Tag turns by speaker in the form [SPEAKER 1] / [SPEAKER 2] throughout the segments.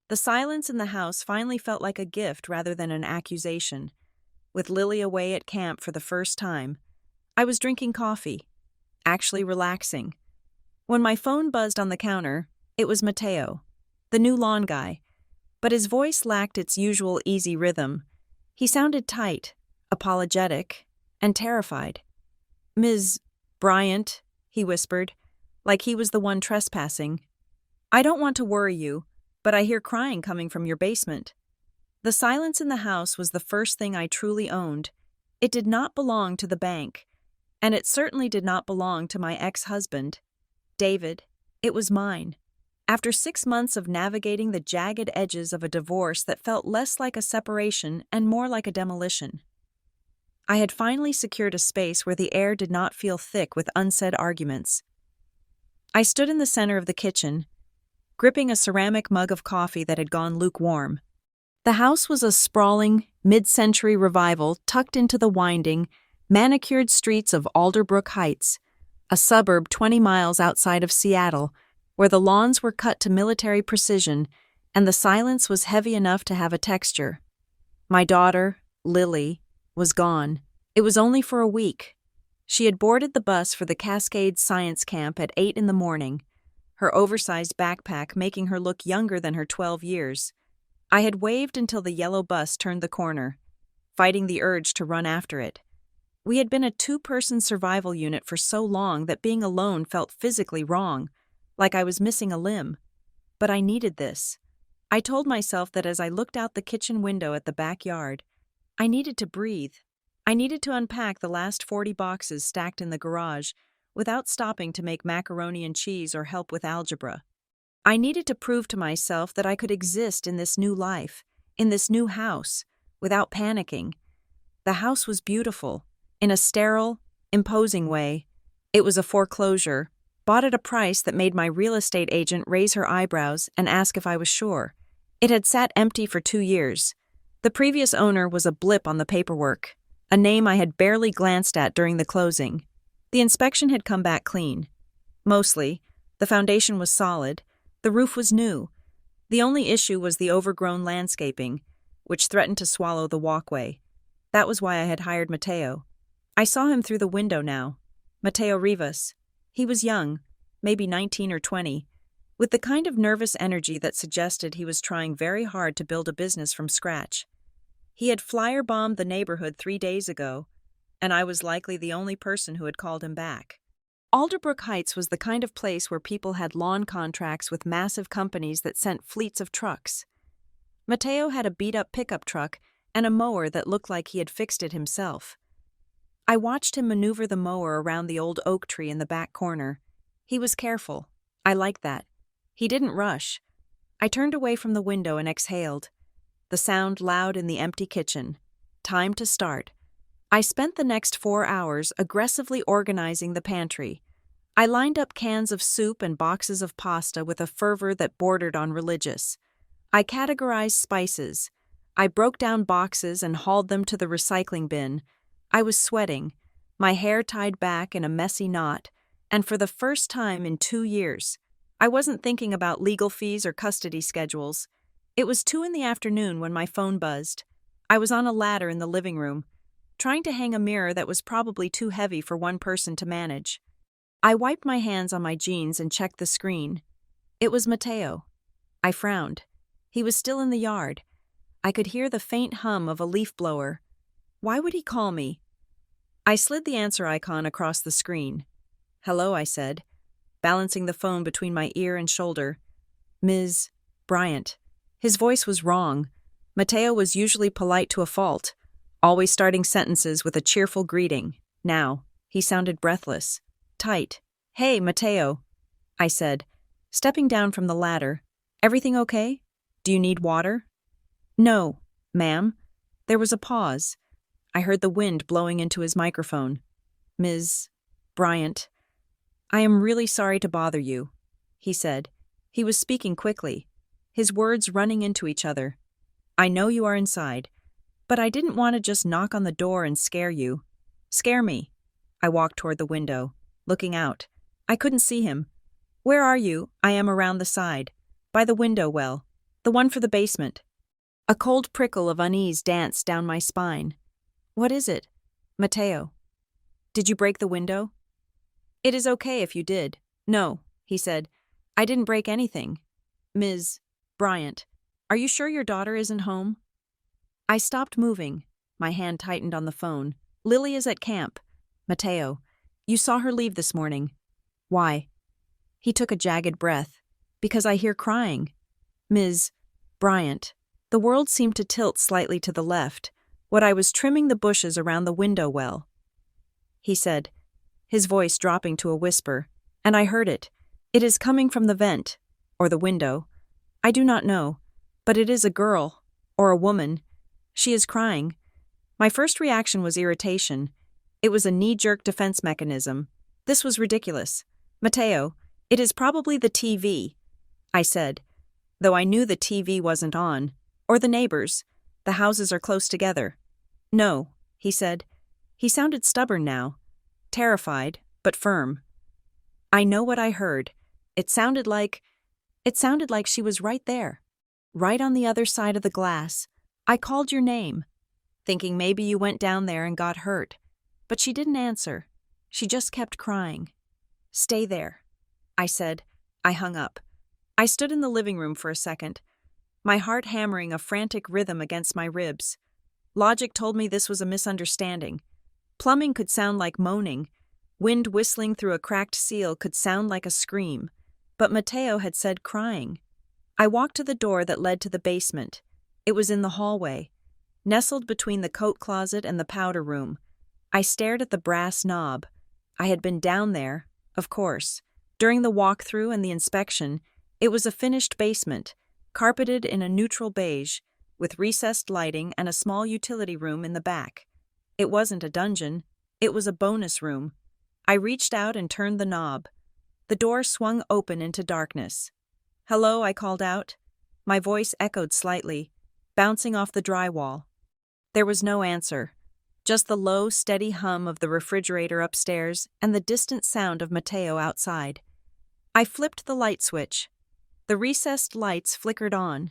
[SPEAKER 1] The silence in the house finally felt like a gift rather than an accusation. With Lily away at camp for the first time, I was drinking coffee, actually relaxing. When my phone buzzed on the counter, it was Mateo, the new lawn guy, but his voice lacked its usual easy rhythm. He sounded tight, apologetic, and terrified. "Ms. Bryant," he whispered, like he was the one trespassing. "I don't want to worry you, but I hear crying coming from your basement." The silence in the house was the first thing I truly owned. It did not belong to the bank, and it certainly did not belong to my ex-husband, David. It was mine. After 6 months of navigating the jagged edges of a divorce that felt less like a separation and more like a demolition, I had finally secured a space where the air did not feel thick with unsaid arguments. I stood in the center of the kitchen, gripping a ceramic mug of coffee that had gone lukewarm. The house was a sprawling, mid-century revival tucked into the winding, manicured streets of Alderbrook Heights, a suburb 20 miles outside of Seattle, where the lawns were cut to military precision and the silence was heavy enough to have a texture. My daughter, Lily, was gone. It was only for a week. She had boarded the bus for the Cascades Science Camp at 8 in the morning, her oversized backpack making her look younger than her 12 years. I had waved until the yellow bus turned the corner, fighting the urge to run after it. We had been a 2-person survival unit for so long that being alone felt physically wrong, like I was missing a limb. But I needed this. I told myself that as I looked out the kitchen window at the backyard, I needed to breathe. I needed to unpack the last 40 boxes stacked in the garage without stopping to make macaroni and cheese or help with algebra. I needed to prove to myself that I could exist in this new life, in this new house, without panicking. The house was beautiful, in a sterile, imposing way. It was a foreclosure, bought at a price that made my real estate agent raise her eyebrows and ask if I was sure. It had sat empty for 2 years. The previous owner was a blip on the paperwork, a name I had barely glanced at during the closing. The inspection had come back clean. Mostly, the foundation was solid, the roof was new. The only issue was the overgrown landscaping, which threatened to swallow the walkway. That was why I had hired Mateo. I saw him through the window now. Mateo Rivas. He was young, maybe 19 or 20, with the kind of nervous energy that suggested he was trying very hard to build a business from scratch. He had flyer-bombed the neighborhood 3 days ago, and I was likely the only person who had called him back. Alderbrook Heights was the kind of place where people had lawn contracts with massive companies that sent fleets of trucks. Mateo had a beat-up pickup truck and a mower that looked like he had fixed it himself. I watched him maneuver the mower around the old oak tree in the back corner. He was careful. I liked that. He didn't rush. I turned away from the window and exhaled. The sound loud in the empty kitchen. Time to start. I spent the next 4 hours aggressively organizing the pantry. I lined up cans of soup and boxes of pasta with a fervor that bordered on religious. I categorized spices. I broke down boxes and hauled them to the recycling bin. I was sweating, my hair tied back in a messy knot, and for the first time in 2 years, I wasn't thinking about legal fees or custody schedules. It was 2 in the afternoon when my phone buzzed. I was on a ladder in the living room, trying to hang a mirror that was probably too heavy for one person to manage. I wiped my hands on my jeans and checked the screen. It was Mateo. I frowned. He was still in the yard. I could hear the faint hum of a leaf blower. Why would he call me? I slid the answer icon across the screen. "Hello," I said, balancing the phone between my ear and shoulder. "Ms. Bryant." His voice was wrong. Mateo was usually polite to a fault, always starting sentences with a cheerful greeting. Now, he sounded breathless, tight. "Hey, Mateo," I said, stepping down from the ladder. "Everything okay? Do you need water?" "No, ma'am." There was a pause. I heard the wind blowing into his microphone. "Ms. Bryant, I am really sorry to bother you," he said. He was speaking quickly, his words running into each other. "I know you are inside, but I didn't want to just knock on the door and scare you." "Scare me." I walked toward the window, looking out. I couldn't see him. "Where are you?" "I am around the side, by the window well." The one for the basement. A cold prickle of unease danced down my spine. What is it? Mateo. Did you break the window? It is okay if you did. No, he said. I didn't break anything. Ms. Bryant, are you sure your daughter isn't home? I stopped moving. My hand tightened on the phone. Lily is at camp. Mateo, you saw her leave this morning. Why? He took a jagged breath. Because I hear crying. Ms. Bryant. The world seemed to tilt slightly to the left. What I was trimming the bushes around the window well. He said, his voice dropping to a whisper, and I heard it. It is coming from the vent, or the window. I do not know, but it is a girl, or a woman. She is crying. My first reaction was irritation. It was a knee-jerk defense mechanism. This was ridiculous. Mateo, it is probably the TV, I said, though I knew the TV wasn't on, or the neighbors. The houses are close together. No, he said. He sounded stubborn now, terrified, but firm. I know what I heard. It sounded like she was right there, right on the other side of the glass. I called your name, thinking maybe you went down there and got hurt. But she didn't answer. She just kept crying. Stay there, I said. I hung up. I stood in the living room for a second, my heart hammering a frantic rhythm against my ribs. Logic told me this was a misunderstanding. Plumbing could sound like moaning. Wind whistling through a cracked seal could sound like a scream. But Mateo had said crying. I walked to the door that led to the basement. It was in the hallway, nestled between the coat closet and the powder room. I stared at the brass knob. I had been down there, of course. During the walkthrough and the inspection, it was a finished basement, carpeted in a neutral beige, with recessed lighting and a small utility room in the back. It wasn't a dungeon. It was a bonus room. I reached out and turned the knob. The door swung open into darkness. Hello, I called out. My voice echoed slightly, bouncing off the drywall. There was no answer, just the low, steady hum of the refrigerator upstairs and the distant sound of Mateo outside. I flipped the light switch. The recessed lights flickered on,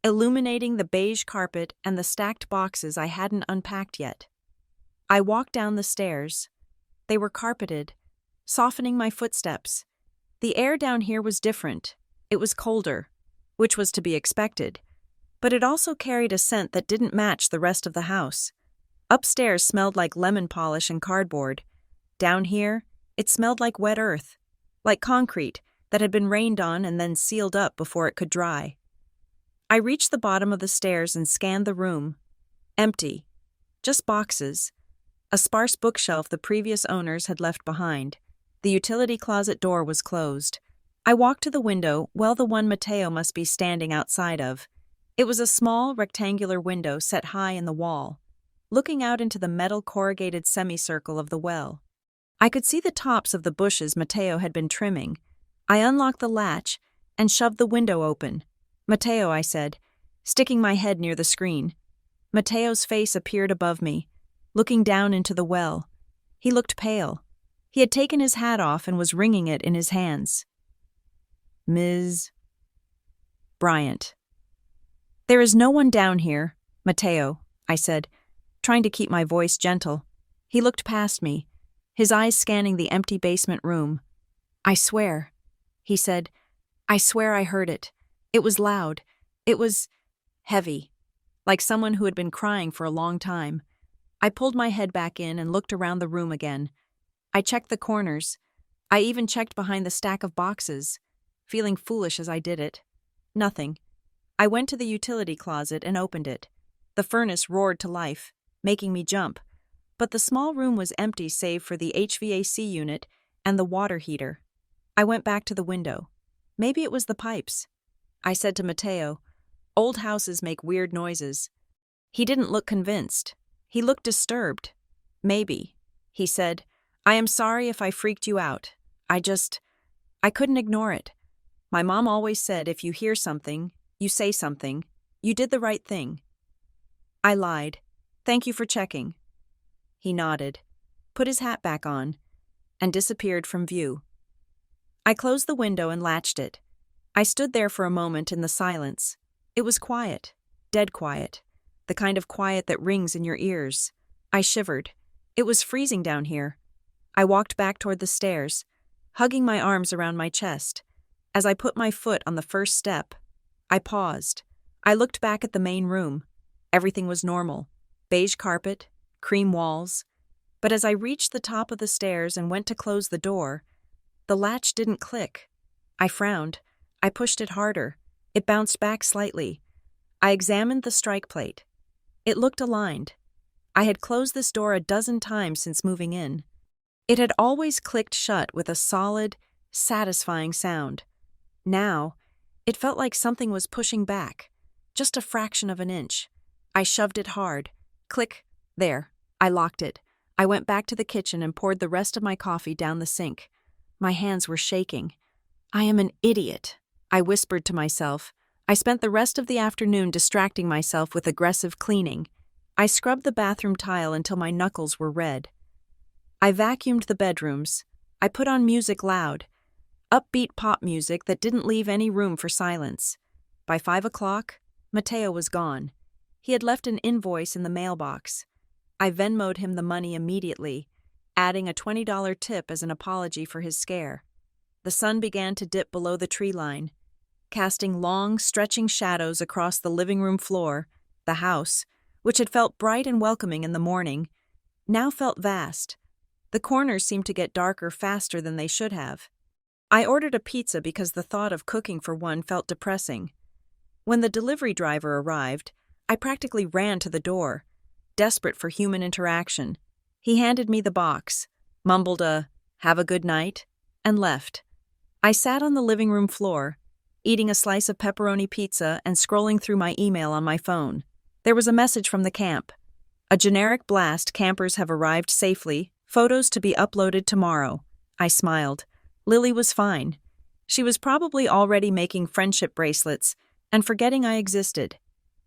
[SPEAKER 1] illuminating the beige carpet and the stacked boxes I hadn't unpacked yet. I walked down the stairs. They were carpeted, softening my footsteps. The air down here was different. It was colder, which was to be expected, but it also carried a scent that didn't match the rest of the house. Upstairs smelled like lemon polish and cardboard. Down here, it smelled like wet earth, like concrete that had been rained on and then sealed up before it could dry. I reached the bottom of the stairs and scanned the room. Empty. Just boxes. A sparse bookshelf the previous owners had left behind. The utility closet door was closed. I walked to the window, the one Mateo must be standing outside of. It was a small, rectangular window set high in the wall, looking out into the metal corrugated semicircle of the well. I could see the tops of the bushes Mateo had been trimming. I unlocked the latch and shoved the window open. Mateo, I said, sticking my head near the screen. Mateo's face appeared above me, looking down into the well. He looked pale. He had taken his hat off and was wringing it in his hands. Ms. Bryant. There is no one down here, Mateo, I said, trying to keep my voice gentle. He looked past me, his eyes scanning the empty basement room. I swear, he said. I swear I heard it. It was loud. It was heavy, like someone who had been crying for a long time. I pulled my head back in and looked around the room again. I checked the corners. I even checked behind the stack of boxes, feeling foolish as I did it. Nothing. I went to the utility closet and opened it. The furnace roared to life, making me jump. But the small room was empty save for the HVAC unit and the water heater. I went back to the window. Maybe it was the pipes. I said to Mateo, old houses make weird noises. He didn't look convinced. He looked disturbed. Maybe, he said, I am sorry if I freaked you out. I couldn't ignore it. My mom always said if you hear something, you say something. You did the right thing. I lied. Thank you for checking. He nodded, put his hat back on, and disappeared from view. I closed the window and latched it. I stood there for a moment in the silence, It was quiet, dead quiet, the kind of quiet that rings in your ears. I shivered. It was freezing down here. I walked back toward the stairs, hugging my arms around my chest. As I put my foot on the first step, I paused. I looked back at the main room. Everything was normal. Beige carpet, cream walls. But as I reached the top of the stairs and went to close the door, the latch didn't click. I frowned. I pushed it harder. It bounced back slightly. I examined the strike plate. It looked aligned. I had closed this door a dozen times since moving in. It had always clicked shut with a solid, satisfying sound. Now, it felt like something was pushing back, just a fraction of an inch. I shoved it hard. Click. There. I locked it. I went back to the kitchen and poured the rest of my coffee down the sink. My hands were shaking. I am an idiot, I whispered to myself. I spent the rest of the afternoon distracting myself with aggressive cleaning. I scrubbed the bathroom tile until my knuckles were red. I vacuumed the bedrooms. I put on music loud, upbeat pop music that didn't leave any room for silence. By 5 o'clock, Mateo was gone. He had left an invoice in the mailbox. I Venmo'd him the money immediately, adding a $20 tip as an apology for his scare. The sun began to dip below the tree line, casting long, stretching shadows across the living room floor. The house, which had felt bright and welcoming in the morning, now felt vast. The corners seemed to get darker faster than they should have. I ordered a pizza because the thought of cooking for one felt depressing. When the delivery driver arrived, I practically ran to the door, desperate for human interaction. He handed me the box, mumbled a "have a good night," and left. I sat on the living room floor, eating a slice of pepperoni pizza and scrolling through my email on my phone. There was a message from the camp. A generic blast: campers have arrived safely, photos to be uploaded tomorrow. I smiled. Lily was fine. She was probably already making friendship bracelets and forgetting I existed.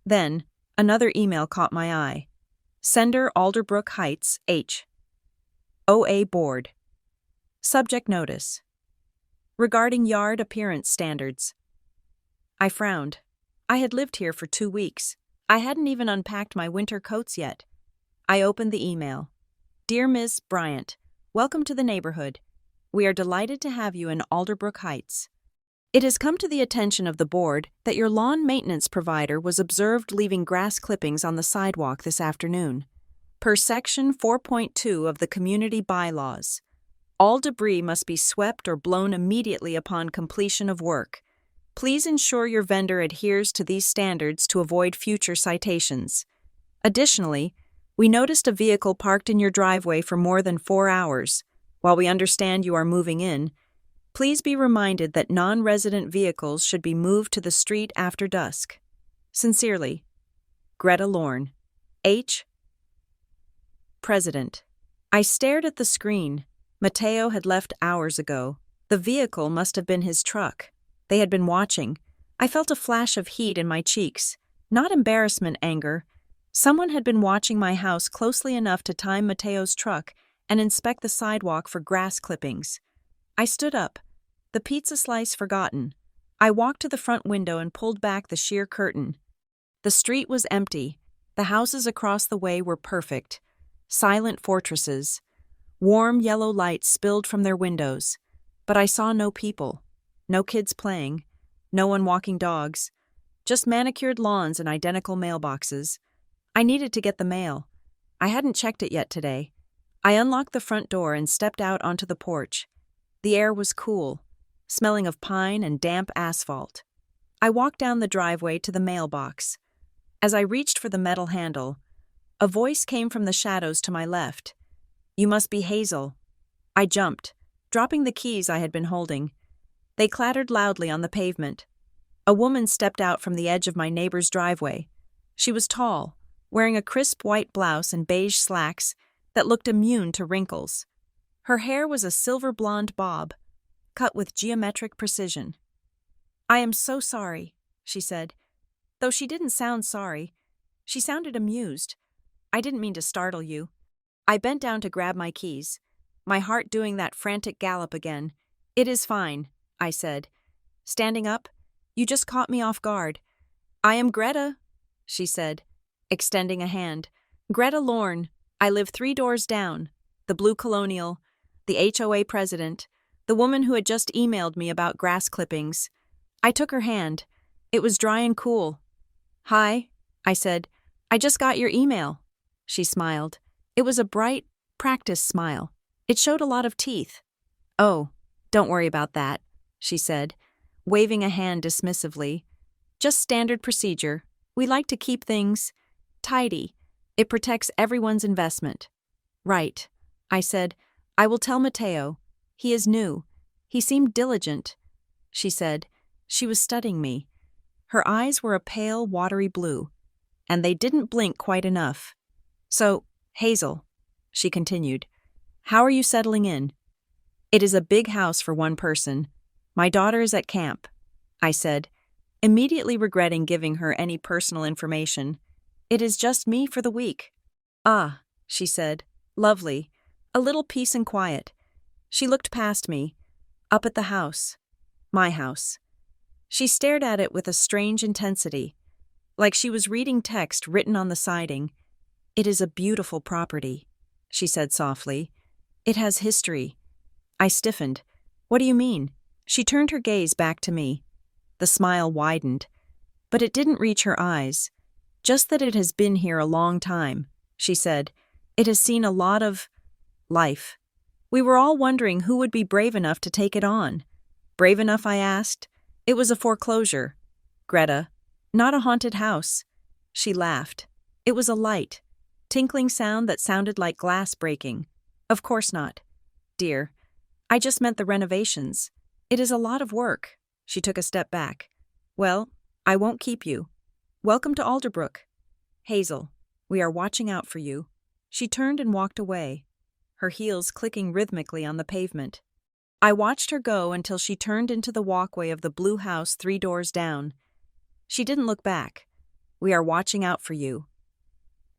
[SPEAKER 1] Then, another email caught my eye. Sender Alderbrook Heights, H. OA Board. Subject notice. Regarding yard appearance standards. I frowned. I had lived here for 2 weeks. I hadn't even unpacked my winter coats yet. I opened the email. Dear Ms. Bryant, welcome to the neighborhood. We are delighted to have you in Alderbrook Heights. It has come to the attention of the board that your lawn maintenance provider was observed leaving grass clippings on the sidewalk this afternoon. Per Section 4.2 of the Community Bylaws, all debris must be swept or blown immediately upon completion of work. Please ensure your vendor adheres to these standards to avoid future citations. Additionally, we noticed a vehicle parked in your driveway for more than 4 hours. While we understand you are moving in, please be reminded that non-resident vehicles should be moved to the street after dusk. Sincerely, Greta Lorne, H. President. I stared at the screen. Mateo had left hours ago. The vehicle must have been his truck. They had been watching. I felt a flash of heat in my cheeks. Not embarrassment, anger. Someone had been watching my house closely enough to time Mateo's truck and inspect the sidewalk for grass clippings. I stood up, the pizza slice forgotten. I walked to the front window and pulled back the sheer curtain. The street was empty. The houses across the way were perfect. Silent fortresses. Warm yellow light spilled from their windows. But I saw no people. No kids playing. No one walking dogs. Just manicured lawns and identical mailboxes. I needed to get the mail. I hadn't checked it yet today. I unlocked the front door and stepped out onto the porch. The air was cool, smelling of pine and damp asphalt. I walked down the driveway to the mailbox. As I reached for the metal handle, a voice came from the shadows to my left. You must be Hazel. I jumped, dropping the keys I had been holding. They clattered loudly on the pavement. A woman stepped out from the edge of my neighbor's driveway. She was tall, wearing a crisp white blouse and beige slacks that looked immune to wrinkles. Her hair was a silver blonde bob, cut with geometric precision. I am so sorry, she said. Though she didn't sound sorry, she sounded amused. I didn't mean to startle you. I bent down to grab my keys, my heart doing that frantic gallop again. It is fine, I said. Standing up, you just caught me off guard. I am Greta, she said, extending a hand. Greta Lorne. I live 3 doors down. The blue colonial, the HOA president, the woman who had just emailed me about grass clippings. I took her hand. It was dry and cool. Hi, I said. I just got your email. She smiled. It was a bright, practiced smile. It showed a lot of teeth. Oh, don't worry about that, she said, waving a hand dismissively. Just standard procedure. We like to keep things tidy. It protects everyone's investment. Right, I said. I will tell Mateo. He is new. He seemed diligent, she said. She was studying me. Her eyes were a pale, watery blue, and they didn't blink quite enough. So, Hazel, she continued, how are you settling in? It is a big house for one person. My daughter is at camp, I said, immediately regretting giving her any personal information. It is just me for the week. Ah, she said, lovely. A little peace and quiet. She looked past me, up at the house. My house. She stared at it with a strange intensity, like she was reading text written on the siding. It is a beautiful property, she said softly. It has history. I stiffened. What do you mean? She turned her gaze back to me. The smile widened, but it didn't reach her eyes. Just that it has been here a long time, she said. It has seen a lot of life. We were all wondering who would be brave enough to take it on. Brave enough, I asked. It was a foreclosure. Greta, not a haunted house. She laughed. It was a light, tinkling sound that sounded like glass breaking. Of course not. Dear, I just meant the renovations. It is a lot of work. She took a step back. Well, I won't keep you. Welcome to Alderbrook. Hazel, we are watching out for you. She turned and walked away, her heels clicking rhythmically on the pavement. I watched her go until she turned into the walkway of the blue house 3 doors down. She didn't look back. We are watching out for you.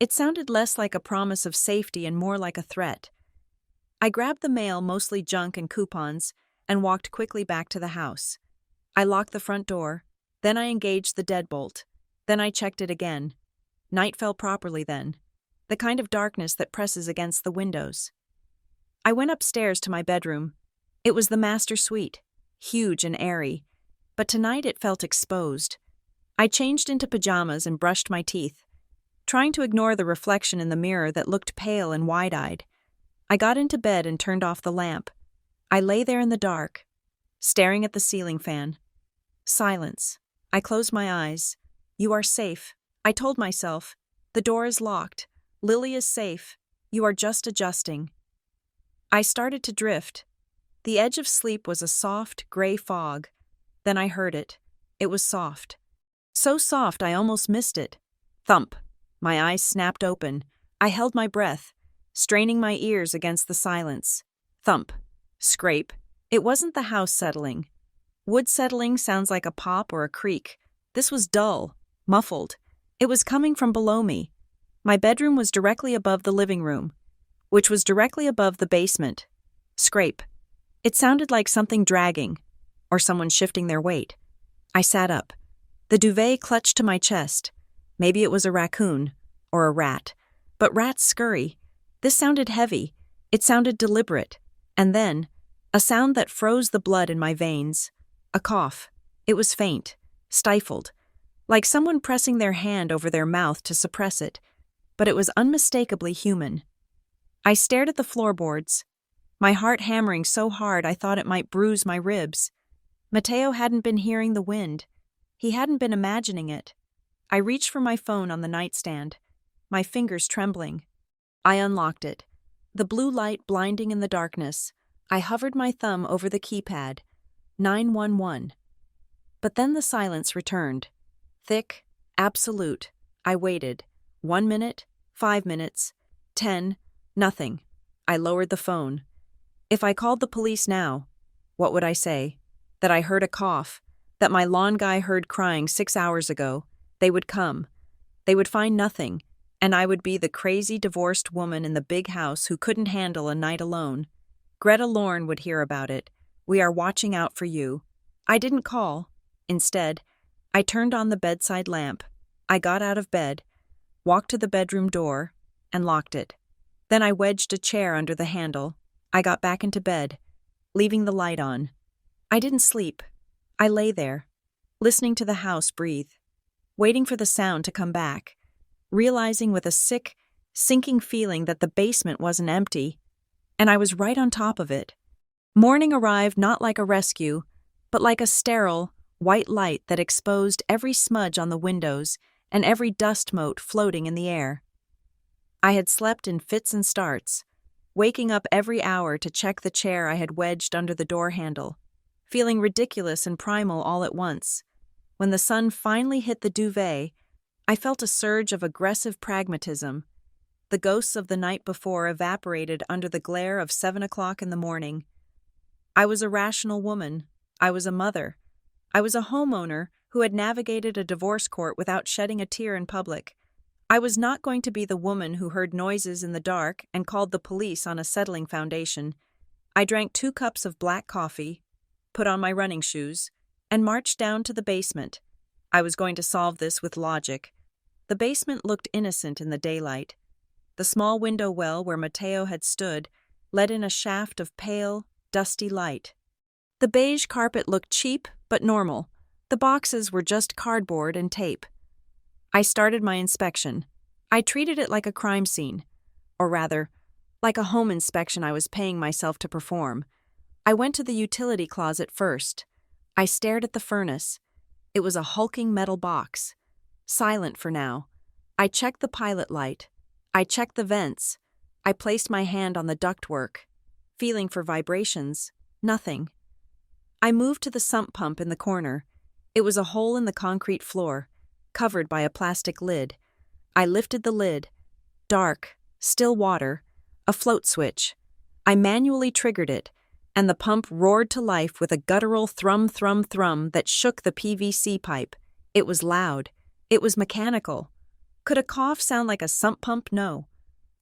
[SPEAKER 1] It sounded less like a promise of safety and more like a threat. I grabbed the mail, mostly junk and coupons, and walked quickly back to the house. I locked the front door, then I engaged the deadbolt, then I checked it again. Night fell properly then, the kind of darkness that presses against the windows. I went upstairs to my bedroom. It was the master suite, huge and airy, but tonight it felt exposed. I changed into pajamas and brushed my teeth, trying to ignore the reflection in the mirror that looked pale and wide-eyed. I got into bed and turned off the lamp. I lay there in the dark, staring at the ceiling fan. Silence. I closed my eyes. You are safe, I told myself. The door is locked. Lily is safe. You are just adjusting. I started to drift. The edge of sleep was a soft, gray fog. Then I heard it. It was soft. So soft I almost missed it. Thump. My eyes snapped open. I held my breath, straining my ears against the silence. Thump. Scrape. It wasn't the house settling. Wood settling sounds like a pop or a creak. This was dull, muffled. It was coming from below me. My bedroom was directly above the living room, which was directly above the basement. Scrape. It sounded like something dragging, or someone shifting their weight. I sat up. The duvet clutched to my chest. Maybe it was a raccoon, or a rat. But rats scurry. This sounded heavy. It sounded deliberate. And then, a sound that froze the blood in my veins. A cough. It was faint, stifled, like someone pressing their hand over their mouth to suppress it. But it was unmistakably human. I stared at the floorboards, my heart hammering so hard I thought it might bruise my ribs. Mateo hadn't been hearing the wind. He hadn't been imagining it. I reached for my phone on the nightstand, my fingers trembling. I unlocked it, the blue light blinding in the darkness. I hovered my thumb over the keypad. 911. But then the silence returned. Thick, absolute. I waited. 1 minute, 5 minutes, 10, nothing. I lowered the phone. If I called the police now, what would I say? That I heard a cough, that my lawn guy heard crying 6 hours ago. They would come. They would find nothing, and I would be the crazy divorced woman in the big house who couldn't handle a night alone. Greta Lorne would hear about it. We are watching out for you. I didn't call. Instead, I turned on the bedside lamp. I got out of bed, walked to the bedroom door, and locked it. Then I wedged a chair under the handle. I got back into bed, leaving the light on. I didn't sleep. I lay there, listening to the house breathe, waiting for the sound to come back, realizing with a sick, sinking feeling that the basement wasn't empty, and I was right on top of it. Morning arrived not like a rescue, but like a sterile, white light that exposed every smudge on the windows and every dust mote floating in the air. I had slept in fits and starts, waking up every hour to check the chair I had wedged under the door handle, feeling ridiculous and primal all at once. When the sun finally hit the duvet, I felt a surge of aggressive pragmatism. The ghosts of the night before evaporated under the glare of 7 o'clock in the morning. I was a rational woman. I was a mother. I was a homeowner who had navigated a divorce court without shedding a tear in public. I was not going to be the woman who heard noises in the dark and called the police on a settling foundation. I drank 2 cups of black coffee, put on my running shoes, and marched down to the basement. I was going to solve this with logic. The basement looked innocent in the daylight. The small window well where Mateo had stood let in a shaft of pale, dusty light. The beige carpet looked cheap but normal. The boxes were just cardboard and tape. I started my inspection. I treated it like a crime scene, or rather, like a home inspection I was paying myself to perform. I went to the utility closet first. I stared at the furnace. It was a hulking metal box, silent for now. I checked the pilot light. I checked the vents. I placed my hand on the ductwork, feeling for vibrations. Nothing. I moved to the sump pump in the corner. It was a hole in the concrete floor, covered by a plastic lid. I lifted the lid. Dark, still water, a float switch. I manually triggered it, and the pump roared to life with a guttural thrum thrum thrum that shook the PVC pipe. It was loud. It was mechanical. Could a cough sound like a sump pump? No.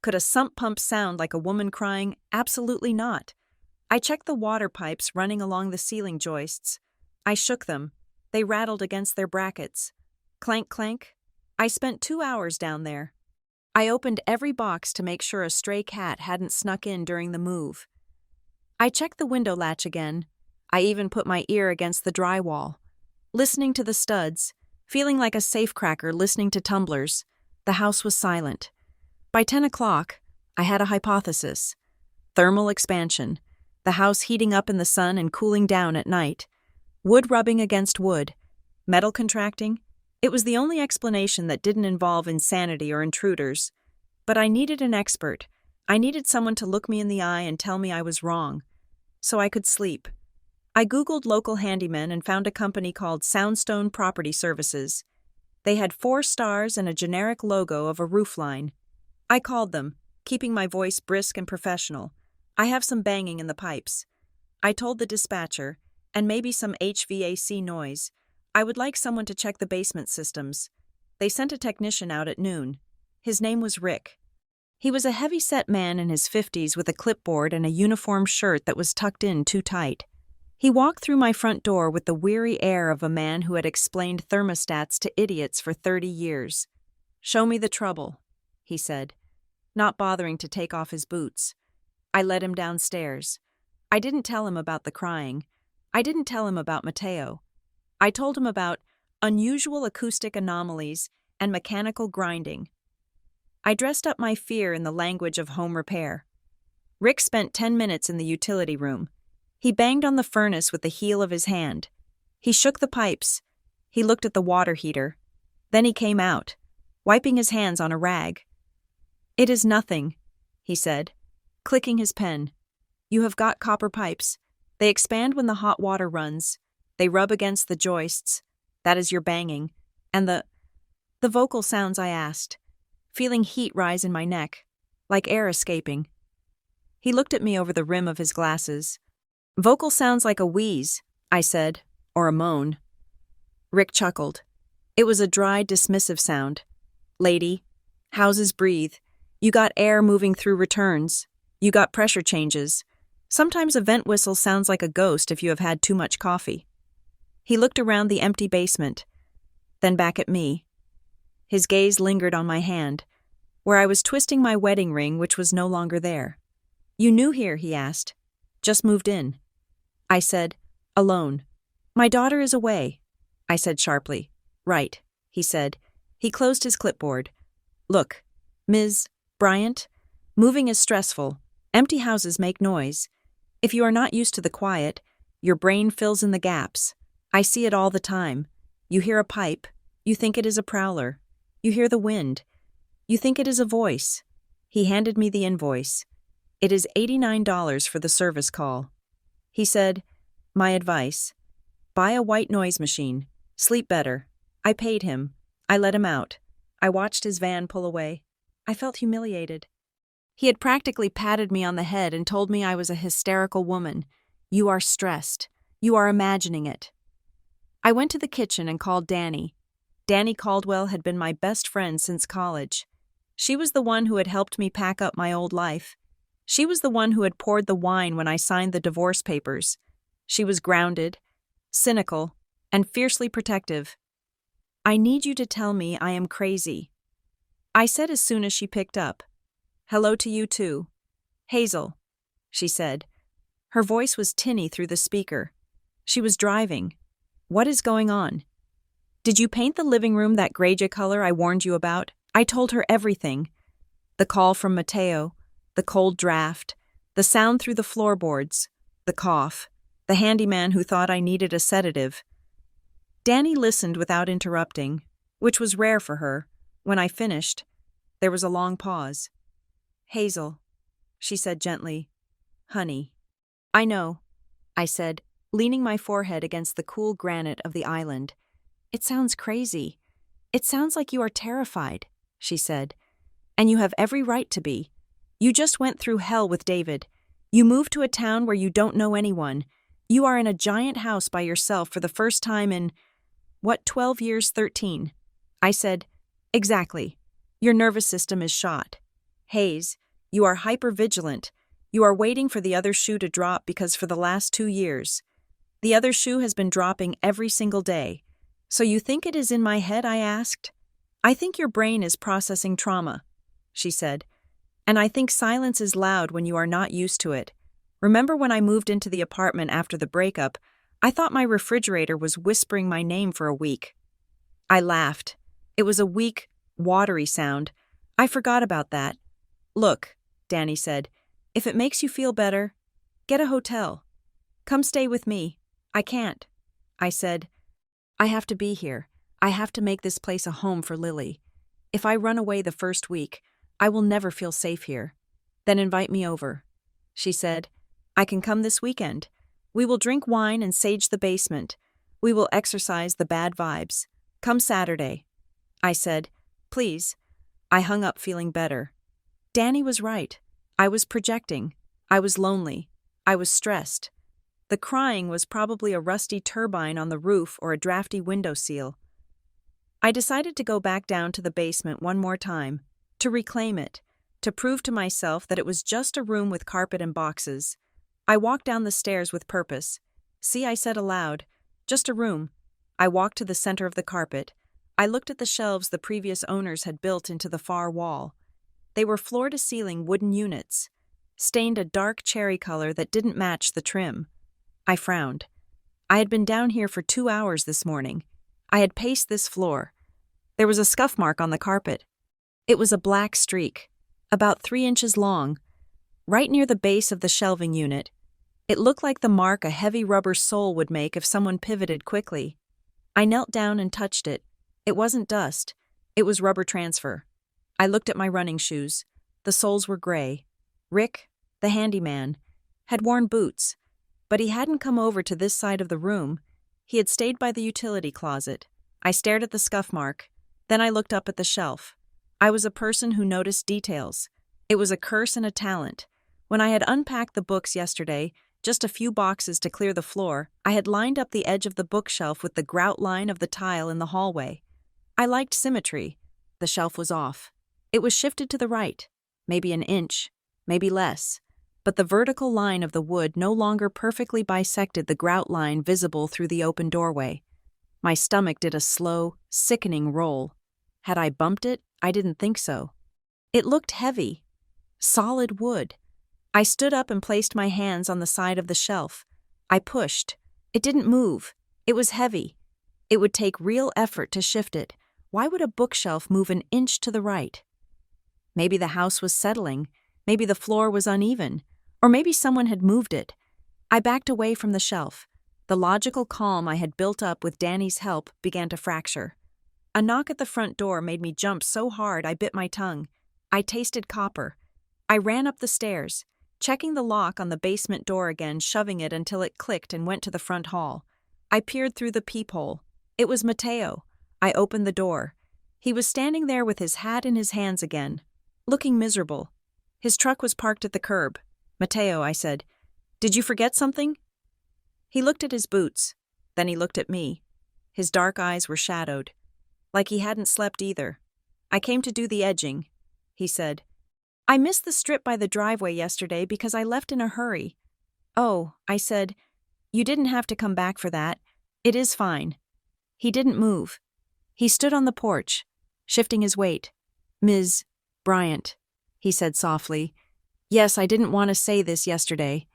[SPEAKER 1] Could a sump pump sound like a woman crying? Absolutely not. I checked the water pipes running along the ceiling joists. I shook them. They rattled against their brackets. Clank, clank. I spent 2 hours down there. I opened every box to make sure a stray cat hadn't snuck in during the move. I checked the window latch again. I even put my ear against the drywall, listening to the studs, feeling like a safecracker listening to tumblers. The house was silent. By 10 o'clock, I had a hypothesis. Thermal expansion. The house heating up in the sun and cooling down at night. Wood rubbing against wood. Metal contracting. It was the only explanation that didn't involve insanity or intruders. But I needed an expert. I needed someone to look me in the eye and tell me I was wrong, so I could sleep. I Googled local handymen and found a company called Soundstone Property Services. They had 4 stars and a generic logo of a roofline. I called them, keeping my voice brisk and professional. I have some banging in the pipes. I told the dispatcher, and maybe some HVAC noise. I would like someone to check the basement systems. They sent a technician out at noon. His name was Rick. He was a heavy-set man in his 50s with a clipboard and a uniform shirt that was tucked in too tight. He walked through my front door with the weary air of a man who had explained thermostats to idiots for 30 years. "Show me the trouble," he said, not bothering to take off his boots. I led him downstairs. I didn't tell him about the crying. I didn't tell him about Mateo. I told him about unusual acoustic anomalies and mechanical grinding. I dressed up my fear in the language of home repair. Rick spent 10 minutes in the utility room. He banged on the furnace with the heel of his hand. He shook the pipes. He looked at the water heater. Then he came out, wiping his hands on a rag. "It is nothing," he said, clicking his pen. "You have got copper pipes. They expand when the hot water runs. They rub against the joists. That is your banging. And the vocal sounds," I asked, feeling heat rise in my neck, like air escaping. He looked at me over the rim of his glasses. "Vocal sounds like a wheeze," I said, "or a moan." Rick chuckled. It was a dry, dismissive sound. "Lady, houses breathe. You got air moving through returns. You got pressure changes. Sometimes a vent whistle sounds like a ghost if you have had too much coffee." He looked around the empty basement. then back at me. His gaze lingered on my hand, where I was twisting my wedding ring, which was no longer there. "You new here?" he asked. "Just moved in." I said, "Alone. My daughter is away." I said sharply. "Right," he said. He closed his clipboard. "Look, Ms. Bryant, moving is stressful. Empty houses make noise. If you are not used to the quiet, your brain fills in the gaps. I see it all the time. You hear a pipe, you think it is a prowler. You hear the wind, you think it is a voice." He handed me the invoice. "It is $89 for the service call." He said, "My advice: buy a white noise machine. Sleep better." I paid him. I let him out. I watched his van pull away. I felt humiliated. He had practically patted me on the head and told me I was a hysterical woman. "You are stressed. You are imagining it." I went to the kitchen and called Danny. Danny Caldwell had been my best friend since college. She was the one who had helped me pack up my old life. She was the one who had poured the wine when I signed the divorce papers. She was grounded, cynical, and fiercely protective. "I need you to tell me I am crazy," I said as soon as she picked up. "Hello to you too. Hazel," she said. Her voice was tinny through the speaker. She was driving. "What is going on? Did you paint the living room that graja color I warned you about?" I told her everything. The call from Mateo, the cold draft, the sound through the floorboards, the cough, the handyman who thought I needed a sedative. Danny listened without interrupting, which was rare for her. When I finished, there was a long pause. "Hazel," she said gently. "Honey." "I know," I said, leaning my forehead against the cool granite of the island. "It sounds crazy. It sounds like you are terrified," she said. "And you have every right to be. You just went through hell with David. You moved to a town where you don't know anyone. You are in a giant house by yourself for the first time in, 12 years, 13. I said, "Exactly. Your nervous system is shot. Hayes, you are hypervigilant. You are waiting for the other shoe to drop because for the last 2 years, the other shoe has been dropping every single day. So you think it is in my head?" I asked. "I think your brain is processing trauma," she said. "And I think silence is loud when you are not used to it. Remember when I moved into the apartment after the breakup, I thought my refrigerator was whispering my name for a week." I laughed. It was a weak, watery sound. I forgot about that. "Look," Danny said, "if it makes you feel better, get a hotel. Come stay with me." "I can't," I said. "I have to be here. I have to make this place a home for Lily. If I run away the first week, I will never feel safe here." "Then invite me over," she said. "I can come this weekend. We will drink wine and sage the basement. We will exorcise the bad vibes. Come Saturday." I said, "Please." I hung up feeling better. Danny was right. I was projecting. I was lonely. I was stressed. The crying was probably a rusty turbine on the roof or a drafty windowsill. I decided to go back down to the basement one more time, to reclaim it, to prove to myself that it was just a room with carpet and boxes. I walked down the stairs with purpose. "See," I said aloud, "just a room." I walked to the center of the carpet. I looked at the shelves the previous owners had built into the far wall. They were floor-to-ceiling wooden units, stained a dark cherry color that didn't match the trim. I frowned. I had been down here for 2 hours this morning. I had paced this floor. There was a scuff mark on the carpet. It was a black streak, about 3 inches long, right near the base of the shelving unit. It looked like the mark a heavy rubber sole would make if someone pivoted quickly. I knelt down and touched it. It wasn't dust. It was rubber transfer. I looked at my running shoes. The soles were gray. Rick, the handyman, had worn boots, but he hadn't come over to this side of the room. He had stayed by the utility closet. I stared at the scuff mark. Then I looked up at the shelf. I was a person who noticed details. It was a curse and a talent. When I had unpacked the books yesterday, just a few boxes to clear the floor, I had lined up the edge of the bookshelf with the grout line of the tile in the hallway. I liked symmetry. The shelf was off. It was shifted to the right, maybe an inch, maybe less, but the vertical line of the wood no longer perfectly bisected the grout line visible through the open doorway. My stomach did a slow, sickening roll. Had I bumped it? I didn't think so. It looked heavy. Solid wood. I stood up and placed my hands on the side of the shelf. I pushed. It didn't move. It was heavy. It would take real effort to shift it. Why would a bookshelf move an inch to the right? Maybe the house was settling. Maybe the floor was uneven. Or maybe someone had moved it. I backed away from the shelf. The logical calm I had built up with Danny's help began to fracture. A knock at the front door made me jump so hard I bit my tongue. I tasted copper. I ran up the stairs, checking the lock on the basement door again, shoving it until it clicked and went to the front hall. I peered through the peephole. It was Mateo. I opened the door. He was standing there with his hat in his hands again, looking miserable. His truck was parked at the curb. "Mateo," I said, "did you forget something?" He looked at his boots. Then he looked at me. His dark eyes were shadowed, like he hadn't slept either. "I came to do the edging," he said. "I missed the strip by the driveway yesterday because I left in a hurry." "Oh," I said, "you didn't have to come back for that. It is fine." He didn't move. He stood on the porch, shifting his weight. "Ms. Bryant," he said softly. "Yes, I didn't want to say this yesterday,"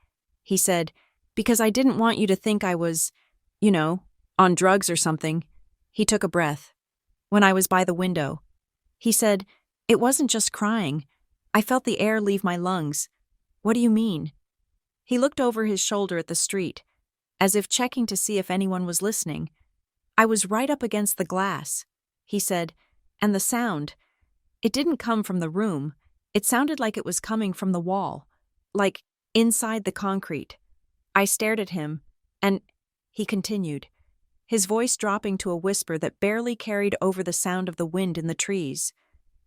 [SPEAKER 1] he said, "because I didn't want you to think I was, on drugs or something." He took a breath. "When I was by the window," he said, "it wasn't just crying. I felt the air leave my lungs." "What do you mean?" He looked over his shoulder at the street, as if checking to see if anyone was listening. "I was right up against the glass," he said, "and the sound, it didn't come from the room. It sounded like it was coming from the wall, like inside the concrete." I stared at him, and he continued, his voice dropping to a whisper that barely carried over the sound of the wind in the trees.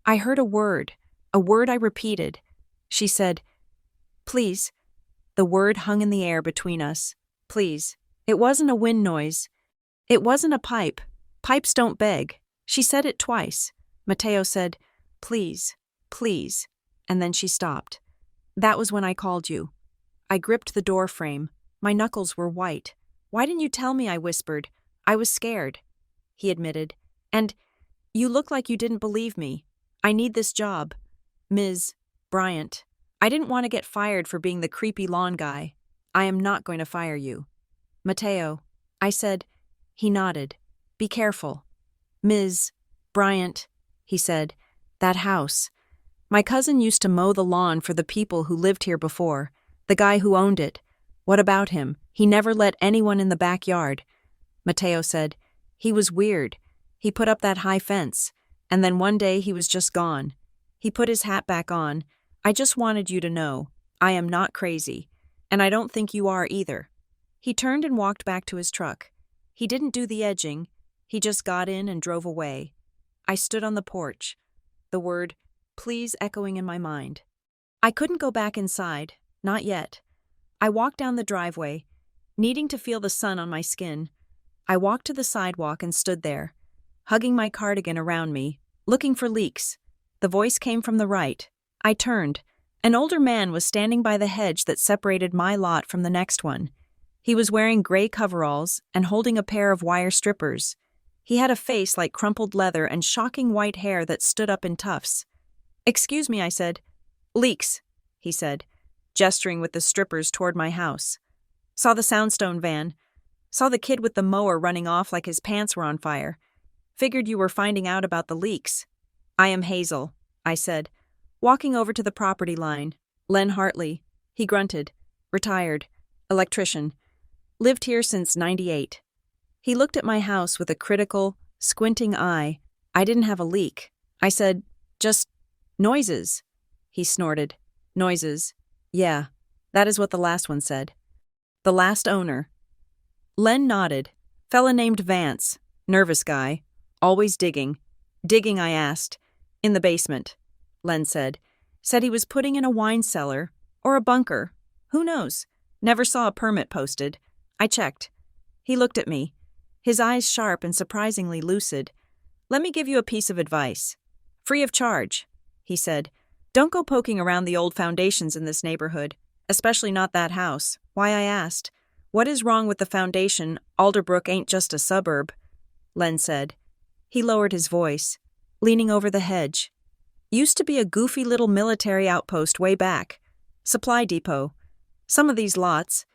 [SPEAKER 1] "I heard a word I repeated." She said, "Please." The word hung in the air between us. "Please." It wasn't a wind noise. It wasn't a pipe. Pipes don't beg. She said it twice. Mateo said, "Please, please," and then she stopped. "That was when I called you." I gripped the door frame. My knuckles were white. "Why didn't you tell me?" I whispered. "I was scared," he admitted. "And you look like you didn't believe me. I need this job. Ms. Bryant. I didn't want to get fired for being the creepy lawn guy. I am not going to fire you." "Mateo," I said. He nodded. "Be careful." "Ms. Bryant," he said, "that house. My cousin used to mow the lawn for the people who lived here before, the guy who owned it. What about him? He never let anyone in the backyard." Mateo said, "He was weird. He put up that high fence, and then one day he was just gone." He put his hat back on. "I just wanted you to know, I am not crazy, and I don't think you are either." He turned and walked back to his truck. He didn't do the edging. He just got in and drove away. I stood on the porch, the word "please" echoing in my mind. I couldn't go back inside, not yet. I walked down the driveway, needing to feel the sun on my skin. I walked to the sidewalk and stood there, hugging my cardigan around me, looking for leaks. The voice came from the right. I turned. An older man was standing by the hedge that separated my lot from the next one. He was wearing gray coveralls and holding a pair of wire strippers. He had a face like crumpled leather and shocking white hair that stood up in tufts. "Excuse me," I said. "Leaks," he said, gesturing with the strippers toward my house. "Saw the Soundstone van. Saw the kid with the mower running off like his pants were on fire. Figured you were finding out about the leaks." "I am Hazel," I said, walking over to the property line. "Len Hartley." He grunted. "Retired. Electrician. Lived here since '98. He looked at my house with a critical, squinting eye. I didn't have a leak. I said, "Just noises." He snorted. "Noises. Yeah, that is what the last one said. The last owner." Len nodded. "Fella named Vance. Nervous guy. Always digging." "Digging?" I asked. "In the basement," Len said. "Said he was putting in a wine cellar, or a bunker. Who knows? Never saw a permit posted." I checked. He looked at me, his eyes sharp and surprisingly lucid. "Let me give you a piece of advice. Free of charge," he said. "Don't go poking around the old foundations in this neighborhood, especially not that house." Why, I asked. "What is wrong with the foundation? Alderbrook ain't just a suburb." Len said. He lowered his voice, leaning over the hedge. Used to be a goofy little military outpost way back. Supply depot. Some of these lots,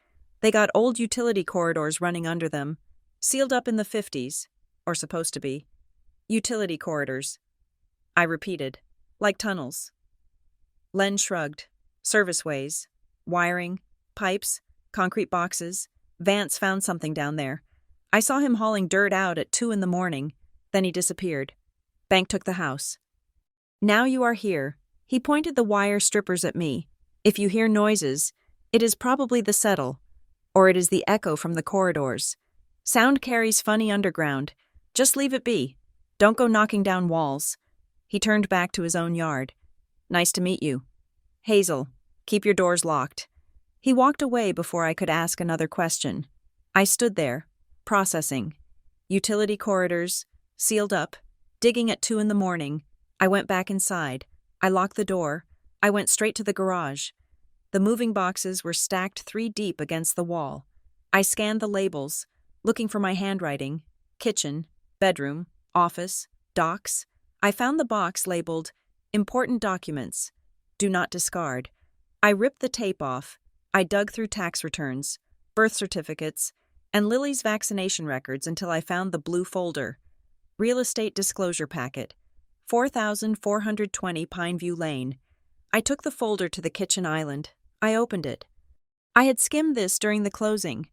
[SPEAKER 1] they got old utility corridors running under them, sealed up in the 50s, or supposed to be. Utility corridors. I repeated, like tunnels. Len shrugged. Serviceways, wiring, pipes, concrete boxes. Vance found something down there. I saw him hauling dirt out at 2 a.m, then he disappeared. Bank took the house. Now you are here. He pointed the wire strippers at me. If you hear noises, it is probably the settle, or it is the echo from the corridors. Sound carries funny underground. Just leave it be. Don't go knocking down walls. He turned back to his own yard. Nice to meet you. Hazel, keep your doors locked. He walked away before I could ask another question. I stood there, processing. Utility corridors, sealed up, digging at 2 a.m. I went back inside. I locked the door. I went straight to the garage. The moving boxes were stacked 3 deep against the wall. I scanned the labels, looking for my handwriting. Kitchen, bedroom, office, docks. I found the box labeled, Important Documents. Do not discard. I ripped the tape off. I dug through tax returns, birth certificates, and Lily's vaccination records until I found the blue folder. Real estate disclosure packet. 4420 Pineview Lane. I took the folder to the kitchen island. I opened it. I had skimmed this during the closing.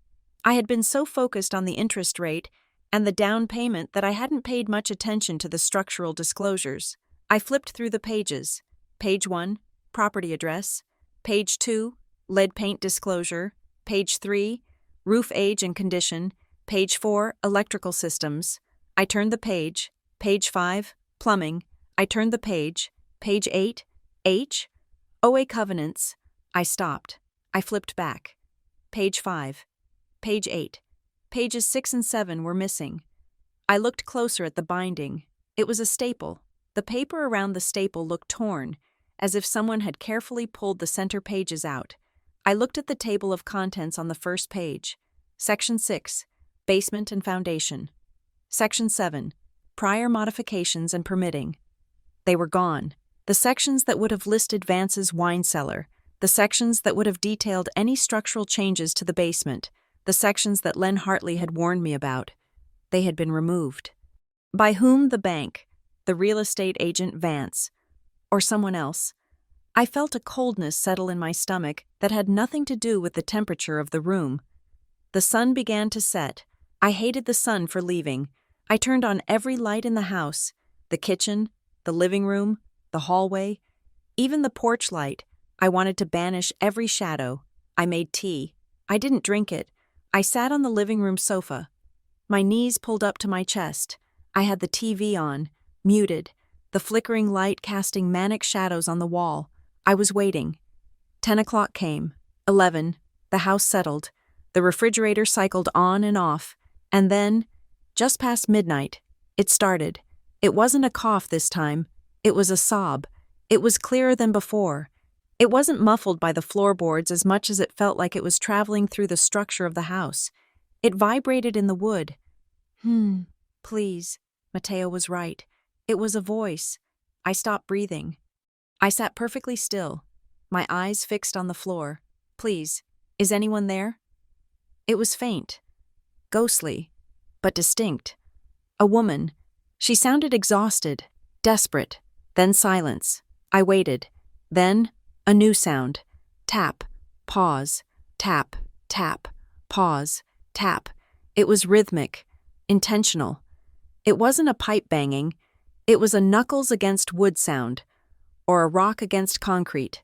[SPEAKER 1] I had been so focused on the interest rate and the down payment that I hadn't paid much attention to the structural disclosures. I flipped through the pages. Page 1, property address. Page 2, lead paint disclosure. Page 3, roof age and condition. Page 4, electrical systems. I turned the page. Page 5, plumbing. I turned the page. Page 8, H, OA covenants. I stopped. I flipped back. Page 5. Page 8. Pages 6 and 7 were missing. I looked closer at the binding. It was a staple. The paper around the staple looked torn, as if someone had carefully pulled the center pages out. I looked at the table of contents on the first page. Section 6, basement and foundation. Section 7, prior modifications and permitting. They were gone. The sections that would have listed Vance's wine cellar, the sections that would have detailed any structural changes to the basement, the sections that Len Hartley had warned me about. They had been removed. By whom? The bank, the real estate agent Vance, or someone else. I felt a coldness settle in my stomach that had nothing to do with the temperature of the room. The sun began to set. I hated the sun for leaving. I turned on every light in the house, the kitchen, the living room, the hallway, even the porch light. I wanted to banish every shadow. I made tea. I didn't drink it. I sat on the living room sofa. My knees pulled up to my chest. I had the TV on, muted, the flickering light casting manic shadows on the wall. I was waiting. 10 o'clock came. 11. The house settled. The refrigerator cycled on and off. And then, just past midnight, it started. It wasn't a cough this time. It was a sob. It was clearer than before. It wasn't muffled by the floorboards as much as it felt like it was traveling through the structure of the house. It vibrated in the wood. Please. Mateo was right. It was a voice. I stopped breathing. I sat perfectly still, my eyes fixed on the floor. Please, is anyone there? It was faint, ghostly, but distinct. A woman. She sounded exhausted, desperate. Then silence. I waited. Then a new sound. Tap, pause, tap, tap, pause, tap. It was rhythmic, intentional. It wasn't a pipe banging. It was a knuckles against wood sound, or a rock against concrete.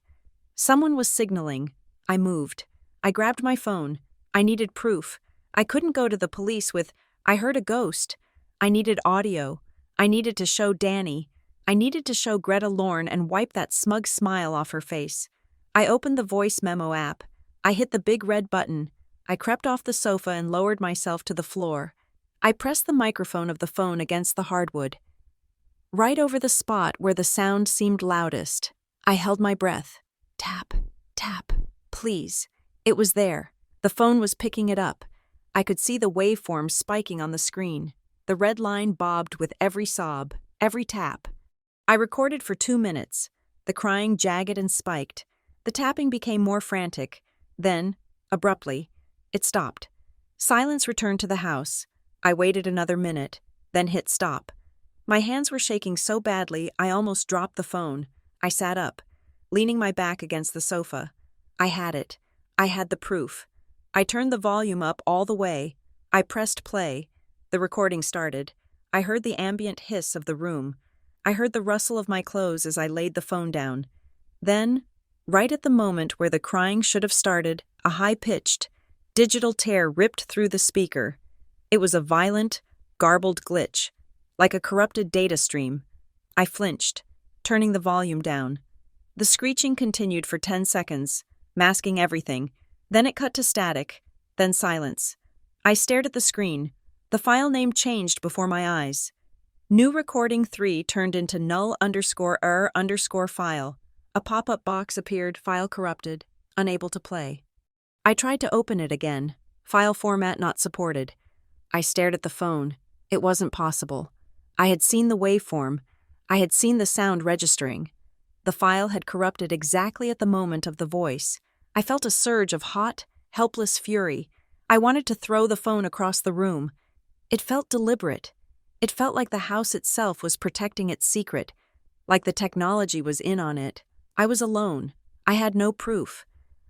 [SPEAKER 1] Someone was signaling. I moved. I grabbed my phone. I needed proof. I couldn't go to the police with, I heard a ghost. I needed audio. I needed to show Danny. I needed to show Greta Lorne and wipe that smug smile off her face. I opened the voice memo app. I hit the big red button. I crept off the sofa and lowered myself to the floor. I pressed the microphone of the phone against the hardwood. Right over the spot where the sound seemed loudest, I held my breath. Tap, tap, please. It was there. The phone was picking it up. I could see the waveform spiking on the screen. The red line bobbed with every sob, every tap. I recorded for 2 minutes, the crying jagged and spiked. The tapping became more frantic. Then, abruptly, it stopped. Silence returned to the house. I waited another minute, then hit stop. My hands were shaking so badly I almost dropped the phone. I sat up, leaning my back against the sofa. I had it. I had the proof. I turned the volume up all the way. I pressed play. The recording started. I heard the ambient hiss of the room. I heard the rustle of my clothes as I laid the phone down. Then, right at the moment where the crying should have started, a high-pitched, digital tear ripped through the speaker. It was a violent, garbled glitch, like a corrupted data stream. I flinched, turning the volume down. The screeching continued for 10 seconds, masking everything. Then it cut to static, then silence. I stared at the screen. The file name changed before my eyes. New recording 3 turned into null_error_file. A pop-up box appeared, file corrupted, unable to play. I tried to open it again. File format not supported. I stared at the phone. It wasn't possible. I had seen the waveform. I had seen the sound registering. The file had corrupted exactly at the moment of the voice. I felt a surge of hot, helpless fury. I wanted to throw the phone across the room. It felt deliberate. It felt like the house itself was protecting its secret, like the technology was in on it. I was alone. I had no proof.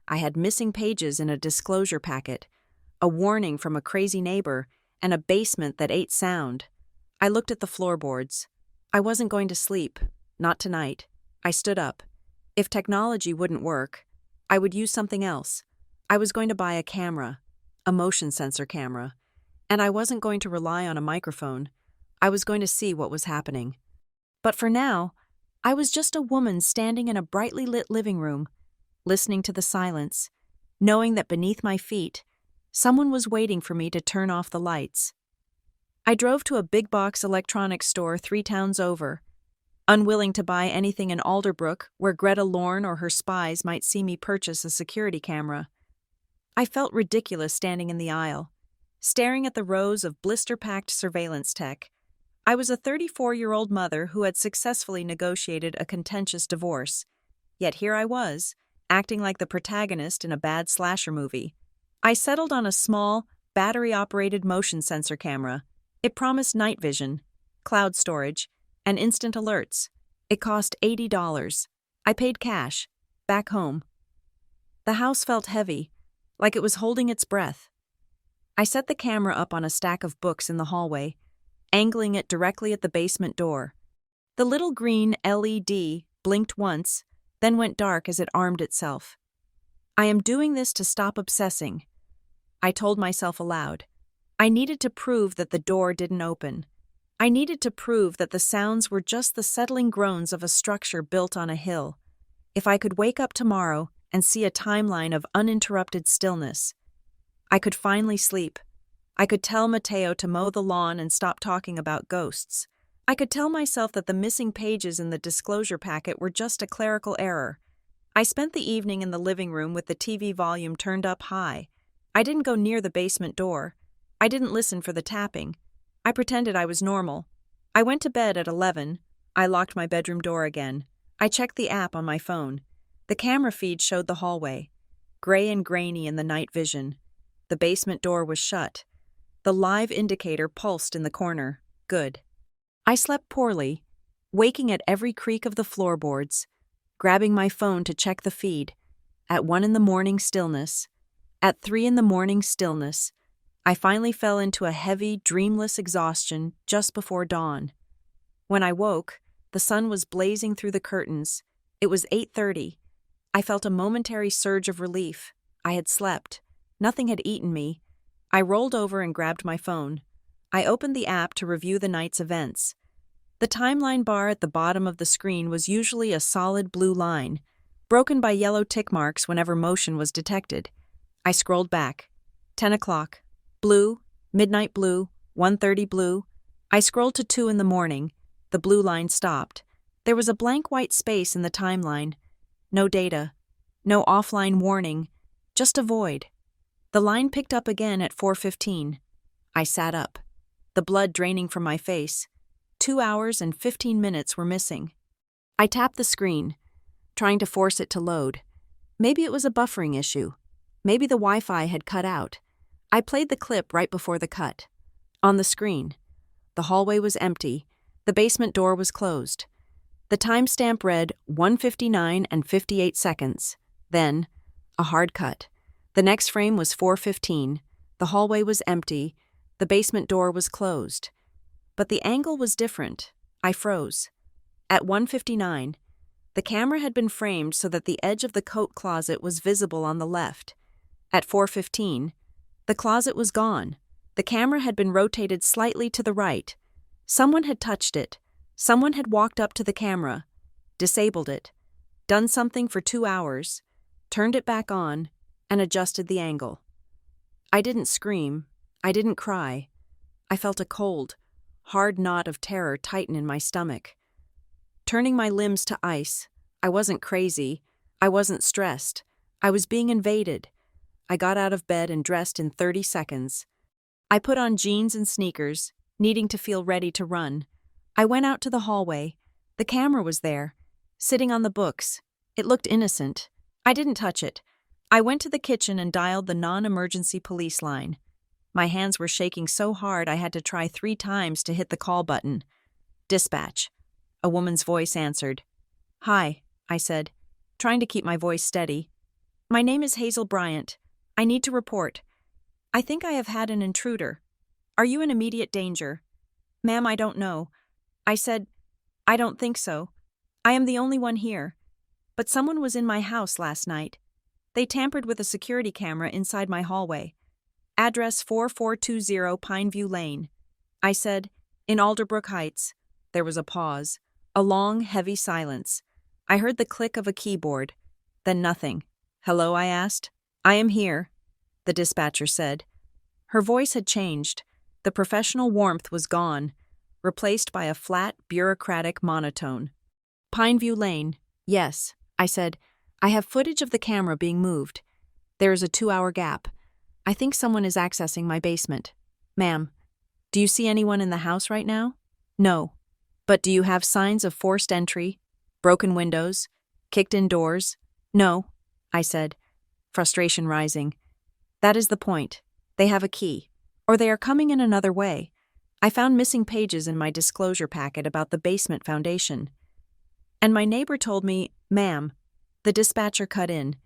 [SPEAKER 1] I had missing pages in a disclosure packet, a warning from a crazy neighbor, and a basement that ate sound. I looked at the floorboards. I wasn't going to sleep. Not tonight. I stood up. If technology wouldn't work, I would use something else. I was going to buy a camera, a motion sensor camera, and I wasn't going to rely on a microphone. I was going to see what was happening. But for now, I was just a woman standing in a brightly lit living room, listening to the silence, knowing that beneath my feet, someone was waiting for me to turn off the lights. I drove to a big box electronics store 3 towns over, unwilling to buy anything in Alderbrook where Greta Lorne or her spies might see me purchase a security camera. I felt ridiculous standing in the aisle, staring at the rows of blister-packed surveillance tech. I was a 34-year-old mother who had successfully negotiated a contentious divorce. Yet here I was, acting like the protagonist in a bad slasher movie. I settled on a small, battery-operated motion sensor camera. It promised night vision, cloud storage, and instant alerts. It cost $80. I paid cash, back home. The house felt heavy, like it was holding its breath. I set the camera up on a stack of books in the hallway, angling it directly at the basement door. The little green LED blinked once, then went dark as it armed itself. I am doing this to stop obsessing. I told myself aloud. I needed to prove that the door didn't open. I needed to prove that the sounds were just the settling groans of a structure built on a hill. If I could wake up tomorrow and see a timeline of uninterrupted stillness, I could finally sleep. I could tell Matteo to mow the lawn and stop talking about ghosts. I could tell myself that the missing pages in the disclosure packet were just a clerical error. I spent the evening in the living room with the TV volume turned up high. I didn't go near the basement door. I didn't listen for the tapping. I pretended I was normal. I went to bed at 11. I locked my bedroom door again. I checked the app on my phone. The camera feed showed the hallway, gray and grainy in the night vision. The basement door was shut. The live indicator pulsed in the corner. Good. I slept poorly, waking at every creak of the floorboards, grabbing my phone to check the feed. At 1 a.m, stillness. At 3 a.m, stillness. I finally fell into a heavy, dreamless exhaustion just before dawn. When I woke, the sun was blazing through the curtains. It was 8:30. I felt a momentary surge of relief. I had slept. Nothing had eaten me. I rolled over and grabbed my phone. I opened the app to review the night's events. The timeline bar at the bottom of the screen was usually a solid blue line, broken by yellow tick marks whenever motion was detected. I scrolled back. 10 o'clock. Blue, midnight blue, 1:30 blue. I scrolled to 2 a.m. The blue line stopped. There was a blank white space in the timeline. No data. No offline warning. Just a void. The line picked up again at 4:15. I sat up. the blood draining from my face. 2 hours and 15 minutes were missing. I tapped the screen, trying to force it to load. Maybe it was a buffering issue. Maybe the Wi-Fi had cut out. I played the clip right before the cut. On the screen, the hallway was empty. The basement door was closed. The timestamp read 1:59 and 58 seconds. Then, a hard cut. The next frame was 4:15. The hallway was empty. The basement door was closed. But the angle was different. I froze. At 1:59, the camera had been framed so that the edge of the coat closet was visible on the left. At 4:15, the closet was gone. The camera had been rotated slightly to the right. Someone had touched it. Someone had walked up to the camera, disabled it, done something for 2 hours, turned it back on, and adjusted the angle. I didn't scream. I didn't cry. I felt a cold, hard knot of terror tighten in my stomach. Turning my limbs to ice, I wasn't crazy. I wasn't stressed. I was being invaded. I got out of bed and dressed in 30 seconds. I put on jeans and sneakers, needing to feel ready to run. I went out to the hallway. The camera was there, sitting on the books. It looked innocent. I didn't touch it. I went to the kitchen and dialed the non-emergency police line. My hands were shaking so hard I had to try 3 times to hit the call button. Dispatch. A woman's voice answered. "Hi," I said, trying to keep my voice steady. "My name is Hazel Bryant. I need to report. I think I have had an intruder. Are you in immediate danger?" "Ma'am, I don't know." I said, "I don't think so. I am the only one here. But someone was in my house last night. They tampered with a security camera inside my hallway. Address 4420 Pineview Lane." I said, "In Alderbrook Heights." There was a pause, a long, heavy silence. I heard the click of a keyboard, then nothing. "Hello?" I asked. "I am here," the dispatcher said. Her voice had changed. The professional warmth was gone, replaced by a flat, bureaucratic monotone. "Pineview Lane, yes," I said. "I have footage of the camera being moved. There is a 2-hour gap. I think someone is accessing my basement. Ma'am, do you see anyone in the house right now?" "No." "But do you have signs of forced entry, broken windows, kicked-in doors?" "No," I said, frustration rising. "That is the point. They have a key, or they are coming in another way. I found missing pages in my disclosure packet about the basement foundation. And my neighbor told me, ma'am," the dispatcher cut in,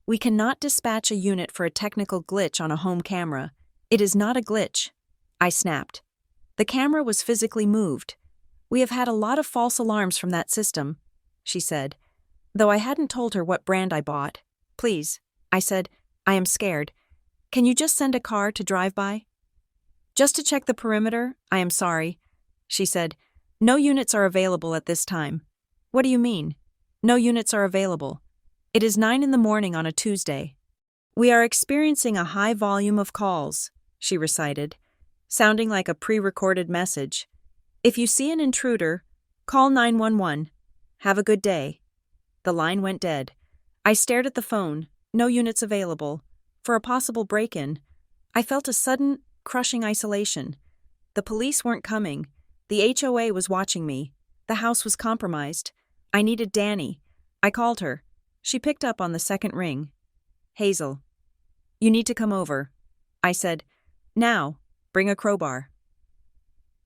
[SPEAKER 1] "we cannot dispatch a unit for a technical glitch on a home camera. It is not a glitch." I snapped. "The camera was physically moved. We have had a lot of false alarms from that system," she said, though I hadn't told her what brand I bought. "Please," I said, "I am scared. Can you just send a car to drive by?" "Just to check the perimeter? I am sorry," she said. "No units are available at this time." "What do you mean? No units are available. It is 9 in the morning on a Tuesday." "We are experiencing a high volume of calls," she recited, sounding like a pre-recorded message. "If you see an intruder, call 911. Have a good day." The line went dead. I stared at the phone. No units available. For a possible break-in. I felt a sudden, crushing isolation. The police weren't coming. The HOA was watching me. The house was compromised. I needed Danny. I called her. She picked up on the second ring. "Hazel, you need to come over." I said, "Now, bring a crowbar."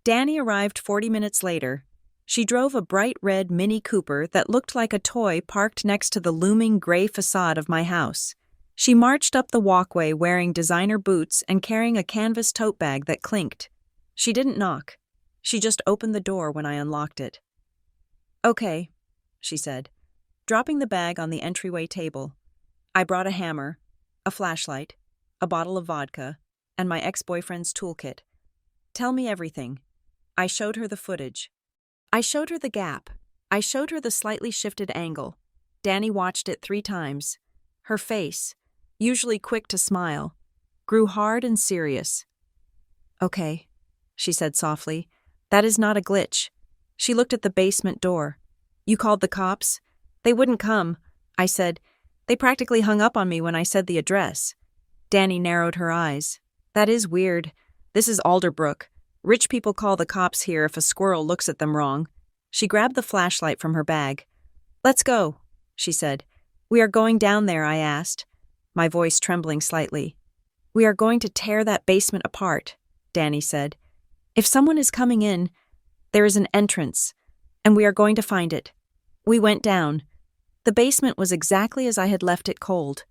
[SPEAKER 1] Danny arrived 40 minutes later. She drove a bright red Mini Cooper that looked like a toy parked next to the looming gray facade of my house. She marched up the walkway wearing designer boots and carrying a canvas tote bag that clinked. She didn't knock. She just opened the door when I unlocked it. "Okay," she said, dropping the bag on the entryway table. I brought a hammer, a flashlight, a bottle of vodka, and my ex-boyfriend's toolkit. "Tell me everything." I showed her the footage. I showed her the gap. I showed her the slightly shifted angle. Danny watched it 3 times. Her face, usually quick to smile, grew hard and serious. "Okay," she said softly. "That is not a glitch." She looked at the basement door. "You called the cops?" "They wouldn't come," I said. "They practically hung up on me when I said the address." Danny narrowed her eyes. "That is weird. This is Alderbrook. Rich people call the cops here if a squirrel looks at them wrong. She grabbed the flashlight from her bag. Let's go, she said. We are going down there, I asked, my voice trembling slightly. We are going to tear that basement apart, Danny said. If someone is coming in, there is an entrance, and we are going to find it. We went down. The basement was exactly as I had left it, cold,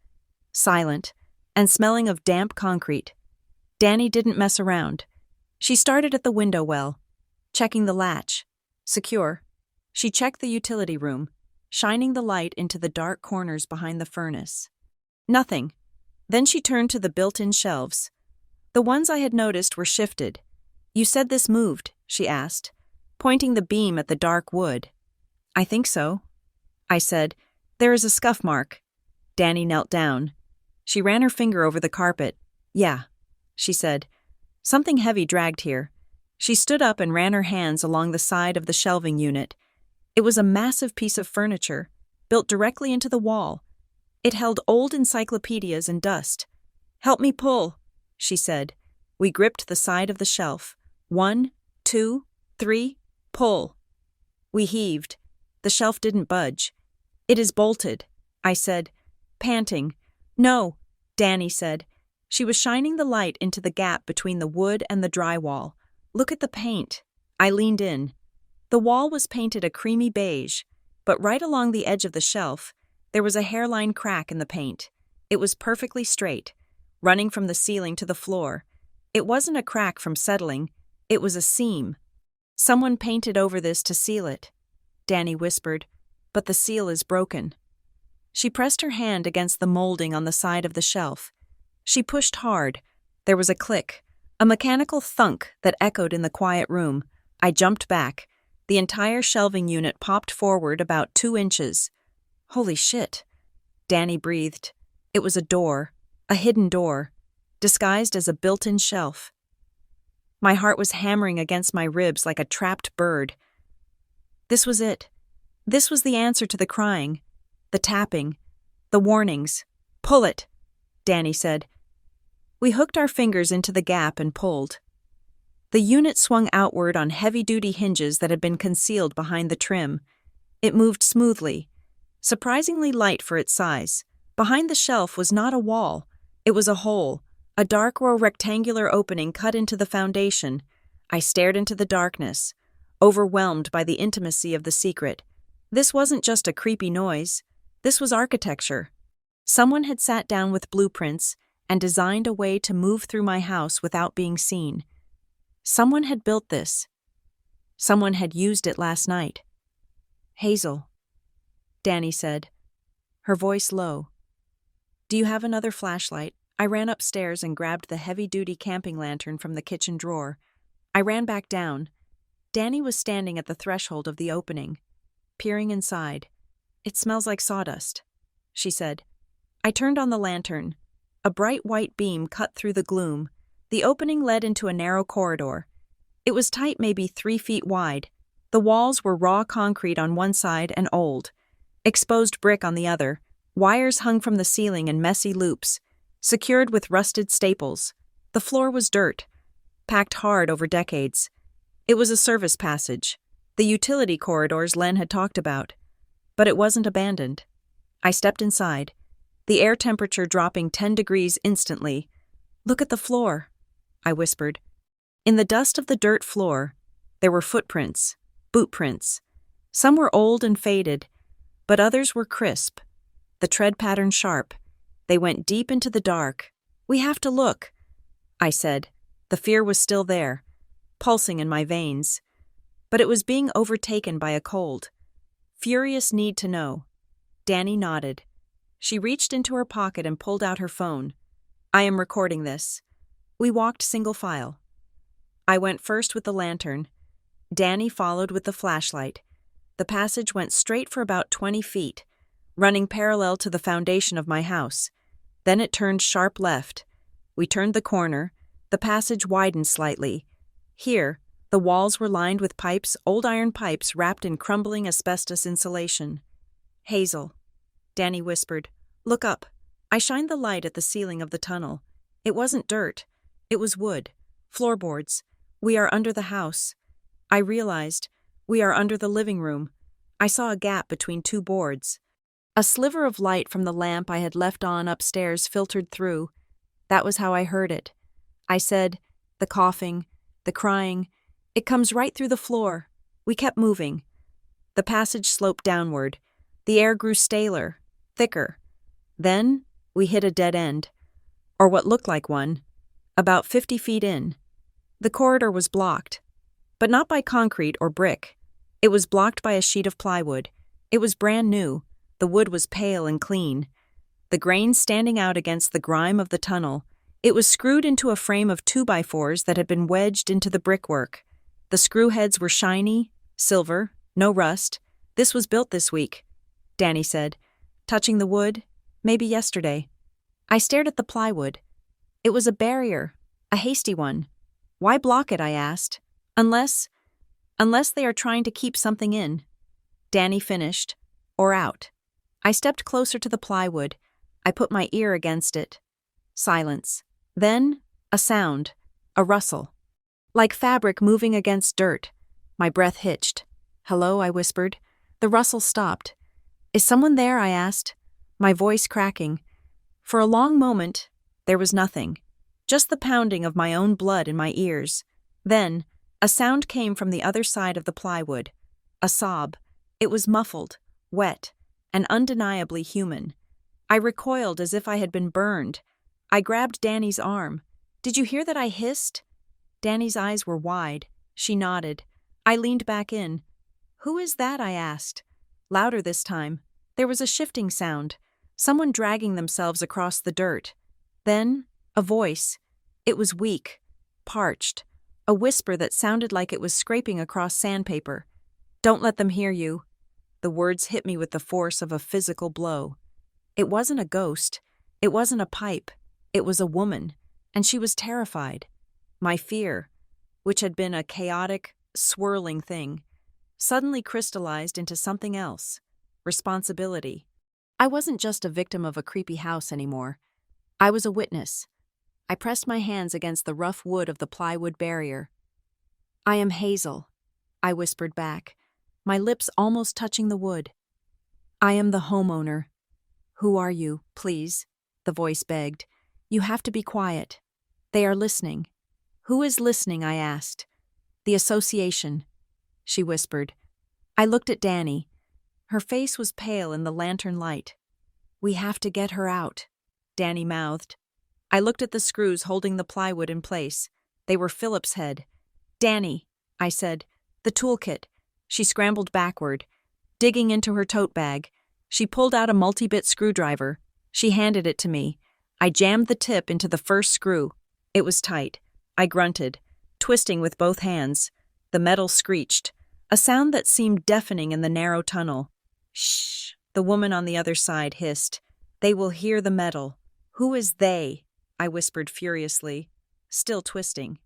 [SPEAKER 1] silent, and smelling of damp concrete. Danny didn't mess around. She started at the window well, checking the latch. Secure. She checked the utility room, shining the light into the dark corners behind the furnace. Nothing. Then she turned to the built-in shelves. The ones I had noticed were shifted. You said this moved, she asked, pointing the beam at the dark wood. I think so, I said. There is a scuff mark. Danny knelt down. She ran her finger over the carpet. Yeah, she said. Something heavy dragged here. She stood up and ran her hands along the side of the shelving unit. It was a massive piece of furniture, built directly into the wall. It held old encyclopedias and dust. Help me pull, she said. We gripped the side of the shelf. 1, 2, 3, pull. We heaved. The shelf didn't budge. It is bolted, I said, panting. No, Danny said. She was shining the light into the gap between the wood and the drywall. Look at the paint. I leaned in. The wall was painted a creamy beige, but right along the edge of the shelf, there was a hairline crack in the paint. It was perfectly straight, running from the ceiling to the floor. It wasn't a crack from settling, it was a seam. Someone painted over this to seal it, Danny whispered, but the seal is broken. She pressed her hand against the molding on the side of the shelf. She pushed hard. There was a click, a mechanical thunk that echoed in the quiet room. I jumped back. The entire shelving unit popped forward about 2 inches. Holy shit, Danny breathed. It was a door, a hidden door, disguised as a built-in shelf. My heart was hammering against my ribs like a trapped bird. This was it. This was the answer to the crying, the tapping, the warnings. Pull it, Danny said. We hooked our fingers into the gap and pulled. The unit swung outward on heavy-duty hinges that had been concealed behind the trim. It moved smoothly, surprisingly light for its size. Behind the shelf was not a wall. It was a hole, a dark or rectangular opening cut into the foundation. I stared into the darkness, overwhelmed by the intimacy of the secret. This wasn't just a creepy noise. This was architecture. Someone had sat down with blueprints and designed a way to move through my house without being seen. Someone had built this. Someone had used it last night. Hazel, Danny said, her voice low. Do you have another flashlight? I ran upstairs and grabbed the heavy-duty camping lantern from the kitchen drawer. I ran back down. Danny was standing at the threshold of the opening, peering inside. It smells like sawdust, she said. I turned on the lantern. A bright white beam cut through the gloom. The opening led into a narrow corridor. It was tight, maybe 3 feet wide. The walls were raw concrete on one side and old, exposed brick on the other. Wires hung from the ceiling in messy loops, secured with rusted staples. The floor was dirt, packed hard over decades. It was a service passage, the utility corridors Len had talked about. But it wasn't abandoned. I stepped inside, the air temperature dropping 10 degrees instantly. Look at the floor, I whispered. In the dust of the dirt floor, there were footprints, boot prints. Some were old and faded, but others were crisp, the tread pattern sharp. They went deep into the dark. We have to look, I said. The fear was still there, pulsing in my veins. But it was being overtaken by a cold, furious need to know. Danny nodded. She reached into her pocket and pulled out her phone. I am recording this. We walked single file. I went first with the lantern. Danny followed with the flashlight. The passage went straight for about 20 feet, running parallel to the foundation of my house. Then it turned sharp left. We turned the corner. The passage widened slightly. Here, the walls were lined with pipes, old iron pipes wrapped in crumbling asbestos insulation. Hazel, Danny whispered. Look up. I shined the light at the ceiling of the tunnel. It wasn't dirt. It was wood, floorboards, We are under the house. I realized. We are under the living room. I saw a gap between two boards. A sliver of light from the lamp I had left on upstairs filtered through. That was how I heard it. I said, the coughing, the crying, it comes right through the floor. We kept moving. The passage sloped downward. The air grew staler, thicker. Then, we hit a dead end. Or what looked like one. About 50 feet in. The corridor was blocked. But not by concrete or brick. It was blocked by a sheet of plywood. It was brand new. The wood was pale and clean. The grain standing out against the grime of the tunnel. It was screwed into a frame of 2x4s that had been wedged into the brickwork. The screw heads were shiny, silver, no rust. This was built this week, Danny said, touching the wood, maybe yesterday. I stared at the plywood. It was a barrier, a hasty one. Why block it, I asked. Unless they are trying to keep something in. Danny finished, or out. I stepped closer to the plywood. I put my ear against it. Silence. Then, a sound, a rustle. Like fabric moving against dirt. My breath hitched. Hello, I whispered. The rustle stopped. Is someone there, I asked, my voice cracking. For a long moment, there was nothing. Just the pounding of my own blood in my ears. Then, a sound came from the other side of the plywood. A sob. It was muffled, wet, and undeniably human. I recoiled as if I had been burned. I grabbed Danny's arm. Did you hear that I hissed? Danny's eyes were wide. She nodded. I leaned back in. Who is that? I asked. Louder this time. There was a shifting sound. Someone dragging themselves across the dirt. Then, a voice. It was weak, parched. A whisper that sounded like it was scraping across sandpaper. Don't let them hear you. The words hit me with the force of a physical blow. It wasn't a ghost. It wasn't a pipe. It was a woman, and she was terrified. My fear, which had been a chaotic, swirling thing, suddenly crystallized into something else. Responsibility. I wasn't just a victim of a creepy house anymore. I was a witness. I pressed my hands against the rough wood of the plywood barrier. I am Hazel, I whispered back, my lips almost touching the wood. I am the homeowner. Who are you, please? The voice begged. You have to be quiet. They are listening. Who is listening? I asked. The association, she whispered. I looked at Danny. Her face was pale in the lantern light. We have to get her out, Danny mouthed. I looked at the screws holding the plywood in place. They were Philip's head. Danny, I said, the toolkit. She scrambled backward. Digging into her tote bag, she pulled out a multi-bit screwdriver. She handed it to me. I jammed the tip into the first screw. It was tight. I grunted, twisting with both hands. The metal screeched, a sound that seemed deafening in the narrow tunnel. Shh, the woman on the other side hissed. They will hear the metal. Who is they? I whispered furiously, still twisting.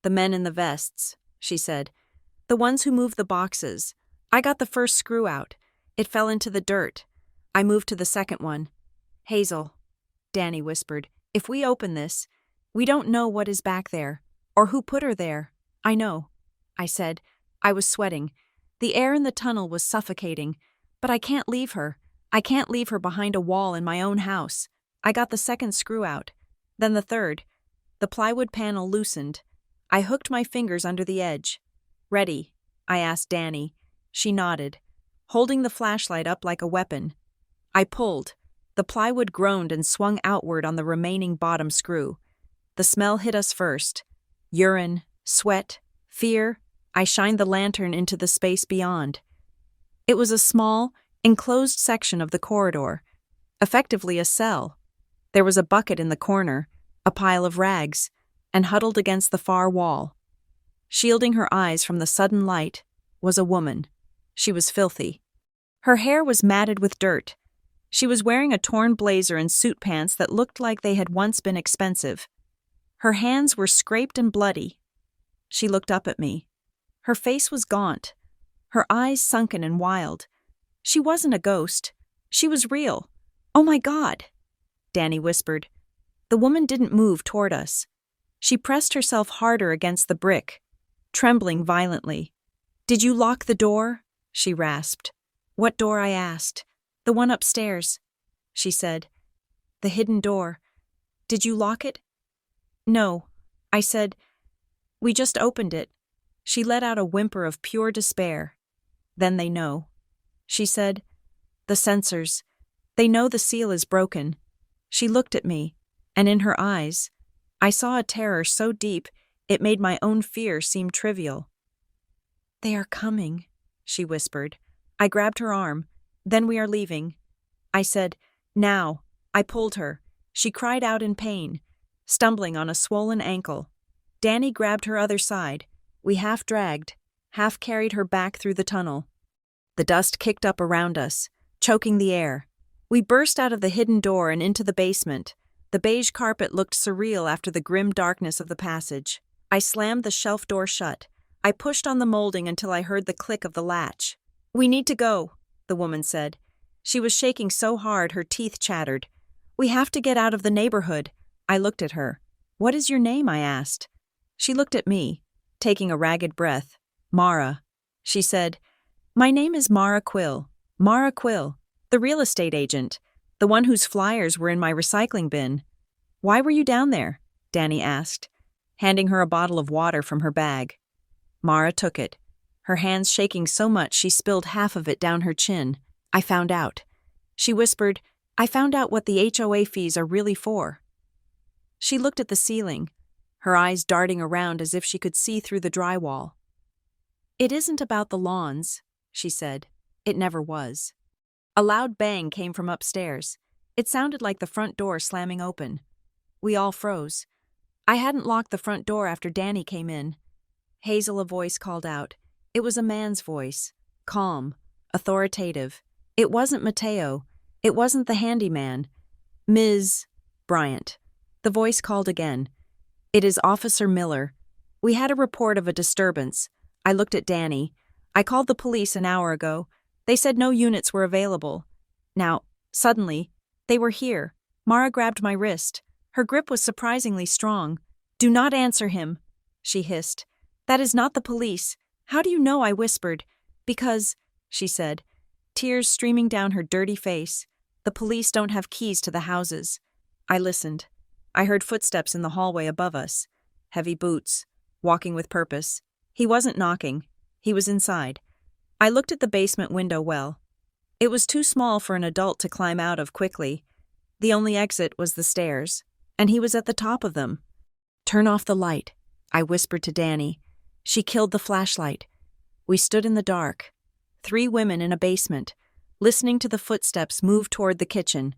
[SPEAKER 1] The men in the vests, she said. The ones who moved the boxes. I got the first screw out. It fell into the dirt. I moved to the second one. Hazel, Danny whispered, if we open this, we don't know what is back there, or who put her there. I know, I said. I was sweating. The air in the tunnel was suffocating, but I can't leave her. I can't leave her behind a wall in my own house. I got the second screw out, then the third. The plywood panel loosened. I hooked my fingers under the edge. Ready? I asked Danny. She nodded, holding the flashlight up like a weapon. I pulled. The plywood groaned and swung outward on the remaining bottom screw. The smell hit us first. Urine, sweat, fear. I shined the lantern into the space beyond. It was a small, enclosed section of the corridor, effectively a cell. There was a bucket in the corner, a pile of rags, and huddled against the far wall. Shielding her eyes from the sudden light was a woman. She was filthy. Her hair was matted with dirt. She was wearing a torn blazer and suit pants that looked like they had once been expensive. Her hands were scraped and bloody. She looked up at me. Her face was gaunt, her eyes sunken and wild. She wasn't a ghost. She was real. Oh my God, Danny whispered. The woman didn't move toward us. She pressed herself harder against the brick, trembling violently. "Did you lock the door?" she rasped. "What door?" I asked. "The one upstairs," she said. "The hidden door. Did you lock it?" "No," I said. "We just opened it." She let out a whimper of pure despair. "Then they know," she said. "The sensors. They know the seal is broken." She looked at me, and in her eyes, I saw a terror so deep it made my own fear seem trivial. "They are coming," she whispered. I grabbed her arm. "Then we are leaving." I said, "Now." I pulled her. She cried out in pain, stumbling on a swollen ankle. Danny grabbed her other side. We half dragged, half carried her back through the tunnel. The dust kicked up around us, choking the air. We burst out of the hidden door and into the basement. The beige carpet looked surreal after the grim darkness of the passage. I slammed the shelf door shut. I pushed on the molding until I heard the click of the latch. "We need to go," the woman said. She was shaking so hard her teeth chattered. "We have to get out of the neighborhood." I looked at her. "What is your name?" I asked. She looked at me, taking a ragged breath. "Mara," she said. "My name is Mara Quill. Mara Quill, the real estate agent, the one whose flyers were in my recycling bin." "Why were you down there?" Danny asked, handing her a bottle of water from her bag. Mara took it, her hands shaking so much she spilled half of it down her chin. "I found out." She whispered, "I found out what the HOA fees are really for." She looked at the ceiling, her eyes darting around as if she could see through the drywall. "It isn't about the lawns," she said. "It never was." A loud bang came from upstairs. It sounded like the front door slamming open. We all froze. I hadn't locked the front door after Danny came in. Hazel, a voice called out. It was a man's voice, calm, authoritative. It wasn't Mateo. It wasn't the handyman. "Ms. Bryant." The voice called again. "It is Officer Miller. We had a report of a disturbance." I looked at Danny. "I called the police an hour ago. They said no units were available." Now, suddenly, they were here. Mara grabbed my wrist. Her grip was surprisingly strong. "Do not answer him," she hissed. "That is not the police." "How do you know?" I whispered. "Because," she said, tears streaming down her dirty face, "the police don't have keys to the houses." I listened. I heard footsteps in the hallway above us. Heavy boots, walking with purpose. He wasn't knocking. He was inside. I looked at the basement window well. It was too small for an adult to climb out of quickly. The only exit was the stairs, and he was at the top of them. "Turn off the light," I whispered to Danny. She killed the flashlight. We stood in the dark, 3 women in a basement, listening to the footsteps move toward the kitchen.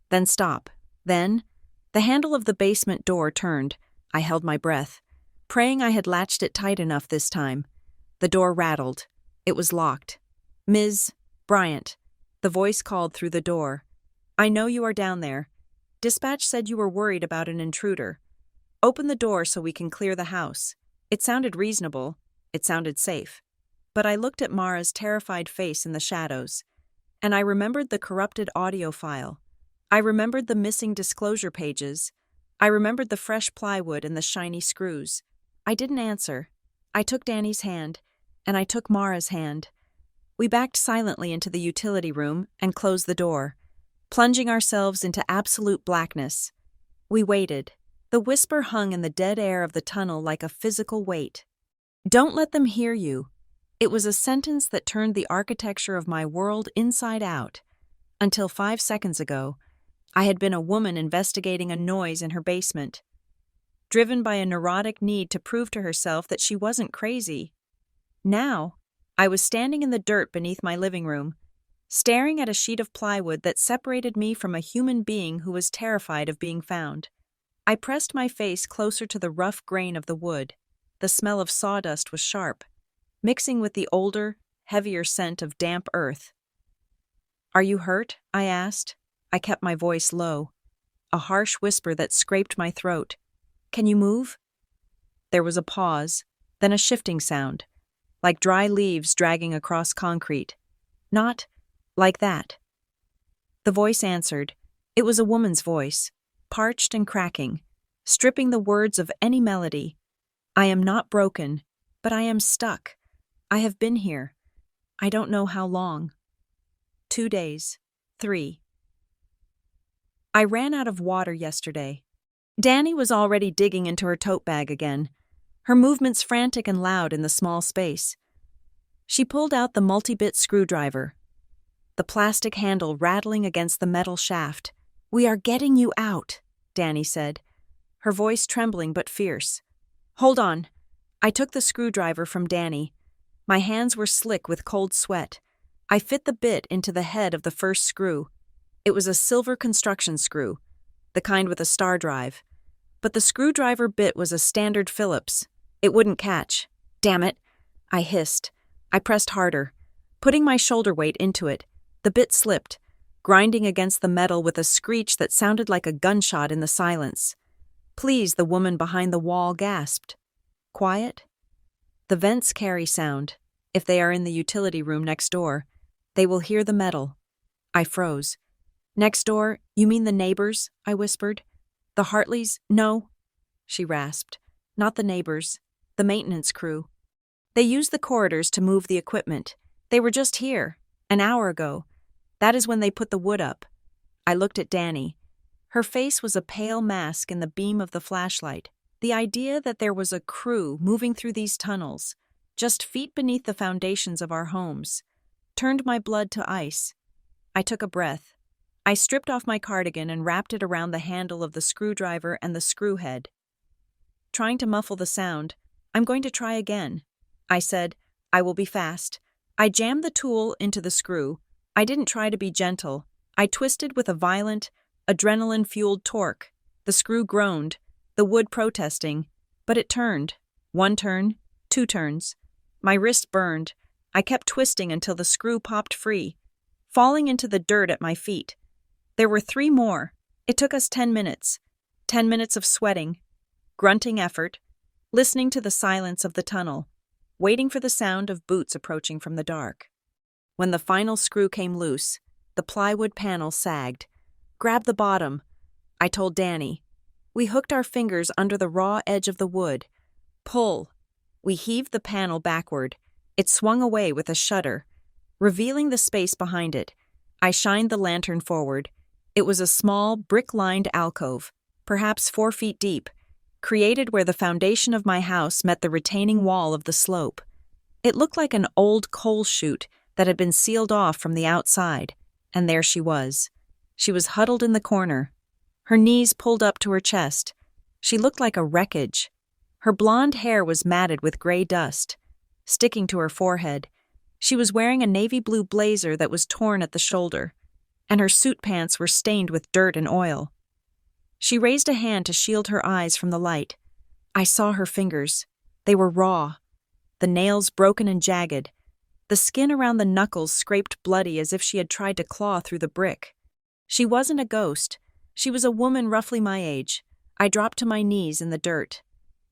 [SPEAKER 1] Then stop. Then, the handle of the basement door turned. I held my breath, praying I had latched it tight enough this time. The door rattled. It was locked. "Ms. Bryant," the voice called through the door. "I know you are down there. Dispatch said you were worried about an intruder. Open the door so we can clear the house." It sounded reasonable. It sounded safe. But I looked at Mara's terrified face in the shadows, and I remembered the corrupted audio file. I remembered the missing disclosure pages. I remembered the fresh plywood and the shiny screws. I didn't answer. I took Danny's hand, and I took Mara's hand. We backed silently into the utility room and closed the door, plunging ourselves into absolute blackness. We waited. The whisper hung in the dead air of the tunnel like a physical weight. "Don't let them hear you." It was a sentence that turned the architecture of my world inside out. Until 5 seconds ago, I had been a woman investigating a noise in her basement, driven by a neurotic need to prove to herself that she wasn't crazy. Now, I was standing in the dirt beneath my living room, staring at a sheet of plywood that separated me from a human being who was terrified of being found. I pressed my face closer to the rough grain of the wood. The smell of sawdust was sharp, mixing with the older, heavier scent of damp earth. "Are you hurt?" I asked. I kept my voice low, a harsh whisper that scraped my throat. "Can you move?" There was a pause, then a shifting sound, like dry leaves dragging across concrete. "Not like that." The voice answered. It was a woman's voice, parched and cracking, stripping the words of any melody. "I am not broken. But I am stuck. I have been here. I don't know how long. 2 days. 3. I ran out of water yesterday. Danny was already digging into her tote bag again, her movements frantic and loud in the small space. She pulled out the multi-bit screwdriver, the plastic handle rattling against the metal shaft. "We are getting you out," Danny said, her voice trembling but fierce. "Hold on." I took the screwdriver from Danny. My hands were slick with cold sweat. I fit the bit into the head of the first screw. It was a silver construction screw, the kind with a star drive. But the screwdriver bit was a standard Phillips. It wouldn't catch. "Damn it," I hissed. I pressed harder, putting my shoulder weight into it. The bit slipped, grinding against the metal with a screech that sounded like a gunshot in the silence. "Please," the woman behind the wall gasped. "Quiet?" "The vents carry sound. If they are in the utility room next door, they will hear the metal." I froze. "Next door? You mean the neighbors?" I whispered. "The Hartleys?" "No," she rasped. "Not the neighbors. The maintenance crew. They use the corridors to move the equipment. They were just here, an hour ago. That is when they put the wood up." I looked at Danny. Her face was a pale mask in the beam of the flashlight. The idea that there was a crew moving through these tunnels, just feet beneath the foundations of our homes, turned my blood to ice. I took a breath. I stripped off my cardigan and wrapped it around the handle of the screwdriver and the screw head. Trying to muffle the sound, "I'm going to try again," I said. "I will be fast." I jammed the tool into the screw. I didn't try to be gentle. I twisted with a violent, adrenaline-fueled torque. The screw groaned, the wood protesting, but it turned. 1 turn, 2 turns. My wrist burned. I kept twisting until the screw popped free, falling into the dirt at my feet. There were 3 more. It took us 10 minutes. 10 minutes of sweating, grunting effort, listening to the silence of the tunnel, waiting for the sound of boots approaching from the dark. When the final screw came loose, the plywood panel sagged. "Grab the bottom," I told Danny. We hooked our fingers under the raw edge of the wood. "Pull." We heaved the panel backward. It swung away with a shudder, revealing the space behind it. I shined the lantern forward. It was a small, brick-lined alcove, perhaps 4 feet deep, created where the foundation of my house met the retaining wall of the slope. It looked like an old coal chute that had been sealed off from the outside, and there she was. She was huddled in the corner, her knees pulled up to her chest. She looked like a wreckage. Her blonde hair was matted with gray dust, sticking to her forehead. She was wearing a navy blue blazer that was torn at the shoulder, and her suit pants were stained with dirt and oil. She raised a hand to shield her eyes from the light. I saw her fingers. They were raw, the nails broken and jagged. The skin around the knuckles scraped bloody as if she had tried to claw through the brick. She wasn't a ghost. She was a woman roughly my age. I dropped to my knees in the dirt.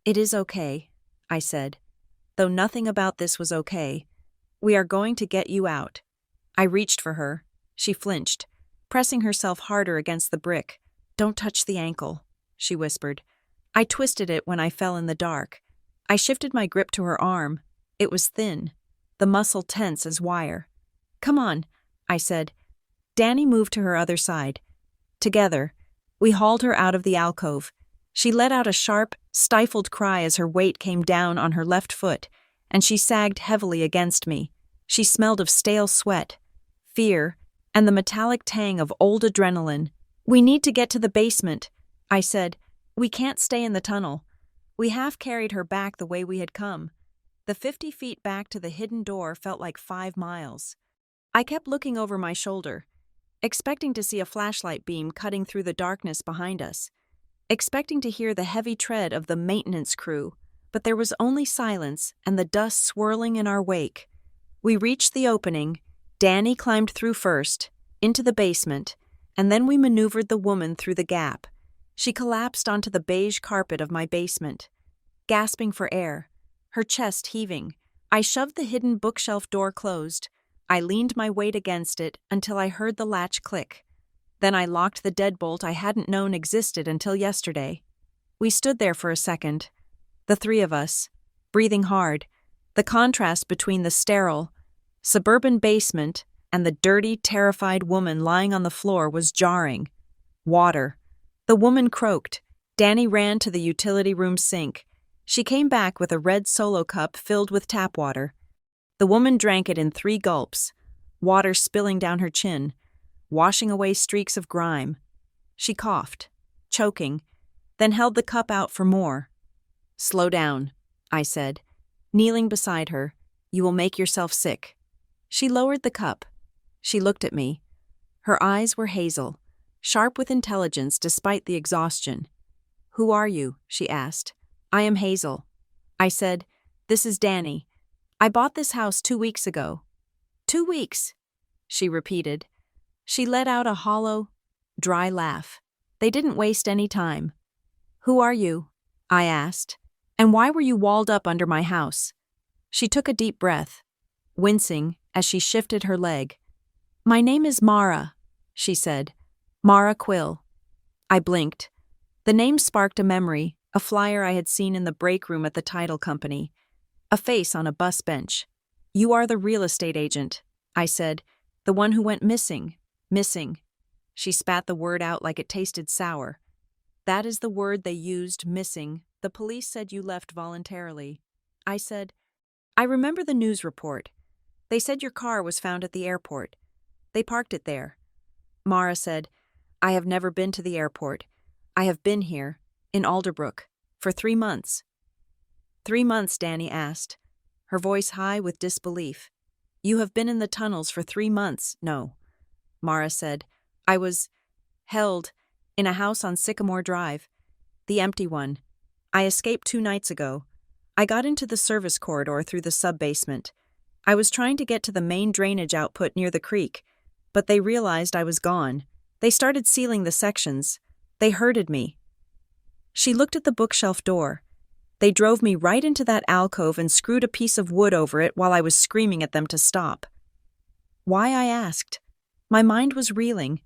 [SPEAKER 1] "It is okay," I said, though nothing about this was okay. "We are going to get you out." I reached for her. She flinched, pressing herself harder against the brick. "Don't touch the ankle," she whispered. I twisted it when I fell in the dark. I shifted my grip to her arm. It was thin, the muscle tense as wire. "Come on," I said. Danny moved to her other side. Together, we hauled her out of the alcove. She let out a sharp, stifled cry as her weight came down on her left foot, and she sagged heavily against me. She smelled of stale sweat, fear, and the metallic tang of old adrenaline. "We need to get to the basement," I said. "We can't stay in the tunnel." We half carried her back the way we had come. The 50 feet back to the hidden door felt like 5 miles. I kept looking over my shoulder, expecting to see a flashlight beam cutting through the darkness behind us, expecting to hear the heavy tread of the maintenance crew, but there was only silence and the dust swirling in our wake. We reached the opening. Danny climbed through first, into the basement, and then we maneuvered the woman through the gap. She collapsed onto the beige carpet of my basement, gasping for air, her chest heaving. I shoved the hidden bookshelf door closed. I leaned my weight against it until I heard the latch click. Then I locked the deadbolt I hadn't known existed until yesterday. We stood there for a second, the 3 of us, breathing hard, The contrast between the sterile, suburban basement and the dirty, terrified woman lying on the floor was jarring. Water. The woman croaked. Danny ran to the utility room sink. She came back with a red Solo cup filled with tap water. The woman drank it in 3 gulps, water spilling down her chin, washing away streaks of grime. She coughed, choking, then held the cup out for more. "Slow down," I said, kneeling beside her. "You will make yourself sick." She lowered the cup. She looked at me. Her eyes were hazel, sharp with intelligence despite the exhaustion. "Who are you?" she asked. "I am Hazel." I said, "This is Danny. I bought this house 2 weeks ago." 2 weeks, she repeated. She let out a hollow, dry laugh. They didn't waste any time. "Who are you?" I asked. "And why were you walled up under my house?" She took a deep breath, wincing as she shifted her leg. "My name is Mara," she said. "Mara Quill." I blinked. The name sparked a memory, a flyer I had seen in the break room at the title company. A face on a bus bench. "You are the real estate agent," I said. "The one who went missing. Missing." She spat the word out like it tasted sour. "That is the word they used, missing. The police said you left voluntarily." I said, "I remember the news report. They said your car was found at the airport. They parked it there." Mara said, "I have never been to the airport. I have been here, in Alderbrook, for 3 months. 3 months, Danny asked, her voice high with disbelief. "You have been in the tunnels for 3 months, no." Mara said, "I was held in a house on Sycamore Drive, the empty one. I escaped 2 nights ago. I got into the service corridor through the sub-basement. I was trying to get to the main drainage output near the creek, but they realized I was gone. They started sealing the sections. They herded me." She looked at the bookshelf door. "They drove me right into that alcove and screwed a piece of wood over it while I was screaming at them to stop." Why, I asked. My mind was reeling,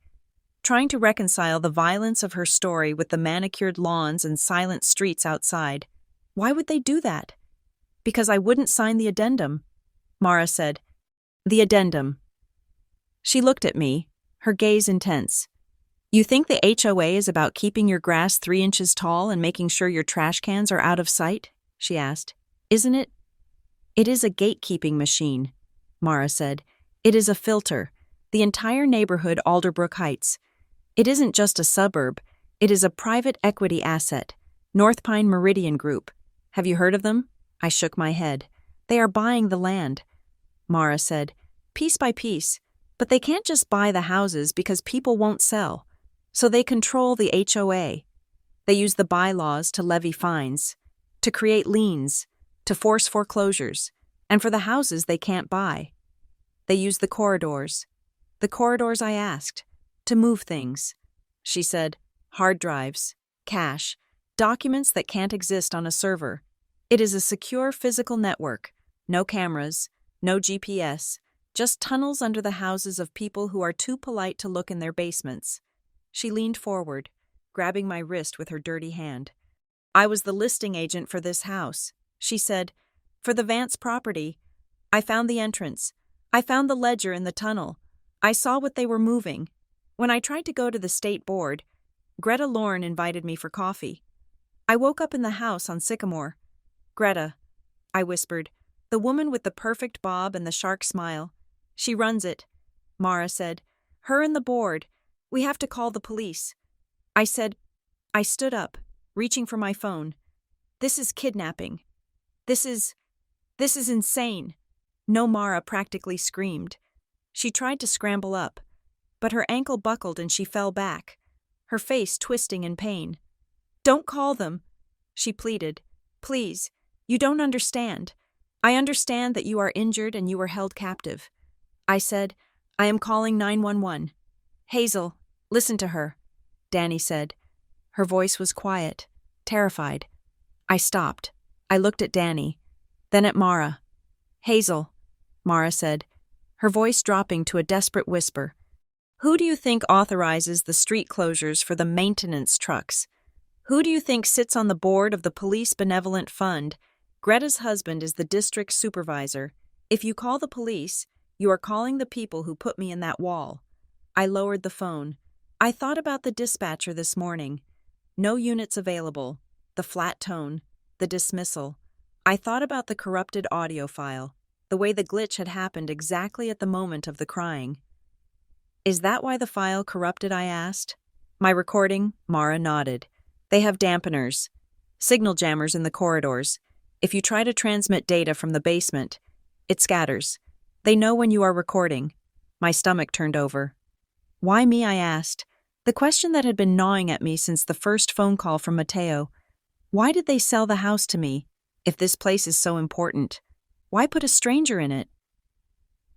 [SPEAKER 1] trying to reconcile the violence of her story with the manicured lawns and silent streets outside. Why would they do that? "Because I wouldn't sign the addendum," Mara said. "The addendum." She looked at me, her gaze intense. "You think the HOA is about keeping your grass 3 inches tall and making sure your trash cans are out of sight?" she asked. "Isn't it?" "It is a gatekeeping machine," Mara said. "It is a filter. The entire neighborhood Alderbrook Heights. It isn't just a suburb. It is a private equity asset. North Pine Meridian Group. Have you heard of them?" I shook my head. "They are buying the land." Mara said, "Piece by piece. But they can't just buy the houses because people won't sell. So they control the HOA. They use the bylaws to levy fines, to create liens, to force foreclosures, and for the houses they can't buy. They use the corridors. The corridors, I asked, to move things." She said, "Hard drives, cash, documents that can't exist on a server. It is a secure physical network. No cameras, no GPS, just tunnels under the houses of people who are too polite to look in their basements." She leaned forward, grabbing my wrist with her dirty hand. "I was the listing agent for this house," she said. "For the Vance property. I found the entrance. I found the ledger in the tunnel. I saw what they were moving. When I tried to go to the state board, Greta Lorne invited me for coffee. I woke up in the house on Sycamore. Greta," I whispered, "the woman with the perfect bob and the shark smile. She runs it." Mara said, "Her and the board. We have to call the police." I said, I stood up, reaching for my phone. "This is kidnapping. This is insane." No, Mara practically screamed. She tried to scramble up, but her ankle buckled and she fell back, her face twisting in pain. "Don't call them," she pleaded. "Please, you don't understand. I understand that you are injured and you were held captive." I said, "I am calling 911. Hazel, listen to her," Danny said. Her voice was quiet, terrified. I stopped. I looked at Danny, then at Mara. "Hazel," Mara said, her voice dropping to a desperate whisper. "Who do you think authorizes the street closures for the maintenance trucks? Who do you think sits on the board of the Police Benevolent Fund, Greta's husband is the district supervisor. If you call the police, you are calling the people who put me in that wall. I lowered the phone. I thought about the dispatcher this morning. No units available. The flat tone. The dismissal. I thought about the corrupted audio file. The way the glitch had happened exactly at the moment of the crying. Is that why the file corrupted? I asked. My recording? Mara nodded. They have dampeners. Signal jammers in the corridors. If you try to transmit data from the basement, it scatters. They know when you are recording. My stomach turned over. Why me? I asked. The question that had been gnawing at me since the first phone call from Mateo. Why did they sell the house to me? If this place is so important, why put a stranger in it?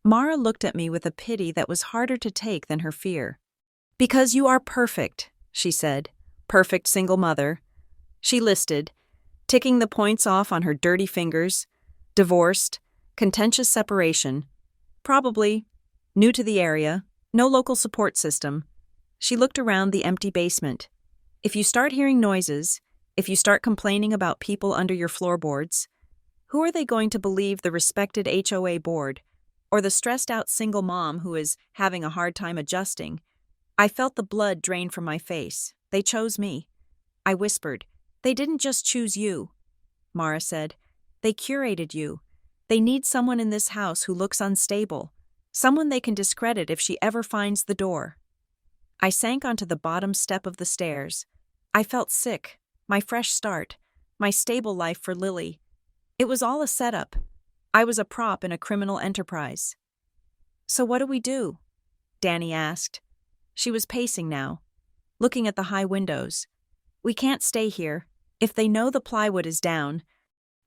[SPEAKER 1] Mara looked at me with a pity that was harder to take than her fear. Because you are perfect, she said. Perfect single mother. She listed, ticking the points off on her dirty fingers. Divorced, contentious separation. Probably, new to the area, no local support system. She looked around the empty basement. If you start hearing noises, if you start complaining about people under your floorboards, who are they going to believe, the respected HOA board, or the stressed-out single mom who is having a hard time adjusting? I felt the blood drain from my face. They chose me. I whispered, they didn't just choose you. Mara said, they curated you. They need someone in this house who looks unstable, someone they can discredit if she ever finds the door. I sank onto the bottom step of the stairs. I felt sick, my fresh start, my stable life for Lily. It was all a setup. I was a prop in a criminal enterprise. So what do we do? Danny asked. She was pacing now, looking at the high windows. We can't stay here. If they know the plywood is down,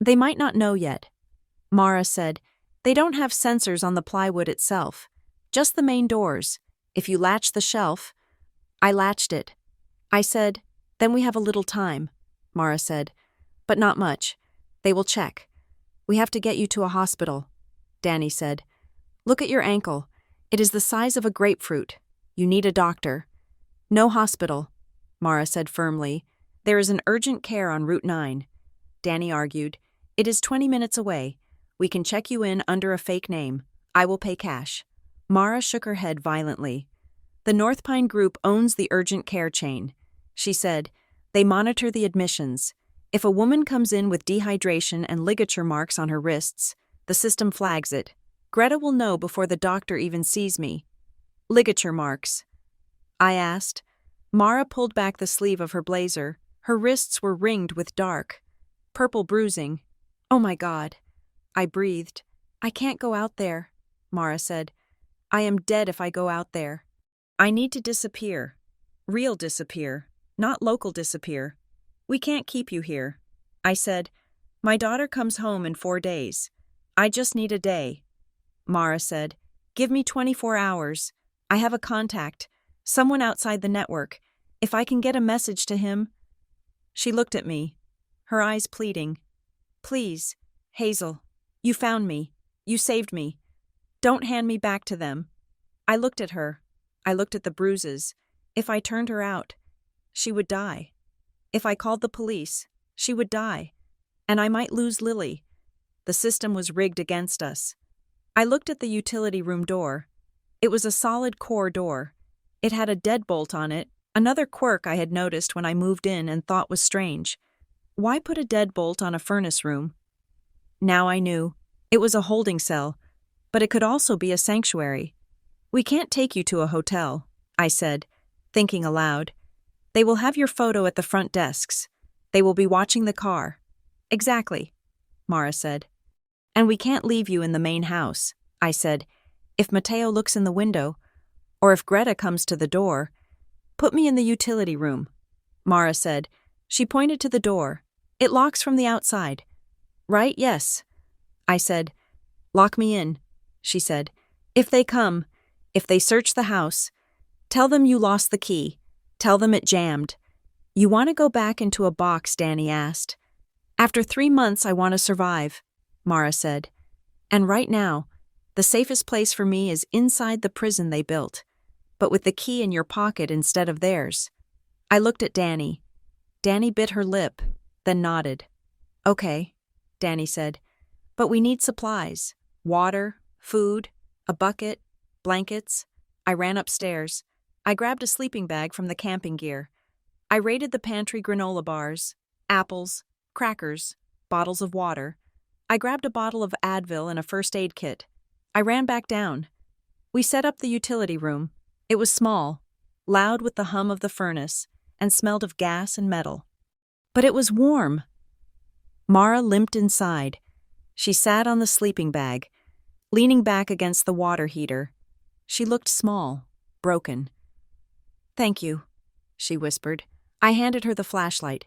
[SPEAKER 1] they might not know yet. Mara said, they don't have sensors on the plywood itself, just the main doors. If you latch the shelf. I latched it. I said, then we have a little time. Mara said, but not much. They will check. We have to get you to a hospital. Danny said, look at your ankle. It is the size of a grapefruit. You need a doctor. No hospital, Mara said firmly. There is an urgent care on Route 9. Danny argued, it is 20 minutes away. We can check you in under a fake name. I will pay cash. Mara shook her head violently. The North Pine Group owns the urgent care chain. She said, they monitor the admissions. If a woman comes in with dehydration and ligature marks on her wrists, the system flags it. Greta will know before the doctor even sees me. Ligature marks, I asked. Mara pulled back the sleeve of her blazer. Her wrists were ringed with dark, purple bruising. Oh my God. I breathed. I can't go out there, Mara said. I am dead if I go out there. I need to disappear. Real disappear, not local disappear. We can't keep you here. I said, my daughter comes home in 4 days. I just need a day. Mara said, give me 24 hours. I have a contact, someone outside the network. If I can get a message to him. She looked at me, her eyes pleading. Please, Hazel, you found me. You saved me. Don't hand me back to them. I looked at her. I looked at the bruises. If I turned her out, she would die. If I called the police, she would die. And I might lose Lily. The system was rigged against us. I looked at the utility room door. It was a solid core door. It had a deadbolt on it, another quirk I had noticed when I moved in and thought was strange. Why put a deadbolt on a furnace room? Now I knew. It was a holding cell, but it could also be a sanctuary. We can't take you to a hotel, I said, thinking aloud. They will have your photo at the front desks. They will be watching the car. Exactly, Mara said. And we can't leave you in the main house, I said. If Mateo looks in the window, or if Greta comes to the door, put me in the utility room, Mara said. She pointed to the door. It locks from the outside. Right, yes, I said. Lock me in, she said. If they come, if they search the house, tell them you lost the key. Tell them it jammed. You want to go back into a box, Danny asked. After 3 months, I want to survive, Mara said. And right now, the safest place for me is inside the prison they built, but with the key in your pocket instead of theirs. I looked at Danny. Danny bit her lip, then nodded. Okay. Danny said. But we need supplies. Water, food, a bucket, blankets. I ran upstairs. I grabbed a sleeping bag from the camping gear. I raided the pantry granola bars, apples, crackers, bottles of water. I grabbed a bottle of Advil and a first aid kit. I ran back down. We set up the utility room. It was small, loud with the hum of the furnace, and smelled of gas and metal. But it was warm. Mara limped inside. She sat on the sleeping bag, leaning back against the water heater. She looked small, broken. "Thank you," she whispered. I handed her the flashlight.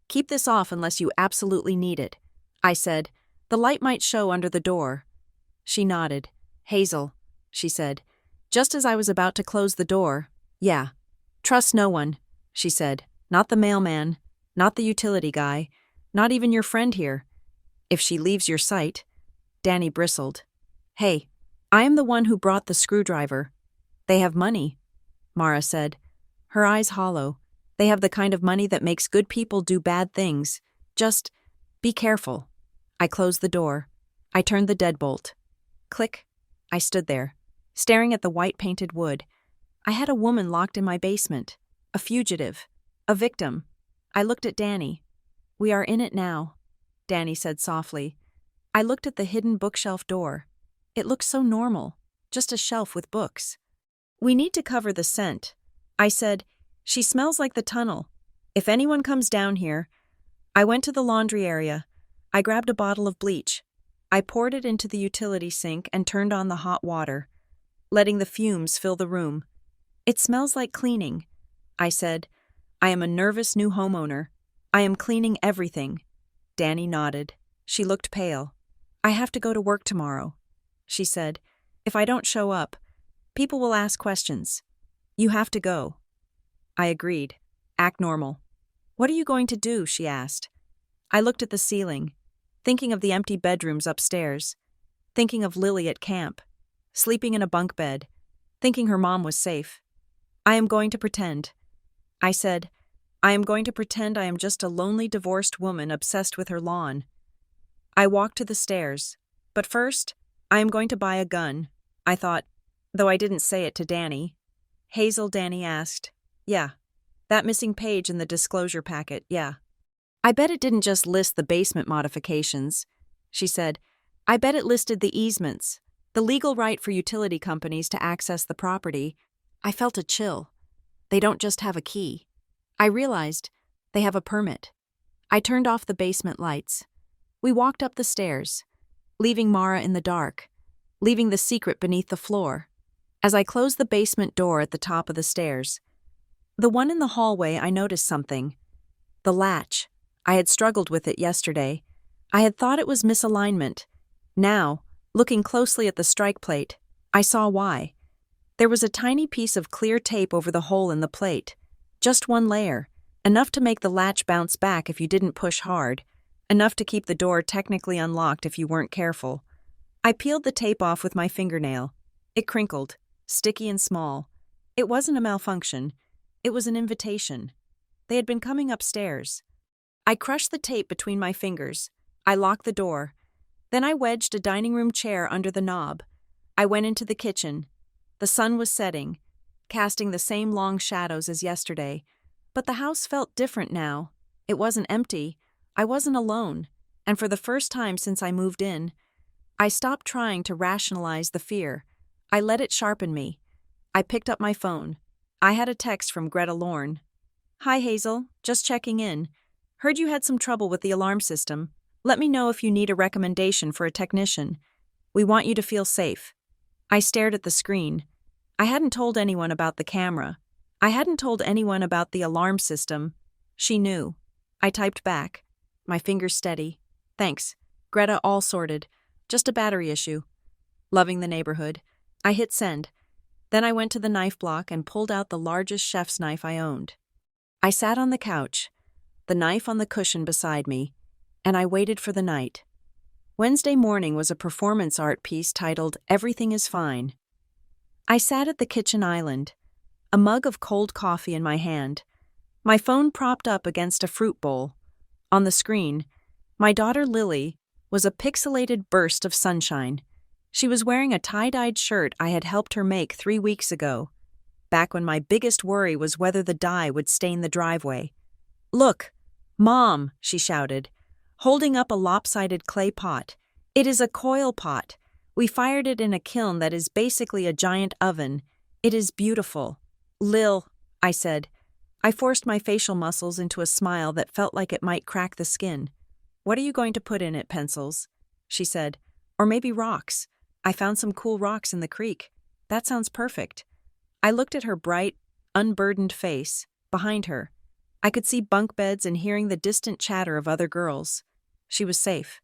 [SPEAKER 1] "Keep this off unless you absolutely need it," I said. "The light might show under the door." She nodded. "Hazel," she said. Just as I was about to close the door, "Yeah. Trust no one," she said. "Not the mailman, not the utility guy, not even your friend here. If she leaves your sight." Danny bristled. "Hey, I am the one who brought the screwdriver." "They have money," Mara said, her eyes hollow. "They have the kind of money that makes good people do bad things. Just be careful." I closed the door. I turned the deadbolt. Click. I stood there, staring at the white-painted wood. I had a woman locked in my basement. A fugitive. A victim. I looked at Danny. "We are in it now," Danny said softly. I looked at the hidden bookshelf door. It looked so normal, just a shelf with books. "We need to cover the scent," I said. "She smells like the tunnel. If anyone comes down here..." I went to the laundry area. I grabbed a bottle of bleach. I poured it into the utility sink and turned on the hot water, letting the fumes fill the room. "It smells like cleaning," I said. "I am a nervous new homeowner. I am cleaning everything." Danny nodded. She looked pale. "I have to go to work tomorrow," she said. "If I don't show up, people will ask questions. You have to go." I agreed. "Act normal." "What are you going to do?" she asked. I looked at the ceiling, thinking of the empty bedrooms upstairs, thinking of Lily at camp, sleeping in a bunk bed, thinking her mom was safe. "I am going to pretend," I said. "I am going to pretend I am just a lonely divorced woman obsessed with her lawn." I walked to the stairs. "But first, I am going to buy a gun," I thought, though I didn't say it to Danny. "Hazel," Danny asked. "Yeah. That missing page in the disclosure packet, yeah." "I bet it didn't just list the basement modifications," she said. "I bet it listed the easements, the legal right for utility companies to access the property." I felt a chill. They don't just have a key. I realized they have a permit. I turned off the basement lights. We walked up the stairs, leaving Mara in the dark, leaving the secret beneath the floor. As I closed the basement door at the top of the stairs, the one in the hallway, I noticed something. The latch. I had struggled with it yesterday. I had thought it was misalignment. Now, looking closely at the strike plate, I saw why. There was a tiny piece of clear tape over the hole in the plate. Just one layer, enough to make the latch bounce back if you didn't push hard, enough to keep the door technically unlocked if you weren't careful. I peeled the tape off with my fingernail. It crinkled, sticky and small. It wasn't a malfunction. It was an invitation. They had been coming upstairs. I crushed the tape between my fingers. I locked the door. Then I wedged a dining room chair under the knob. I went into the kitchen. The sun was setting, casting the same long shadows as yesterday. But the house felt different now. It wasn't empty. I wasn't alone. And for the first time since I moved in, I stopped trying to rationalize the fear. I let it sharpen me. I picked up my phone. I had a text from Greta Lorne. "Hi, Hazel. Just checking in. Heard you had some trouble with the alarm system. Let me know if you need a recommendation for a technician. We want you to feel safe." I stared at the screen. I hadn't told anyone about the camera. I hadn't told anyone about the alarm system. She knew. I typed back. My fingers steady. "Thanks. Greta, all sorted. Just a battery issue. Loving the neighborhood." I hit send. Then I went to the knife block and pulled out the largest chef's knife I owned. I sat on the couch, the knife on the cushion beside me, and I waited for the night. Wednesday morning was a performance art piece titled "Everything is Fine." I sat at the kitchen island, a mug of cold coffee in my hand, my phone propped up against a fruit bowl. On the screen, my daughter Lily was a pixelated burst of sunshine. She was wearing a tie-dyed shirt I had helped her make 3 weeks ago, back when my biggest worry was whether the dye would stain the driveway. "Look, Mom," she shouted, holding up a lopsided clay pot. "It is a coil pot. We fired it in a kiln that is basically a giant oven. It is beautiful." "Lil," I said. I forced my facial muscles into a smile that felt like it might crack the skin. "What are you going to put in it, pencils?" she said. "Or maybe rocks. I found some cool rocks in the creek. That sounds perfect." I looked at her bright, unburdened face. Behind her, I could see bunk beds and hearing the distant chatter of other girls. She was safe.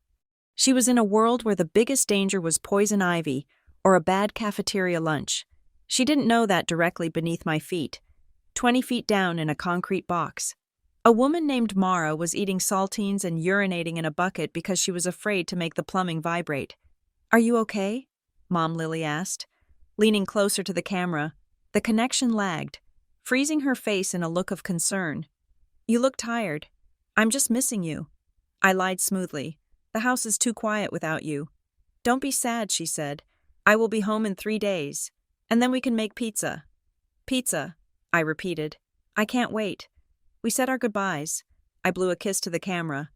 [SPEAKER 1] She was in a world where the biggest danger was poison ivy or a bad cafeteria lunch. She didn't know that directly beneath my feet, 20 feet down in a concrete box. A woman named Mara was eating saltines and urinating in a bucket because she was afraid to make the plumbing vibrate. "Are you okay?" Mom Lily asked, leaning closer to the camera. The connection lagged, freezing her face in a look of concern. "You look tired. I'm just missing you." I lied smoothly. "The house is too quiet without you." "Don't be sad," she said. "I will be home in 3 days, and then we can make pizza." "Pizza," I repeated. "I can't wait." We said our goodbyes. I blew a kiss to the camera.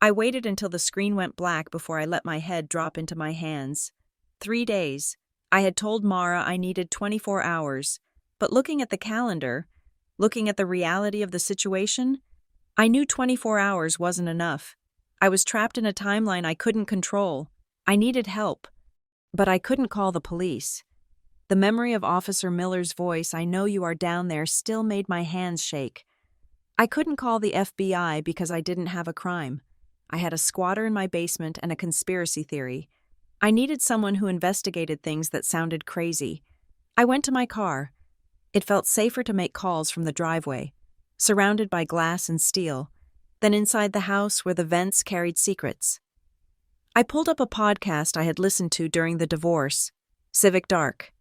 [SPEAKER 1] I waited until the screen went black before I let my head drop into my hands. 3 days. I had told Mara I needed 24 hours, but looking at the calendar, looking at the reality of the situation, I knew 24 hours wasn't enough. I was trapped in a timeline I couldn't control. I needed help, but I couldn't call the police. The memory of Officer Miller's voice, "I know you are down there," still made my hands shake. I couldn't call the FBI because I didn't have a crime. I had a squatter in my basement and a conspiracy theory. I needed someone who investigated things that sounded crazy. I went to my car. It felt safer to make calls from the driveway, surrounded by glass and steel, than inside the house where the vents carried secrets. I pulled up a podcast I had listened to during the divorce, Civic Dark.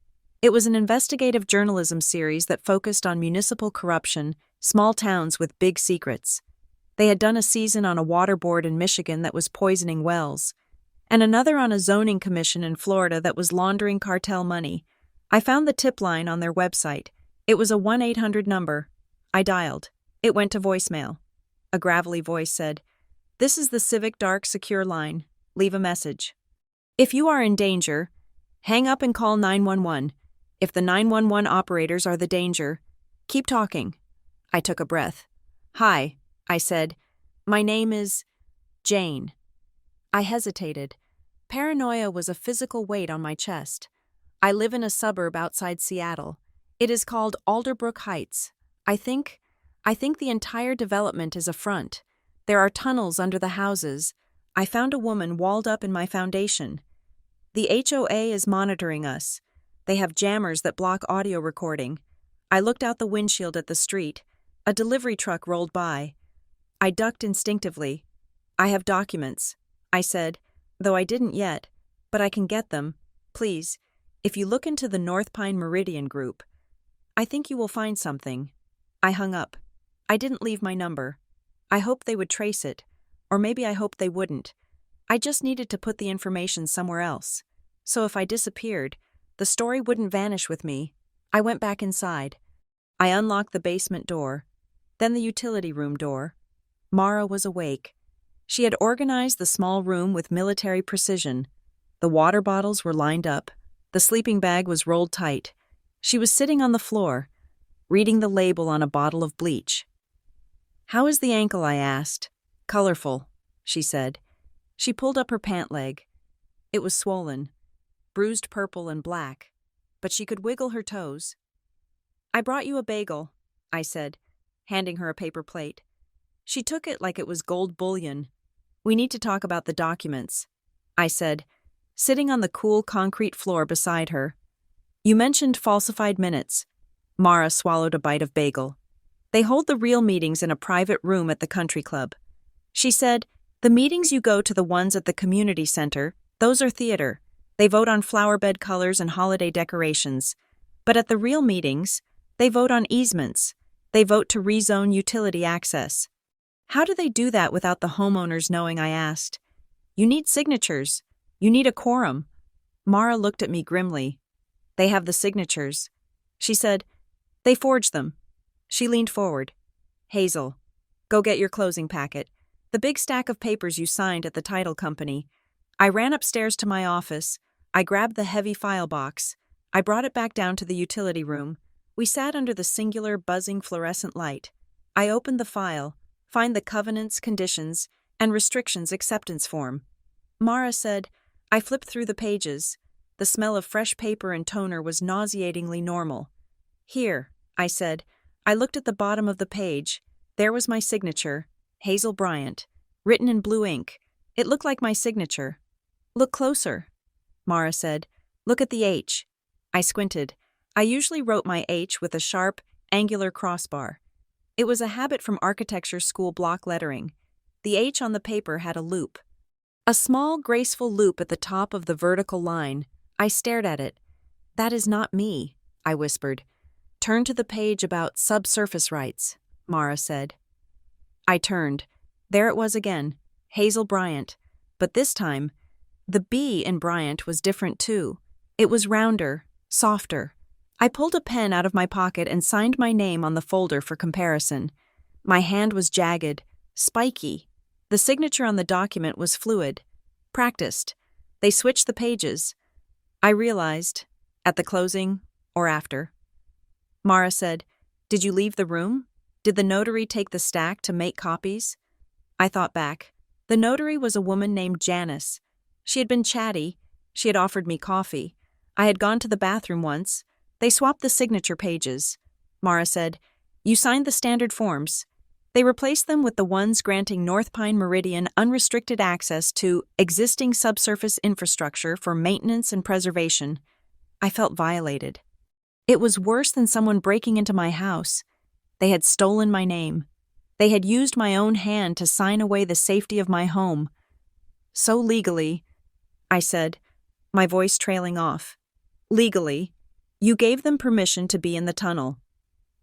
[SPEAKER 1] It was an investigative journalism series that focused on municipal corruption, small towns with big secrets. They had done a season on a water board in Michigan that was poisoning wells, and another on a zoning commission in Florida that was laundering cartel money. I found the tip line on their website. It was a 1-800 number. I dialed. It went to voicemail. A gravelly voice said, "This is the Civic Dark secure line. Leave a message. If you are in danger, hang up and call 911. If the 911 operators are the danger, keep talking." I took a breath. "Hi," I said. "My name is Jane." I hesitated. Paranoia was a physical weight on my chest. I live in a suburb outside Seattle. It is called Alderbrook Heights. I think the entire development is a front. There are tunnels under the houses. I found a woman walled up in my foundation. The HOA is monitoring us. They have jammers that block audio recording. I looked out the windshield at the street. A delivery truck rolled by. I ducked instinctively. "I have documents," I said, though I didn't yet, "but I can get them. Please, if you look into the North Pine Meridian group, I think you will find something." I hung up. I didn't leave my number. I hoped they would trace it, or maybe I hoped they wouldn't. I just needed to put the information somewhere else. So if I disappeared, the story wouldn't vanish with me. I went back inside. I unlocked the basement door, then the utility room door. Mara was awake. She had organized the small room with military precision. The water bottles were lined up. The sleeping bag was rolled tight. She was sitting on the floor, reading the label on a bottle of bleach. "How is the ankle?" I asked. "Colorful," she said. She pulled up her pant leg. It was swollen, bruised purple and black, but she could wiggle her toes. "I brought you a bagel," I said, handing her a paper plate. She took it like it was gold bullion. "We need to talk about the documents," I said, sitting on the cool concrete floor beside her. "You mentioned falsified minutes." Mara swallowed a bite of bagel. "They hold the real meetings in a private room at the country club." She said, "The meetings you go to, the ones at the community center, those are theater. They vote on flower bed colors and holiday decorations. But at the real meetings, they vote on easements. They vote to rezone utility access." "How do they do that without the homeowners knowing?" I asked. You need signatures. You need a quorum. Mara looked at me grimly. They have the signatures. She said, They forged them. She leaned forward. Hazel, go get your closing packet. The big stack of papers you signed at the title company. I ran upstairs to my office. I grabbed the heavy file box. I brought it back down to the utility room. We sat under the singular, buzzing fluorescent light. I opened the file, find the covenants, conditions, and restrictions acceptance form. Mara said, I flipped through the pages. The smell of fresh paper and toner was nauseatingly normal. Here, I said. I looked at the bottom of the page. There was my signature, Hazel Bryant, written in blue ink. It looked like my signature. Look closer, Mara said. Look at the H. I squinted. I usually wrote my H with a sharp, angular crossbar. It was a habit from architecture school block lettering. The H on the paper had a loop. A small, graceful loop at the top of the vertical line. I stared at it. That is not me, I whispered. Turn to the page about subsurface rights, Mara said. I turned. There it was again, Hazel Bryant. But this time, the B in Bryant was different too. It was rounder, softer. I pulled a pen out of my pocket and signed my name on the folder for comparison. My hand was jagged, spiky. The signature on the document was fluid, practiced. They switched the pages. I realized, at the closing or after. Mara said, Did you leave the room? Did the notary take the stack to make copies? I thought back. The notary was a woman named Janice. She had been chatty. She had offered me coffee. I had gone to the bathroom once. They swapped the signature pages. Mara said, You signed the standard forms. They replaced them with the ones granting North Pine Meridian unrestricted access to existing subsurface infrastructure for maintenance and preservation. I felt violated. It was worse than someone breaking into my house. They had stolen my name. They had used my own hand to sign away the safety of my home. So legally, I said, my voice trailing off. Legally, you gave them permission to be in the tunnel.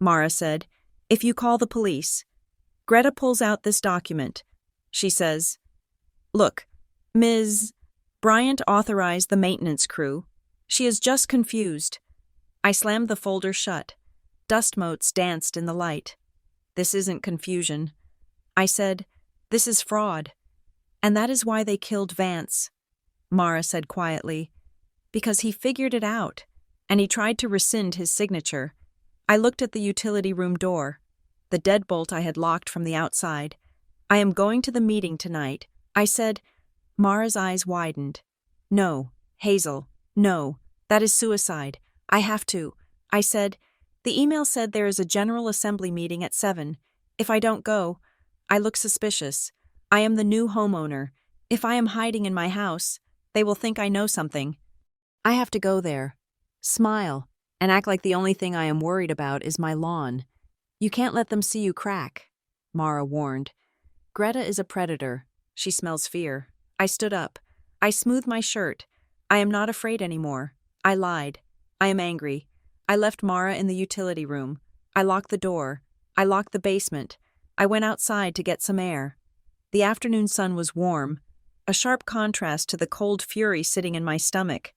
[SPEAKER 1] Mara said, If you call the police. Greta pulls out this document. She says, Look, Ms. Bryant authorized the maintenance crew. She is just confused. I slammed the folder shut. Dust motes danced in the light. This isn't confusion. I said, This is fraud. And that is why they killed Vance. Mara said quietly, Because he figured it out, and he tried to rescind his signature. I looked at the utility room door, the deadbolt I had locked from the outside. I am going to the meeting tonight, I said. Mara's eyes widened. No, Hazel, no, that is suicide. I have to. I said, The email said there is a General Assembly meeting at 7. If I don't go, I look suspicious. I am the new homeowner. If I am hiding in my house, they will think I know something. I have to go there, smile, and act like the only thing I am worried about is my lawn. You can't let them see you crack, Mara warned. Greta is a predator. She smells fear. I stood up. I smoothed my shirt. I am not afraid anymore. I lied. I am angry. I left Mara in the utility room. I locked the door. I locked the basement. I went outside to get some air. The afternoon sun was warm, a sharp contrast to the cold fury sitting in my stomach.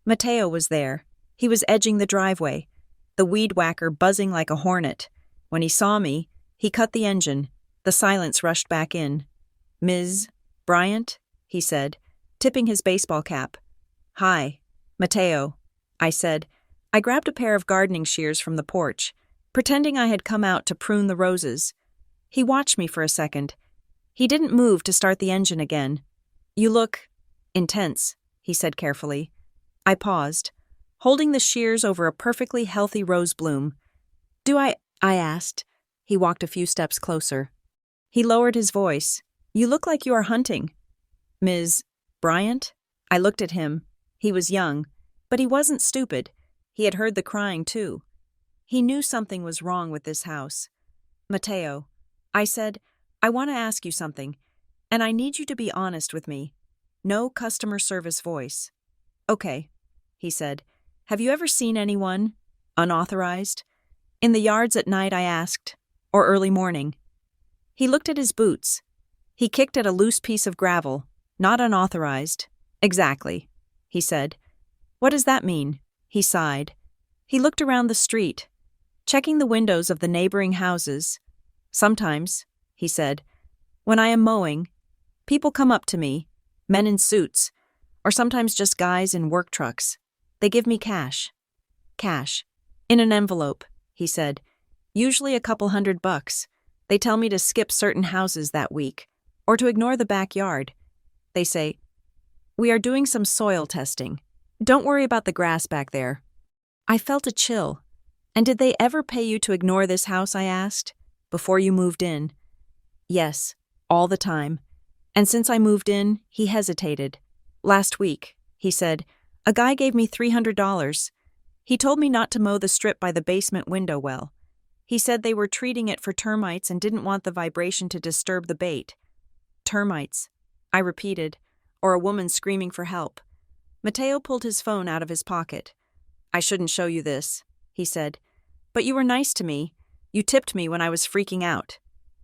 [SPEAKER 1] Mateo was there. He was edging the driveway, the weed whacker buzzing like a hornet. When he saw me, he cut the engine. The silence rushed back in. Ms. Bryant, he said, tipping his baseball cap. Hi, Mateo, I said. I grabbed a pair of gardening shears from the porch, pretending I had come out to prune the roses. He watched me for a second. He didn't move to start the engine again. You look intense, he said carefully. I paused, holding the shears over a perfectly healthy rose bloom. Do I asked. He walked a few steps closer. He lowered his voice. You look like you are hunting. Ms. Bryant? I looked at him. He was young, but he wasn't stupid. He had heard the crying, too. He knew something was wrong with this house. Mateo, I said, I want to ask you something, and I need you to be honest with me. No customer service voice. Okay, he said. Have you ever seen anyone unauthorized? In the yards at night, I asked, or early morning. He looked at his boots. He kicked at a loose piece of gravel. Not unauthorized. Exactly, he said. What does that mean? He sighed. He looked around the street, checking the windows of the neighboring houses. Sometimes, he said, when I am mowing, people come up to me, men in suits, or sometimes just guys in work trucks. They give me cash. Cash. In an envelope, he said. Usually a couple $100. They tell me to skip certain houses that week, or to ignore the backyard. They say, "We are doing some soil testing. Don't worry about the grass back there." I felt a chill. And did they ever pay you to ignore this house, I asked, before you moved in? Yes, all the time. And since I moved in, he hesitated. Last week, he said, a guy gave me $300. He told me not to mow the strip by the basement window well. He said they were treating it for termites and didn't want the vibration to disturb the bait. Termites, I repeated, or a woman screaming for help. Matteo pulled his phone out of his pocket. I shouldn't show you this, he said. But you were nice to me. You tipped me when I was freaking out.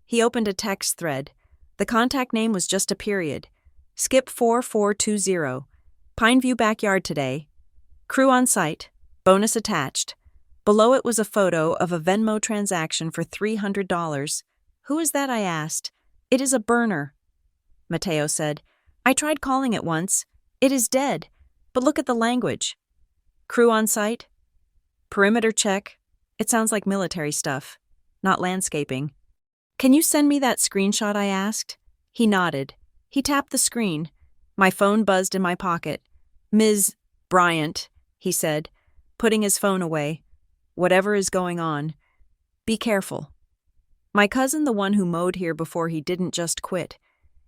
[SPEAKER 1] He opened a text thread. The contact name was just a period. Skip 4420. Pineview backyard today. Crew on site. Bonus attached. Below it was a photo of a Venmo transaction for $300. Who is that, I asked. It is a burner, Matteo said. I tried calling it once. It is dead. But look at the language. Crew on site? Perimeter check. It sounds like military stuff, not landscaping. Can you send me that screenshot, I asked. He nodded. He tapped the screen. My phone buzzed in my pocket. Ms. Bryant, he said, putting his phone away. Whatever is going on, be careful. My cousin, the one who mowed here before he didn't just quit.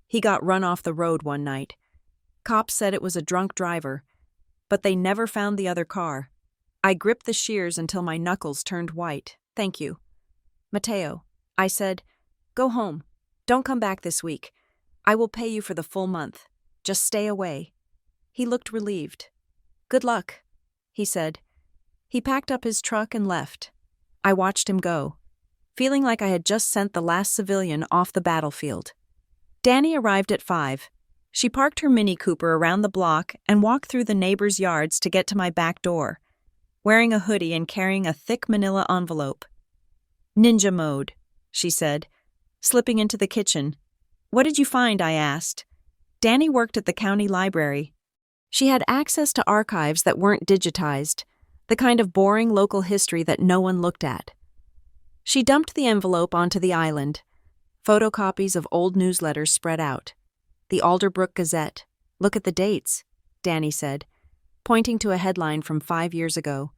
[SPEAKER 1] He got run off the road one night. Cops said it was a drunk driver, but they never found the other car. I gripped the shears until my knuckles turned white. Thank you. Matteo, I said, go home. Don't come back this week. I will pay you for the full month. Just stay away. He looked relieved. Good luck, he said. He packed up his truck and left. I watched him go, feeling like I had just sent the last civilian off the battlefield. Danny arrived at 5. She parked her Mini Cooper around the block and walked through the neighbors' yards to get to my back door, wearing a hoodie and carrying a thick manila envelope. Ninja mode, she said, slipping into the kitchen. What did you find, I asked. Danny worked at the county library. She had access to archives that weren't digitized, the kind of boring local history that no one looked at. She dumped the envelope onto the island. Photocopies of old newsletters spread out. The Alderbrook Gazette. Look at the dates, Danny said, pointing to a headline from 5 years ago.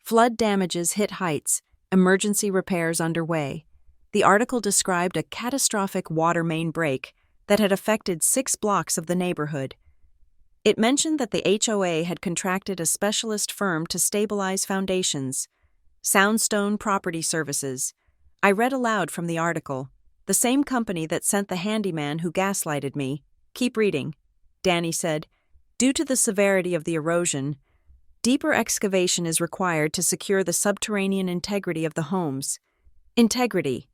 [SPEAKER 1] Flood damages hit heights, emergency repairs underway. The article described a catastrophic water main break that had affected 6 blocks of the neighborhood. It mentioned that the HOA had contracted a specialist firm to stabilize foundations. Soundstone Property Services. I read aloud from the article. The same company that sent the handyman who gaslighted me. Keep reading, Danny said. Due to the severity of the erosion, deeper excavation is required to secure the subterranean integrity of the homes. Integrity,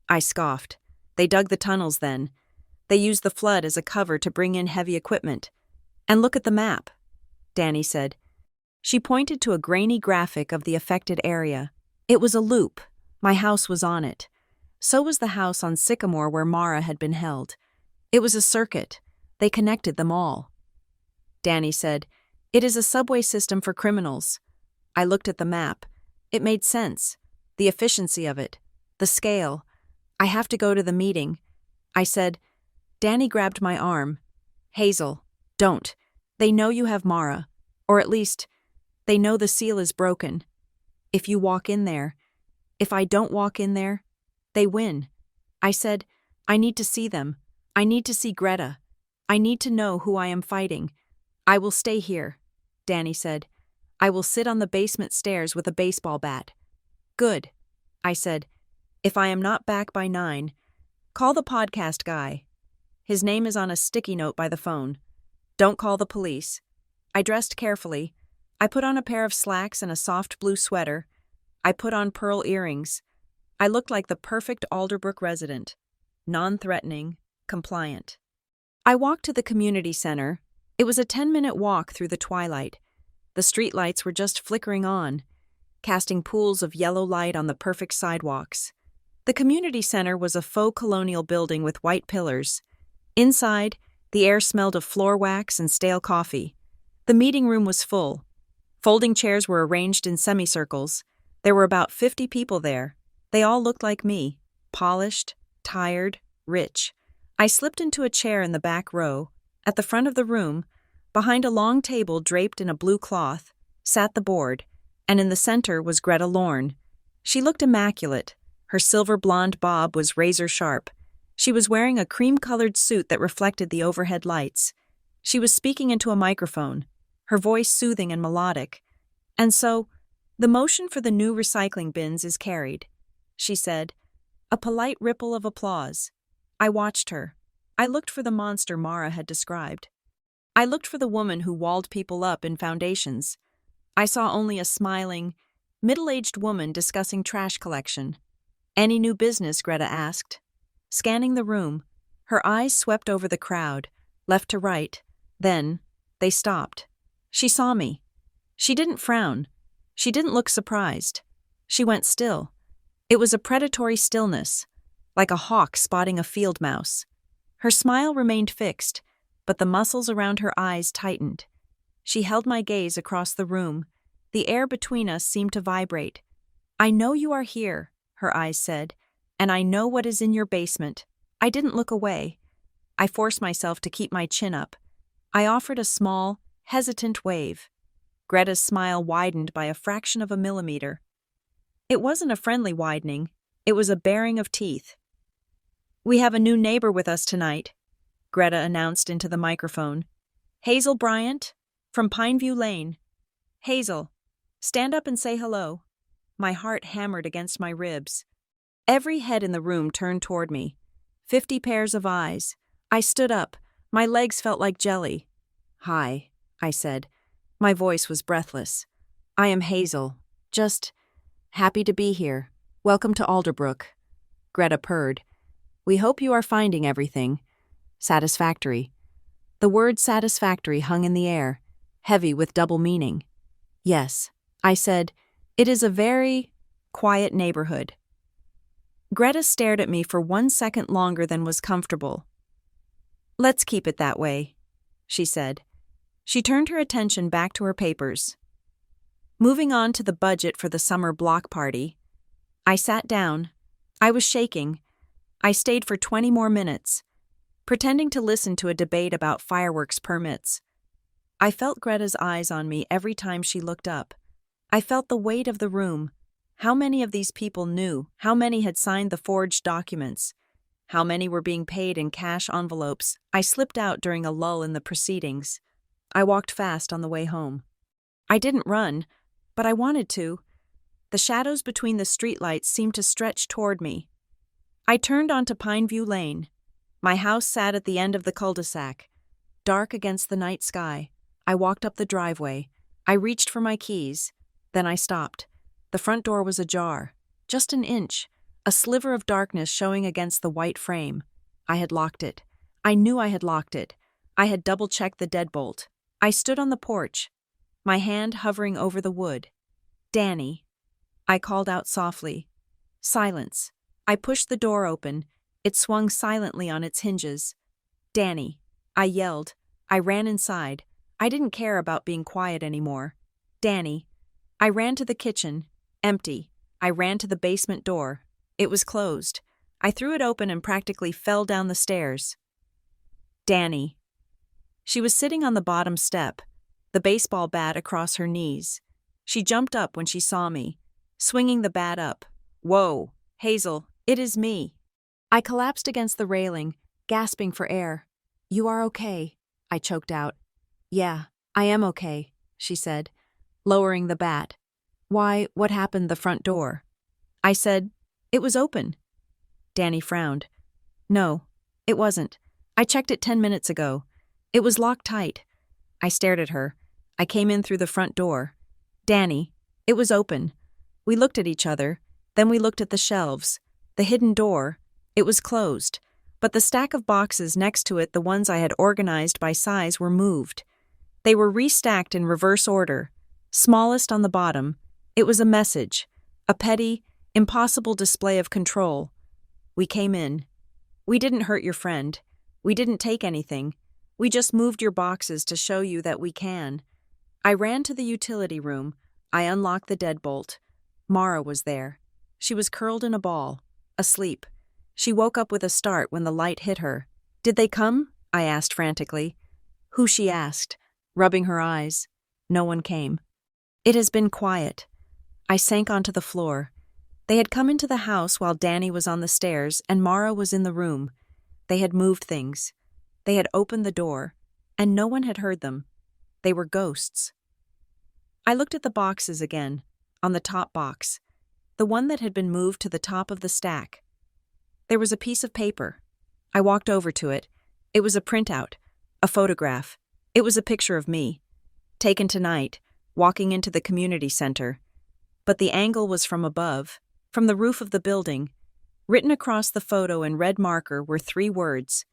[SPEAKER 1] I scoffed. They dug the tunnels then. They used the flood as a cover to bring in heavy equipment. And look at the map, Danny said. She pointed to a grainy graphic of the affected area. It was a loop. My house was on it. So was the house on Sycamore where Mara had been held. It was a circuit. They connected them all. Danny said, it is a subway system for criminals. I looked at the map. It made sense. The efficiency of it. The scale. I have to go to the meeting. I said. Danny grabbed my arm. Hazel, don't. They know you have Mara. Or at least, they know the seal is broken. If you walk in there. If I don't walk in there, they win. I said, I need to see them. I need to see Greta. I need to know who I am fighting. I will stay here, Danny said. I will sit on the basement stairs with a baseball bat. Good, I said. If I am not back by 9, call the podcast guy. His name is on a sticky note by the phone. Don't call the police. I dressed carefully. I put on a pair of slacks and a soft blue sweater. I put on pearl earrings. I looked like the perfect Alderbrook resident. Non-threatening, compliant. I walked to the community center. It was a 10-minute walk through the twilight. The streetlights were just flickering on, casting pools of yellow light on the perfect sidewalks. The community center was a faux colonial building with white pillars. Inside, the air smelled of floor wax and stale coffee. The meeting room was full. Folding chairs were arranged in semicircles. There were about 50 people there. They all looked like me, polished, tired, rich. I slipped into a chair in the back row. At the front of the room, behind a long table draped in a blue cloth, sat the board, and in the center was Greta Lorne. She looked immaculate. Her silver blonde bob was razor sharp. She was wearing a cream-colored suit that reflected the overhead lights. She was speaking into a microphone, her voice soothing and melodic. "And so, the motion for the new recycling bins is carried," she said. A polite ripple of applause. I watched her. I looked for the monster Mara had described. I looked for the woman who walled people up in foundations. I saw only a smiling, middle-aged woman discussing trash collection. "Any new business?" Greta asked. Scanning the room, her eyes swept over the crowd, left to right. Then, they stopped. She saw me. She didn't frown. She didn't look surprised. She went still. It was a predatory stillness, like a hawk spotting a field mouse. Her smile remained fixed, but the muscles around her eyes tightened. She held my gaze across the room. The air between us seemed to vibrate. "I know you are here," her eyes said, "and I know what is in your basement." I didn't look away. I forced myself to keep my chin up. I offered a small, hesitant wave. Greta's smile widened by a fraction of a millimeter. It wasn't a friendly widening. It was a baring of teeth. "We have a new neighbor with us tonight," Greta announced into the microphone. "Hazel Bryant, from Pineview Lane. Hazel, stand up and say hello." My heart hammered against my ribs. Every head in the room turned toward me. 50 pairs of eyes. I stood up. My legs felt like jelly. "Hi," I said. My voice was breathless. "I am Hazel. Just happy to be here. Welcome to Alderbrook." Greta purred. "We hope you are finding everything satisfactory." The word satisfactory hung in the air, heavy with double meaning. "Yes," I said. "It is a very quiet neighborhood." Greta stared at me for 1 second longer than was comfortable. "Let's keep it that way," she said. She turned her attention back to her papers. Moving on to the budget for the summer block party. I sat down. I was shaking. I stayed for 20 more minutes, pretending to listen to a debate about fireworks permits. I felt Greta's eyes on me every time she looked up. I felt the weight of the room. How many of these people knew? How many had signed the forged documents? How many were being paid in cash envelopes? I slipped out during a lull in the proceedings. I walked fast on the way home. I didn't run, but I wanted to. The shadows between the streetlights seemed to stretch toward me. I turned onto Pineview Lane. My house sat at the end of the cul-de-sac, dark against the night sky. I walked up the driveway. I reached for my keys. Then I stopped. The front door was ajar, just an inch, a sliver of darkness showing against the white frame. I had locked it. I knew I had locked it. I had double-checked the deadbolt. I stood on the porch, my hand hovering over the wood. "Danny," I called out softly. Silence. I pushed the door open. It swung silently on its hinges. "Danny," I yelled. I ran inside. I didn't care about being quiet anymore. "Danny." I ran to the kitchen. Empty. I ran to the basement door. It was closed. I threw it open and practically fell down the stairs. "Danny." She was sitting on the bottom step, the baseball bat across her knees. She jumped up when she saw me, swinging the bat up. "Whoa, Hazel, it is me." I collapsed against the railing, gasping for air. "You are okay," I choked out. "Yeah, I am okay," she said, lowering the bat. "Why, what happened the front door?" I said, "It was open." Danny frowned. "No, it wasn't. I checked it 10 minutes ago. It was locked tight." I stared at her. I came in through the front door. "Danny, it was open." We looked at each other. Then we looked at the shelves. The hidden door. It was closed. but the stack of boxes next to it, the ones I had organized by size, were moved. They were restacked in reverse order. Smallest on the bottom, it was a message, a petty, impossible display of control. We came in. We didn't hurt your friend. We didn't take anything. We just moved your boxes to show you that we can. I ran to the utility room. I unlocked the deadbolt. Mara was there. She was curled in a ball, asleep. She woke up with a start when the light hit her. "Did they come?" I asked frantically. "Who?" she asked, rubbing her eyes. No one came. It has been quiet. I sank onto the floor. They had come into the house while Danny was on the stairs and Mara was in the room. They had moved things. They had opened the door, and no one had heard them. They were ghosts. I looked at the boxes again, on the top box, the one that had been moved to the top of the stack. There was a piece of paper. I walked over to it. It was a printout, a photograph. It was a picture of me, taken tonight, walking into the community center. But the angle was from above, from the roof of the building. Written across the photo in red marker were 3 words: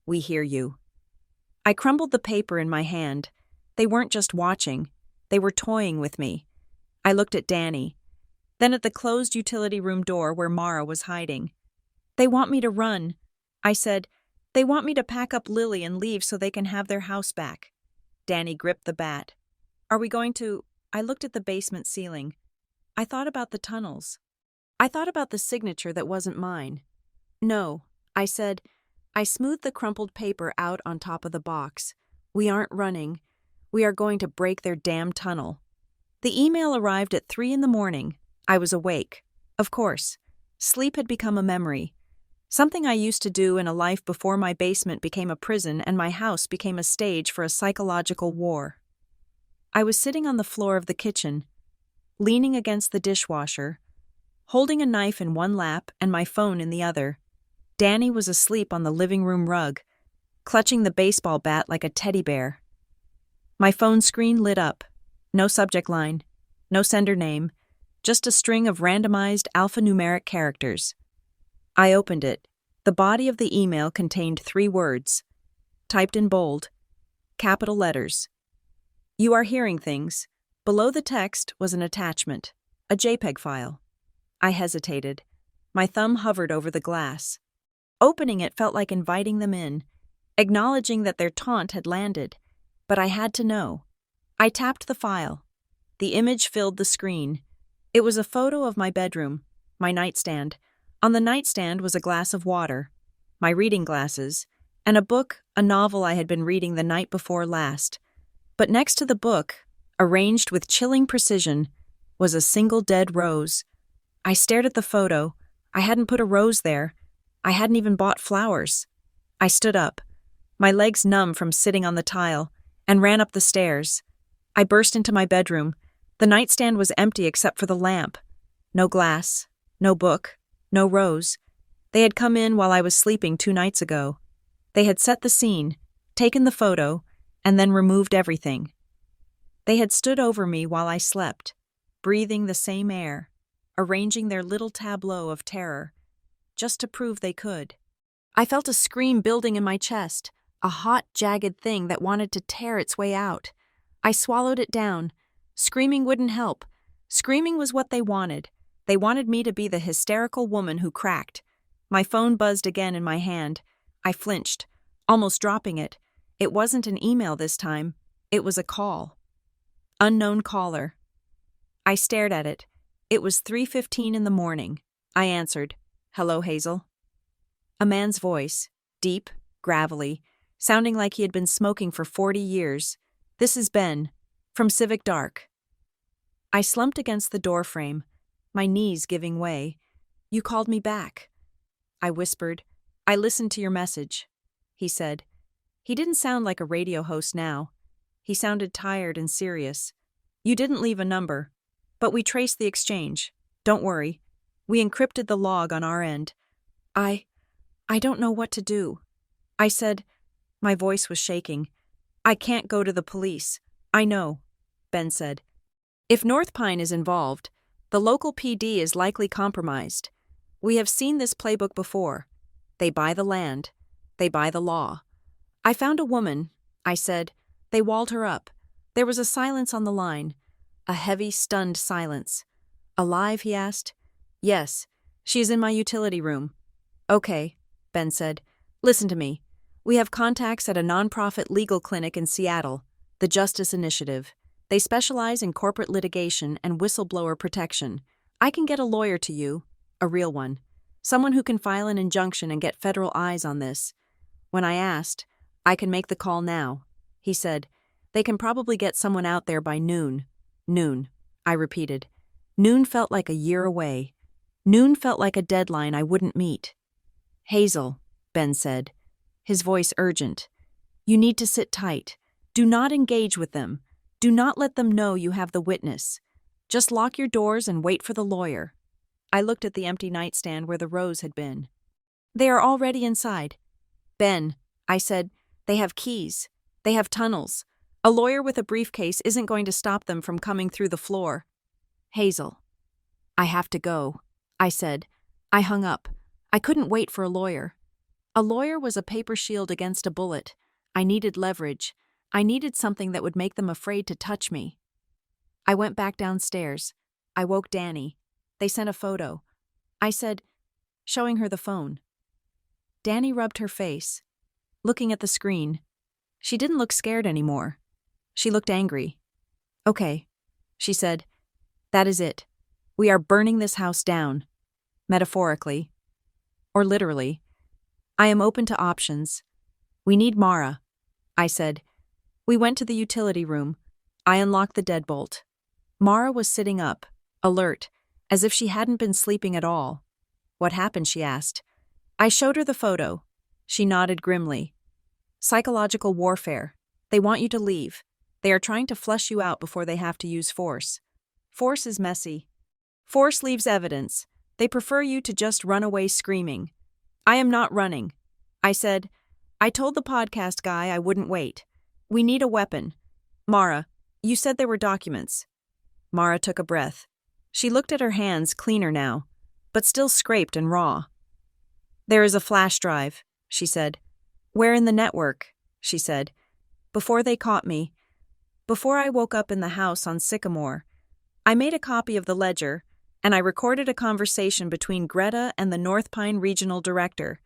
[SPEAKER 1] "We hear you." I crumbled the paper in my hand. They weren't just watching, they were toying with me. I looked at Danny, then at the closed utility room door where Mara was hiding. "They want me to run," I said. "They want me to pack up Lily and leave so they can have their house back." Danny gripped the bat. "Are we going to—" I looked at the basement ceiling. I thought about the tunnels. I thought about the signature that wasn't mine. "No," I said. I smoothed the crumpled paper out on top of the box. "We aren't running. We are going to break their damn tunnel." The email arrived at 3 in the morning. I was awake. Of course. Sleep had become a memory. Something I used to do in a life before my basement became a prison and my house became a stage for a psychological war. I was sitting on the floor of the kitchen, leaning against the dishwasher, holding a knife in one lap and my phone in the other. Danny was asleep on the living room rug, clutching the baseball bat like a teddy bear. My phone screen lit up. No subject line, no sender name, just a string of randomized alphanumeric characters. I opened it. The body of the email contained 3 words, typed in bold, capital letters. "You are hearing things." Below the text was an attachment, a JPEG file. I hesitated. My thumb hovered over the glass. Opening it felt like inviting them in, acknowledging that their taunt had landed. But I had to know. I tapped the file. The image filled the screen. It was a photo of my bedroom, my nightstand. On the nightstand was a glass of water, my reading glasses, and a book, a novel I had been reading the night before last. But next to the book, arranged with chilling precision, was a single dead rose. I stared at the photo. I hadn't put a rose there. I hadn't even bought flowers. I stood up, my legs numb from sitting on the tile, and ran up the stairs. I burst into my bedroom. The nightstand was empty except for the lamp. No glass, no book, no rose. They had come in while I was sleeping 2 nights ago. They had set the scene, taken the photo, and then removed everything. They had stood over me while I slept, breathing the same air, arranging their little tableau of terror, just to prove they could. I felt a scream building in my chest, a hot, jagged thing that wanted to tear its way out. I swallowed it down. Screaming wouldn't help. Screaming was what they wanted. They wanted me to be the hysterical woman who cracked. My phone buzzed again in my hand. I flinched, almost dropping it. It wasn't an email this time. It was a call. Unknown caller. I stared at it. It was 3:15 in the morning. I answered. "Hello, Hazel." A man's voice, deep, gravelly, sounding like he had been smoking for 40 years. "This is Ben, from Civic Dark." I slumped against the doorframe, my knees giving way. "You called me back." I whispered. "I listened to your message," he said. He didn't sound like a radio host now. He sounded tired and serious. "You didn't leave a number, but we traced the exchange. Don't worry. We encrypted the log on our end." I don't know what to do," I said. My voice was shaking. "I can't go to the police." "I know," Ben said. "If North Pine is involved, the local PD is likely compromised. We have seen this playbook before. They buy the land, They buy the law. I found a woman, I said. They walled her up. There was a silence on the line. A heavy, stunned silence. Alive, he asked. Yes. She is in my utility room. Okay, Ben said. Listen to me. We have contacts at a nonprofit legal clinic in Seattle, the Justice Initiative. They specialize in corporate litigation and whistleblower protection. I can get a lawyer to you, a real one. Someone who can file an injunction and get federal eyes on this. When I asked, I can make the call now. He said, they can probably get someone out there by noon. Noon, I repeated. Noon felt like a year away. Noon felt like a deadline I wouldn't meet. Hazel, Ben said, his voice urgent. You need to sit tight. Do not engage with them. Do not let them know you have the witness. Just lock your doors and wait for the lawyer. I looked at the empty nightstand where the rose had been. They are already inside. Ben, I said, they have keys. They have tunnels. A lawyer with a briefcase isn't going to stop them from coming through the floor. Hazel. I have to go, I said. I hung up. I couldn't wait for a lawyer. A lawyer was a paper shield against a bullet. I needed leverage. I needed something that would make them afraid to touch me. I went back downstairs. I woke Danny. They sent a photo. I said, showing her the phone. Danny rubbed her face, looking at the screen. She didn't look scared anymore. She looked angry. Okay, she said. That is it. We are burning this house down. Metaphorically. Or literally. I am open to options. We need Mara, I said. We went to the utility room. I unlocked the deadbolt. Mara was sitting up, alert, as if she hadn't been sleeping at all. What happened, she asked. I showed her the photo. She nodded grimly. Psychological warfare. They want you to leave. They are trying to flush you out before they have to use force. Force is messy. Force leaves evidence. They prefer you to just run away screaming. I am not running. I said, I told the podcast guy I wouldn't wait. We need a weapon. Mara, you said there were documents. Mara took a breath. She looked at her hands, cleaner now, but still scraped and raw. There is a flash drive, she said. Where in the network? She said. Before they caught me. Before I woke up in the house on Sycamore. I made a copy of the ledger, and I recorded a conversation between Greta and the North Pine Regional Director.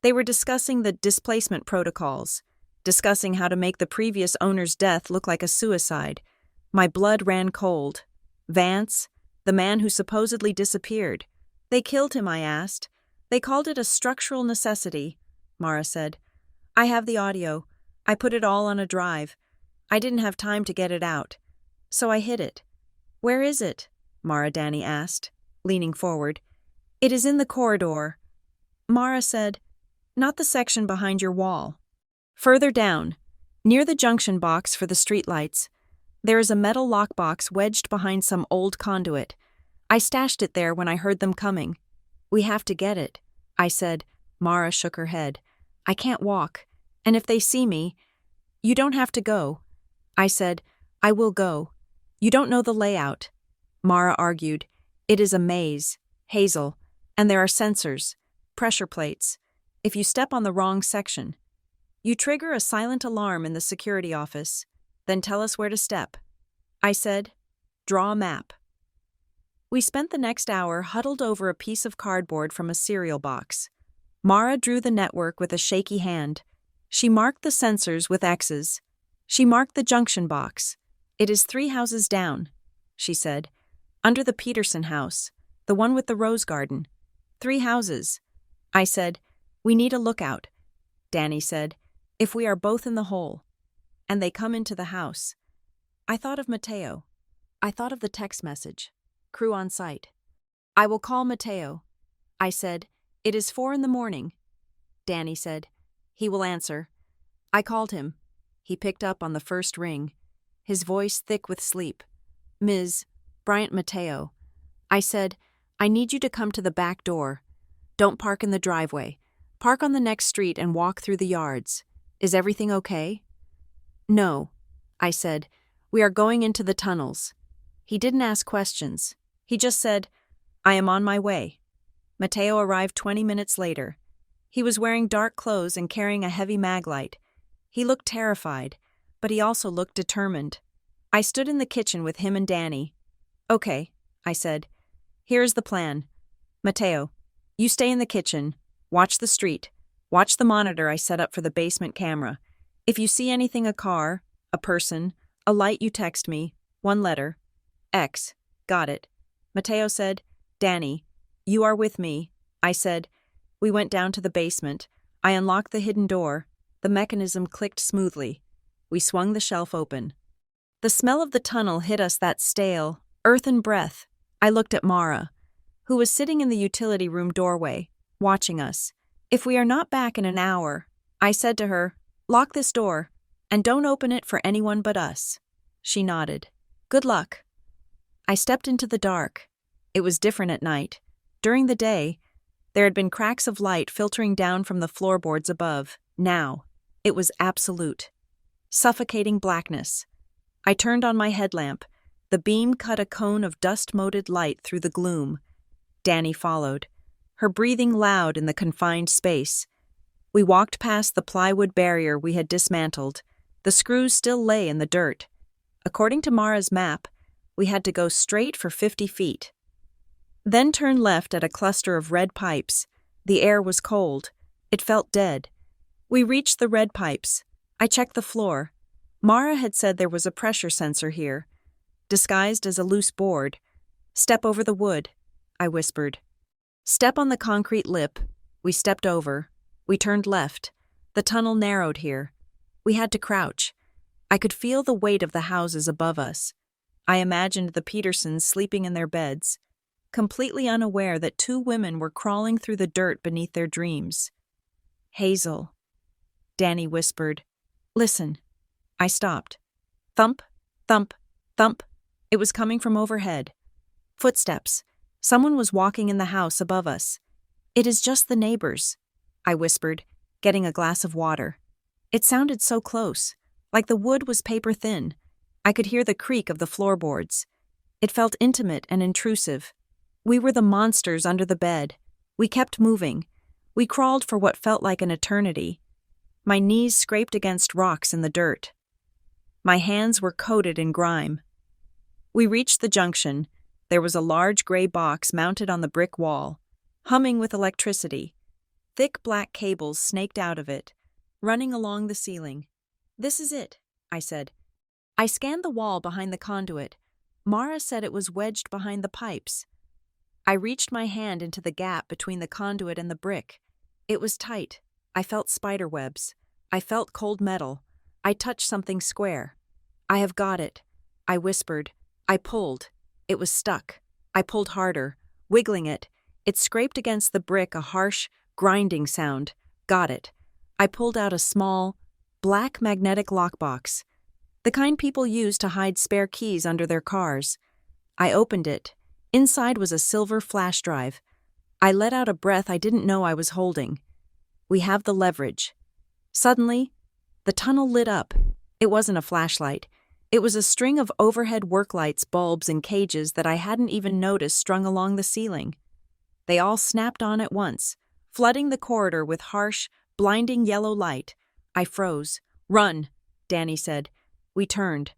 [SPEAKER 1] They were discussing the displacement protocols, discussing how to make the previous owner's death look like a suicide. My blood ran cold. Vance, the man who supposedly disappeared. They killed him, I asked. They called it a structural necessity, Mara said. I have the audio. I put it all on a drive. I didn't have time to get it out. So I hid it. Where is it? Mara Danny asked, leaning forward. It is in the corridor. Mara said, not the section behind your wall. Further down, near the junction box for the streetlights, there is a metal lockbox wedged behind some old conduit. I stashed it there when I heard them coming. We have to get it, I said. Mara shook her head. I can't walk, and if they see me, you don't have to go. I said, I will go. You don't know the layout. Mara argued. It is a maze, Hazel, and there are sensors, pressure plates. If you step on the wrong section, you trigger a silent alarm in the security office. Then tell us where to step. I said, draw a map. We spent the next hour huddled over a piece of cardboard from a cereal box. Mara drew the network with a shaky hand. She marked the sensors with X's. She marked the junction box. It is 3 houses down, she said. Under the Peterson house, the one with the rose garden. 3 houses. I said, we need a lookout. Danny said, if we are both in the hole. And they come into the house. I thought of Mateo. I thought of the text message. Crew on site. I will call Mateo. I said, it is 4 a.m. Danny said, he will answer. I called him. He picked up on the first ring, his voice thick with sleep. Ms. Bryant Mateo. I said, I need you to come to the back door. Don't park in the driveway. Park on the next street and walk through the yards. Is everything okay? No, I said. We are going into the tunnels. He didn't ask questions. He just said, I am on my way. Mateo arrived 20 minutes later. He was wearing dark clothes and carrying a heavy mag light. He looked terrified, but he also looked determined. I stood in the kitchen with him and Danny. "Okay," I said. "Here's the plan. Mateo, you stay in the kitchen. Watch the street. Watch the monitor I set up for the basement camera. If you see anything, a car, a person, a light, you text me. 1 letter. X. Got it." Mateo said, "Danny, you are with me." I said. We went down to the basement. I unlocked the hidden door. The mechanism clicked smoothly. We swung the shelf open. The smell of the tunnel hit us, that stale, earthen breath. I looked at Mara, who was sitting in the utility room doorway, watching us. "If we are not back in an hour," I said to her, "lock this door, and don't open it for anyone but us." She nodded. "Good luck." I stepped into the dark. It was different at night. During the day, there had been cracks of light filtering down from the floorboards above. Now, it was absolute, suffocating blackness. I turned on my headlamp. The beam cut a cone of dust-moted light through the gloom. Danny followed, her breathing loud in the confined space. We walked past the plywood barrier we had dismantled. The screws still lay in the dirt. According to Mara's map, we had to go straight for 50 feet. Then turn left at a cluster of red pipes. The air was cold. It felt dead. We reached the red pipes. I checked the floor. Mara had said there was a pressure sensor here, disguised as a loose board. "Step over the wood," I whispered. "Step on the concrete lip." We stepped over. We turned left. The tunnel narrowed here. We had to crouch. I could feel the weight of the houses above us. I imagined the Petersons sleeping in their beds, completely unaware that 2 women were crawling through the dirt beneath their dreams. "Hazel," Danny whispered. "Listen." I stopped. Thump, thump, thump. It was coming from overhead. Footsteps. Someone was walking in the house above us. "It is just the neighbors," I whispered, getting a glass of water. It sounded so close, like the wood was paper thin. I could hear the creak of the floorboards. It felt intimate and intrusive. We were the monsters under the bed. We kept moving. We crawled for what felt like an eternity. My knees scraped against rocks in the dirt. My hands were coated in grime. We reached the junction. There was a large gray box mounted on the brick wall, humming with electricity. Thick black cables snaked out of it, running along the ceiling. "This is it," I said. I scanned the wall behind the conduit. Mara said it was wedged behind the pipes. I reached my hand into the gap between the conduit and the brick. It was tight. I felt spider webs. I felt cold metal. I touched something square. "I have got it," I whispered. I pulled. It was stuck. I pulled harder, wiggling it. It scraped against the brick, a harsh, grinding sound. Got it. I pulled out a small, black magnetic lockbox, the kind people use to hide spare keys under their cars. I opened it. Inside was a silver flash drive. I let out a breath I didn't know I was holding. We have the leverage. Suddenly, the tunnel lit up. It wasn't a flashlight. It was a string of overhead work lights, bulbs, and cages that I hadn't even noticed strung along the ceiling. They all snapped on at once, flooding the corridor with harsh, blinding yellow light. I froze. "Run," Danny said. We turned.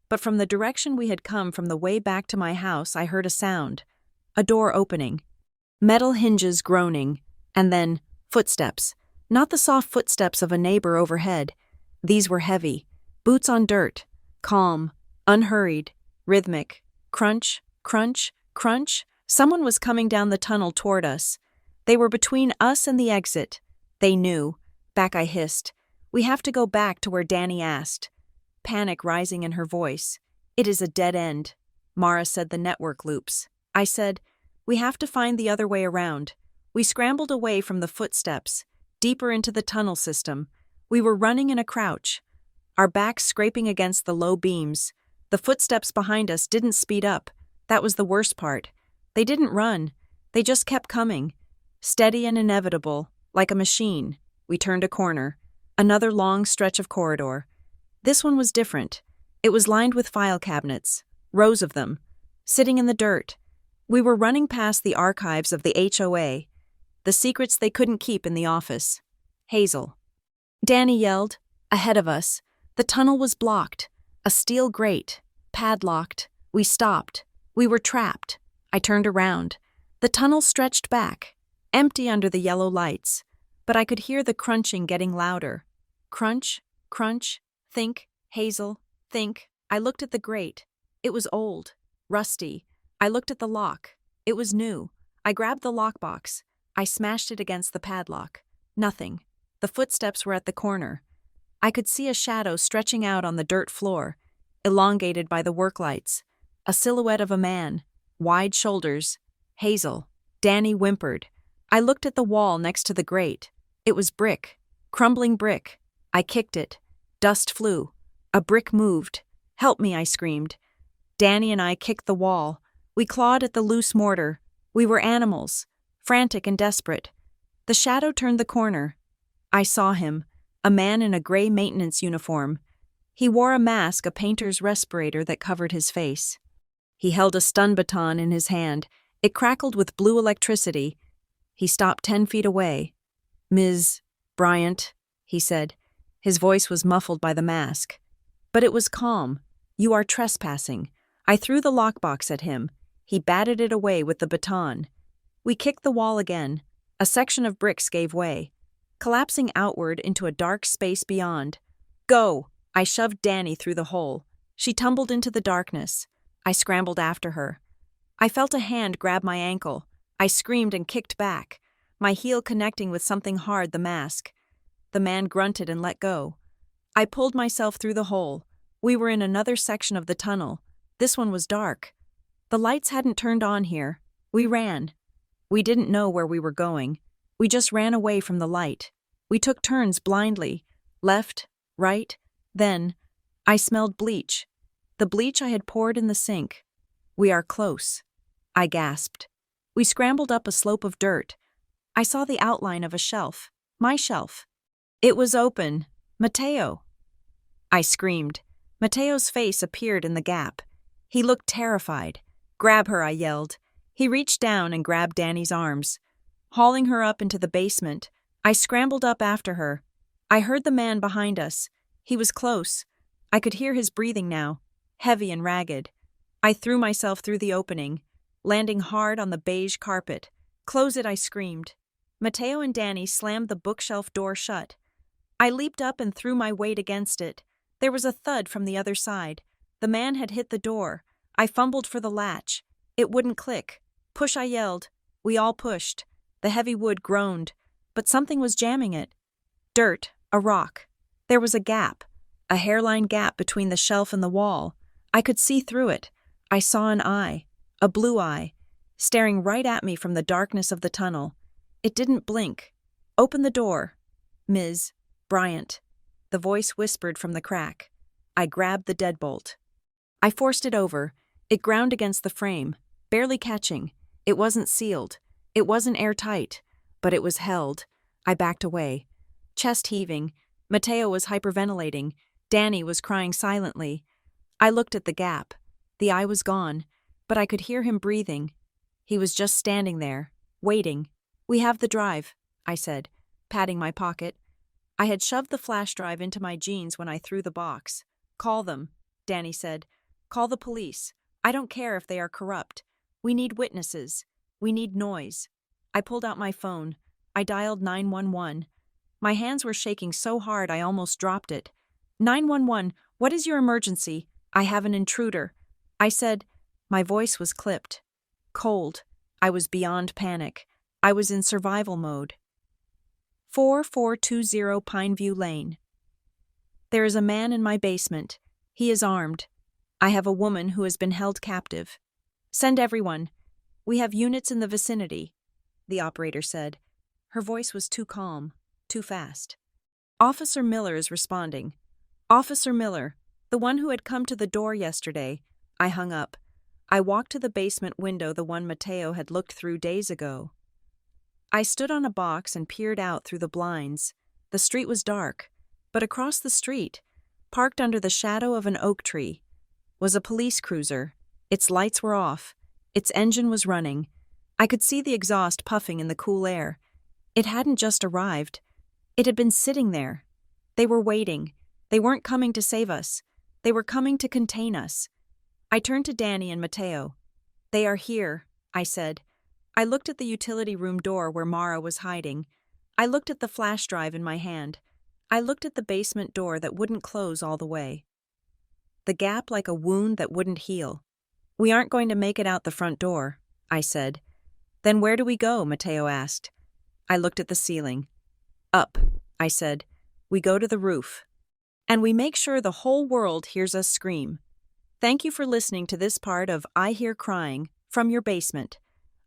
[SPEAKER 1] But from the direction we had come from the way back to my house, I heard a sound. A door opening. Metal hinges groaning. And then, footsteps. Not the soft footsteps of a neighbor overhead. These were heavy. Boots on dirt. Calm. Unhurried. Rhythmic. Crunch, crunch, crunch. Someone was coming down the tunnel toward us. They were between us and the exit. They knew. Back I hissed. "We have to go back to where Danny asked." Panic rising in her voice. "It is a dead end." Mara said the network loops. I said, "We have to find the other way around." We scrambled away from the footsteps, deeper into the tunnel system. We were running in a crouch, our backs scraping against the low beams. The footsteps behind us didn't speed up. That was the worst part. They didn't run. They just kept coming. Steady and inevitable, like a machine. We turned a corner. Another long stretch of corridor. This one was different. It was lined with file cabinets, rows of them, sitting in the dirt. We were running past the archives of the HOA. The secrets they couldn't keep in the office. Hazel. Danny yelled. Ahead of us. The tunnel was blocked. A steel grate. Padlocked. We stopped. We were trapped. I turned around. The tunnel stretched back, empty under the yellow lights, but I could hear the crunching getting louder. Crunch, crunch, think, Hazel, think. I looked at the grate. It was old, rusty. I looked at the lock. It was new. I grabbed the lockbox. I smashed it against the padlock. Nothing. The footsteps were at the corner. I could see a shadow stretching out on the dirt floor, elongated by the work lights. A silhouette of a man, wide shoulders. Hazel. Danny whimpered. I looked at the wall next to the grate. It was brick. Crumbling brick. I kicked it. Dust flew. A brick moved. Help me, I screamed. Danny and I kicked the wall. We clawed at the loose mortar. We were animals, frantic and desperate. The shadow turned the corner. I saw him, a man in a gray maintenance uniform. He wore a mask, a painter's respirator that covered his face. He held a stun baton in his hand. It crackled with blue electricity. He stopped 10 feet away. Ms. Bryant, he said. His voice was muffled by the mask. But it was calm. You are trespassing. I threw the lockbox at him. He batted it away with the baton. We kicked the wall again. A section of bricks gave way, collapsing outward into a dark space beyond. Go! I shoved Danny through the hole. She tumbled into the darkness. I scrambled after her. I felt a hand grab my ankle. I screamed and kicked back, my heel connecting with something hard, the mask. The man grunted and let go. I pulled myself through the hole. We were in another section of the tunnel. This one was dark. The lights hadn't turned on here. We ran. We didn't know where we were going. We just ran away from the light. We took turns blindly. Left, right. Then, I smelled bleach. The bleach I had poured in the sink. We are close. I gasped. We scrambled up a slope of dirt. I saw the outline of a shelf. My shelf. It was open. Mateo. I screamed. Mateo's face appeared in the gap. He looked terrified. Grab her, I yelled. He reached down and grabbed Danny's arms. Hauling her up into the basement, I scrambled up after her. I heard the man behind us. He was close. I could hear his breathing now, heavy and ragged. I threw myself through the opening, landing hard on the beige carpet. Close it, I screamed. Mateo and Danny slammed the bookshelf door shut. I leaped up and threw my weight against it. There was a thud from the other side. The man had hit the door. I fumbled for the latch. It wouldn't click. Push, I yelled. We all pushed. The heavy wood groaned, but something was jamming it. Dirt, a rock. There was a gap, a hairline gap between the shelf and the wall. I could see through it. I saw an eye, a blue eye, staring right at me from the darkness of the tunnel. It didn't blink. Open the door. Ms. Bryant. The voice whispered from the crack. I grabbed the deadbolt. I forced it over. It ground against the frame, barely catching. It wasn't sealed. It wasn't airtight, but it was held. I backed away. Chest heaving. Mateo was hyperventilating. Danny was crying silently. I looked at the gap. The eye was gone, but I could hear him breathing. He was just standing there, waiting. We have the drive, I said, patting my pocket. I had shoved the flash drive into my jeans when I threw the box. Call them, Danny said. Call the police. I don't care if they are corrupt. We need witnesses. We need noise. I pulled out my phone. I dialed 911. My hands were shaking so hard I almost dropped it. 911, what is your emergency? I have an intruder. I said. My voice was clipped. Cold. I was beyond panic. I was in survival mode. 4420 Pineview Lane. There is a man in my basement. He is armed. I have a woman who has been held captive. Send everyone. We have units in the vicinity, the operator said. Her voice was too calm, too fast. Officer Miller is responding. Officer Miller, the one who had come to the door yesterday. I hung up. I walked to the basement window, the one Mateo had looked through days ago. I stood on a box and peered out through the blinds. The street was dark, but across the street, parked under the shadow of an oak tree, was a police cruiser. Its lights were off. Its engine was running. I could see the exhaust puffing in the cool air. It hadn't just arrived. It had been sitting there. They were waiting. They weren't coming to save us. They were coming to contain us. I turned to Danny and Mateo. "They are here," I said. I looked at the utility room door where Mara was hiding. I looked at the flash drive in my hand. I looked at the basement door that wouldn't close all the way. The gap like a wound that wouldn't heal. "We aren't going to make it out the front door," I said. "Then where do we go?" Mateo asked. I looked at the ceiling. "Up," I said. "We go to the roof. And we make sure the whole world hears us scream." Thank you for listening to this part of I Hear Crying from your basement.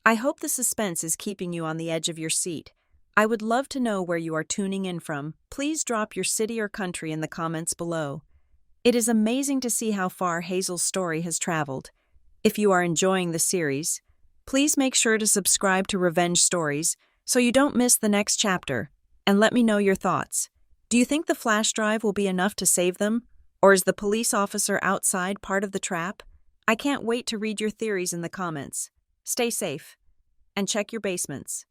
[SPEAKER 1] I hope the suspense is keeping you on the edge of your seat. I would love to know where you are tuning in from. Please drop your city or country in the comments below. It is amazing to see how far Hazel's story has traveled. If you are enjoying the series, please make sure to subscribe to Revenge Stories so you don't miss the next chapter, and let me know your thoughts. Do you think the flash drive will be enough to save them? Or is the police officer outside part of the trap? I can't wait to read your theories in the comments. Stay safe, and check your basements.